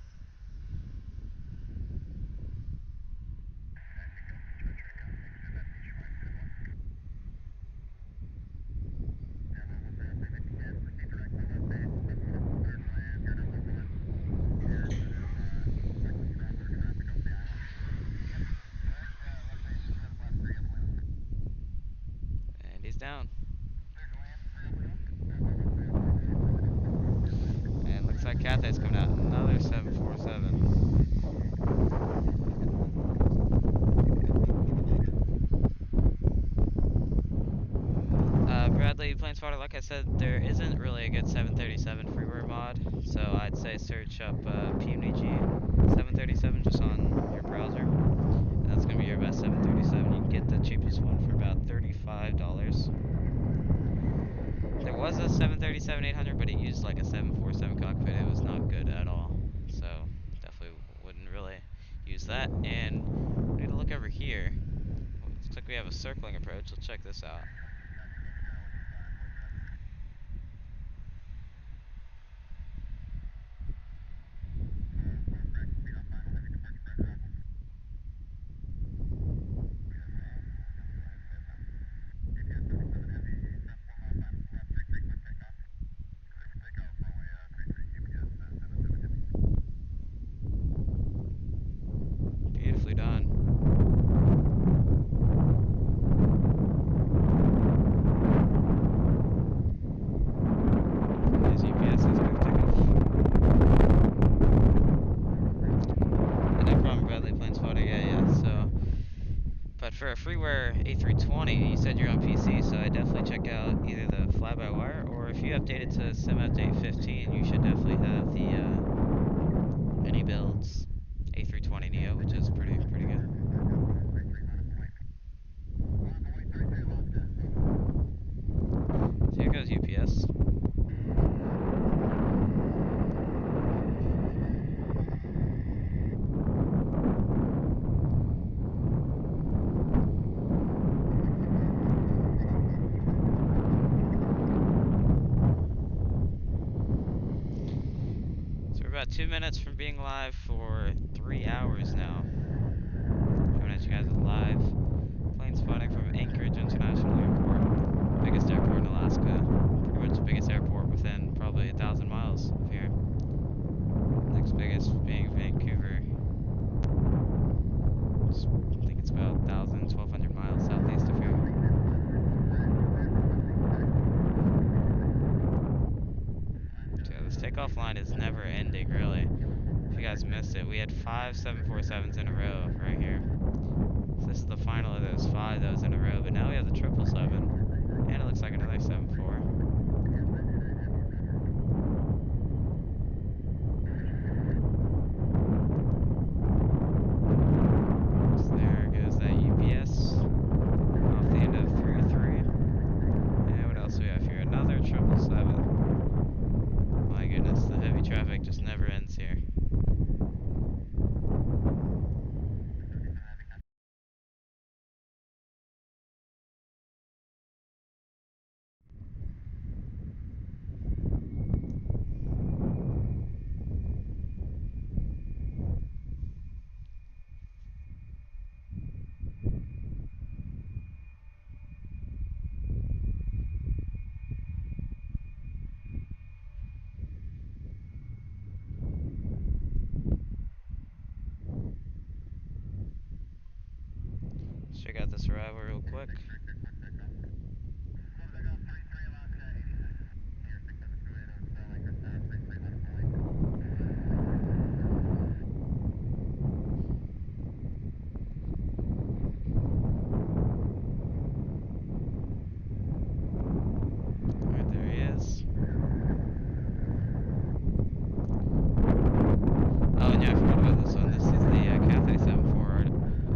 And he's down. And looks like Cathay's coming out. Another 747. Bradley Plane Spotter, like I said, there isn't really a good 737 freeware mod, so I'd say search up PMDG 737 just on your browser. And that's going to be your best 737. You can get the cheapest one for about $35. There was a 737-800, but it used like a 747 cockpit. It was not good at all, so definitely wouldn't really use that. And we need to look over here. Looks like we have a circling approach. Let's check this out. Beautifully done. There's UPS, that's a good takeoff. No problem, Bradley Plane Spotter, yeah, so. But for a freeware A320, you said you're on PC, so I definitely check out either the fly-by-wire, or if you updated to Sim Update 15, you should definitely have the Any Builds A320 Neo, which is pretty good. So here goes UPS. About 2 minutes from being live for 3 hours now. Coming at you guys with live plane spotting from Anchorage International Airport. Biggest airport in Alaska. Pretty much the biggest airport within probably 1,000 miles of here. line is never ending, really. If you guys missed it, we had 5 747s in a row right here. So this is the final of those 5 that was in a row, but now we have the 777, and it looks like another 74. So there goes that UPS off the end of 3-3. And what else do we have here? Another 777. My goodness, the heavy traffic just never ends here. Let's check out this arrival real quick. Alright, there he is. Oh, and yeah, I forgot about this one. This is the Cathay 74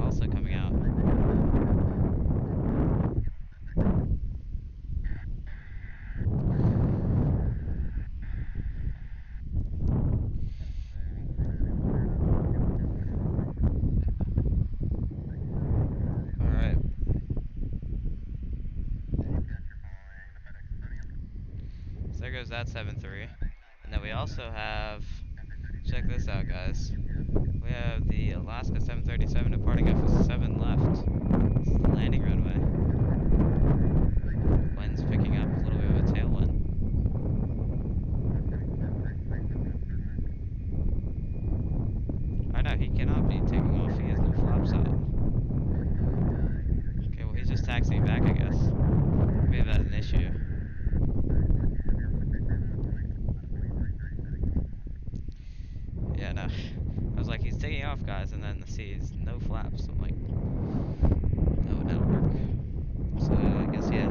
also coming out. Alright. So there goes that 7-3. And then we also have, check this out, guys. We have the Alaska 737 departing off with 7 left. This is the landing runway. Wind's picking up, a little bit of a tailwind. I know, he cannot be taking off, he has no flaps out. Okay, well he's just taxiing back, I guess. We have had an issue. Yeah, no. I was like, he's taking off, guys, and then the seas, no flaps. I'm like, that would not work. So I guess he had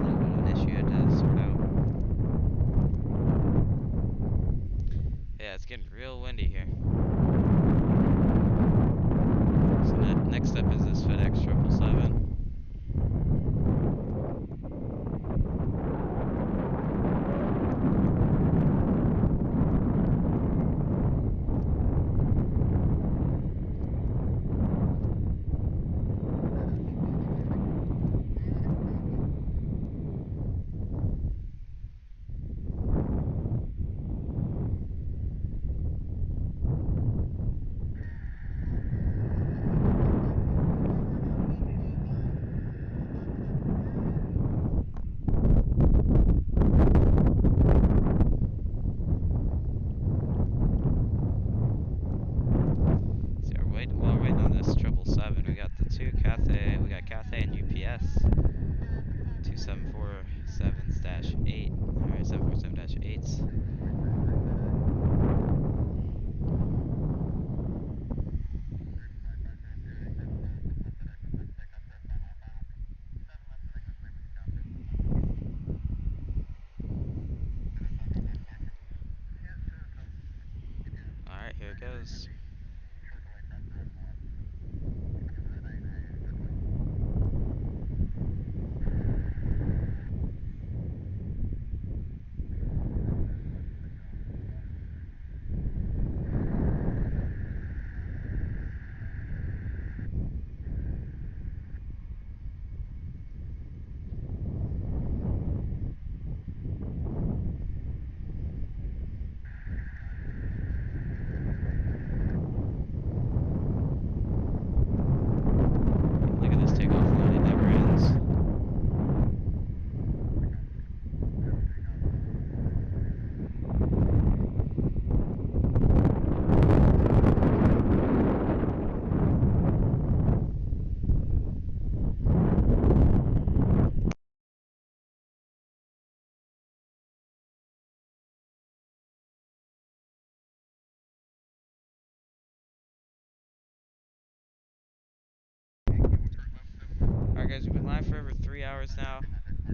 3 hours now.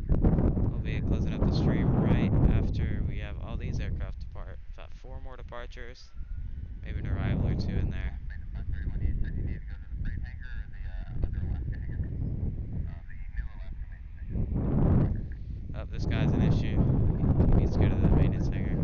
We'll be closing up the stream right after we have all these aircraft depart. About 4 more departures, maybe an arrival or 2 in there. Oh, this guy's an issue. He needs to go to the maintenance hangar.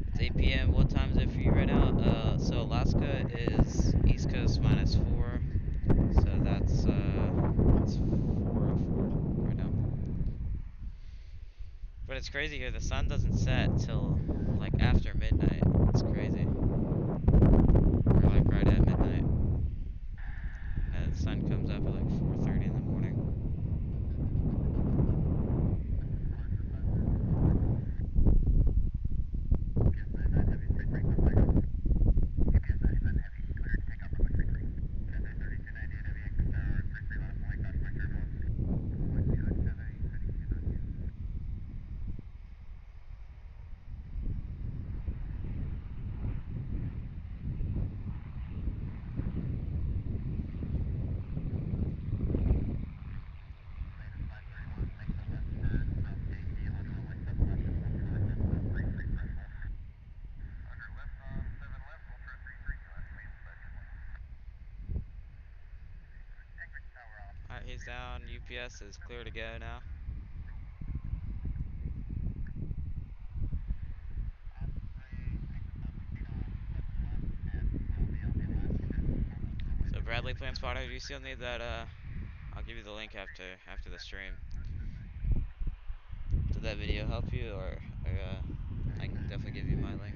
It's 8 p.m. What time is it for you right now? So Alaska is East Coast -4. So that's 4:04 right now. But it's crazy here. The sun doesn't set till like after midnight. It's crazy. Or like right at midnight. And the sun comes up at like 4:30 in the morning. Alright, he's down. UPS is clear to go now. So Bradley Plan Spotter, do you still need that? I'll give you the link after the stream. Did that video help you, or I can definitely give you my link.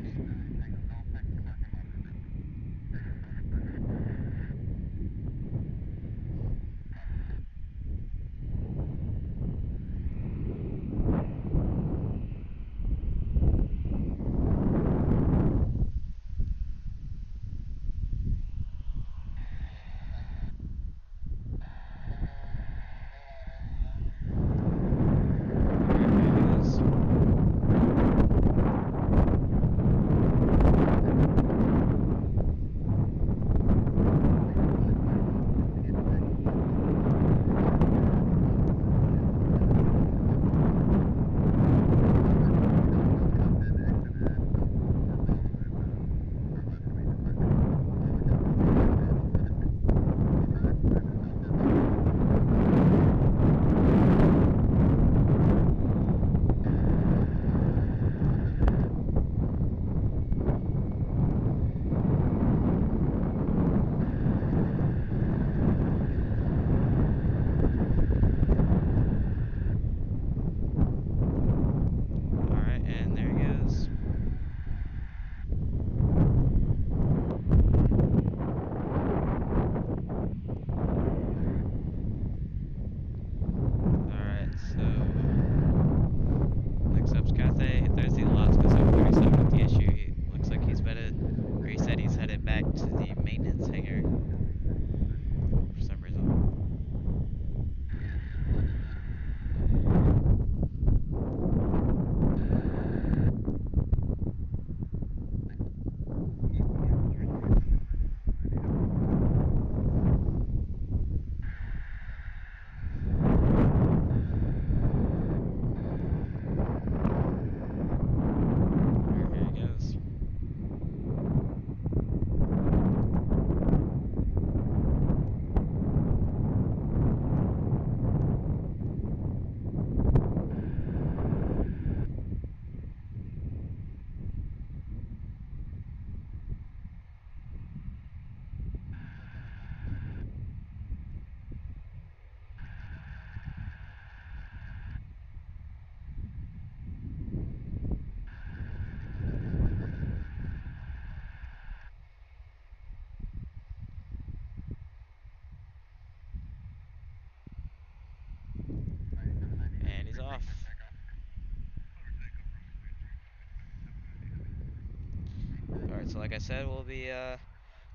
So like I said, we'll be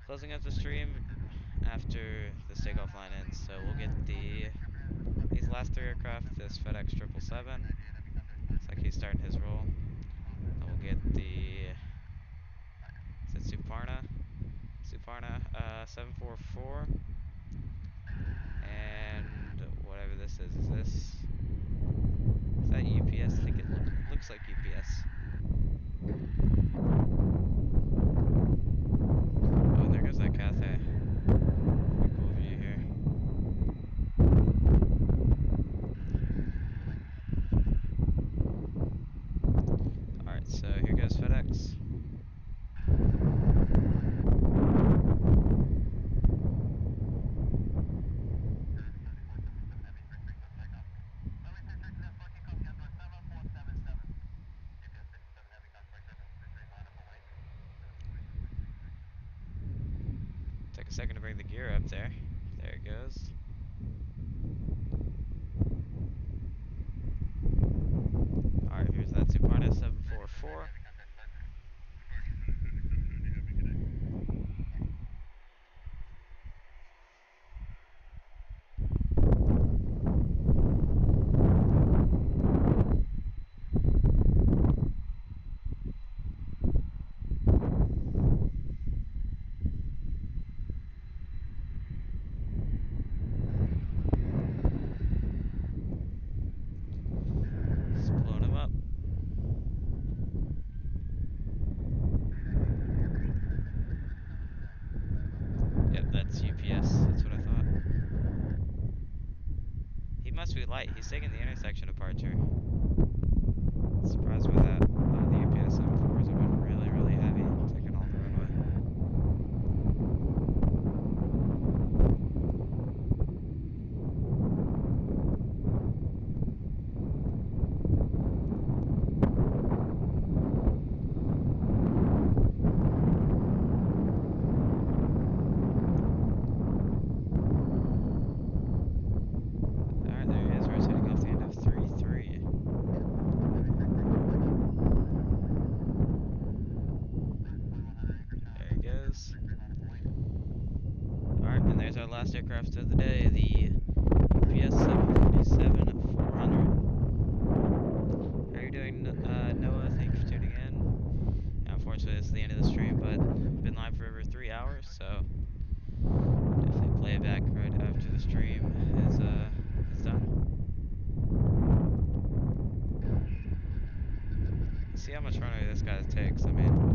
closing up the stream after this takeoff line ends. So we'll get these last 3 aircraft, this FedEx 777. Looks like he's starting his roll. get the, is it Suparna? Suparna 744. And whatever this is that UPS? I think it looks like UPS. Oh, there goes that Cathay. Pretty cool view here. Alright, so here goes FedEx. Take a second to bring the gear up there. There it goes. Alright, here's that Suparna 744. Light. He's taking the intersection departure. Surprised by that. The UPS M4s have been really, really heavy, taking all the runway. Last aircraft of the day, the UPS 747-400. How are you doing, Noah? Thank you for tuning in. Yeah, unfortunately, it's the end of the stream, but been live for over 3 hours, so definitely play it back right after the stream is done. See how much runway this guy takes. I mean,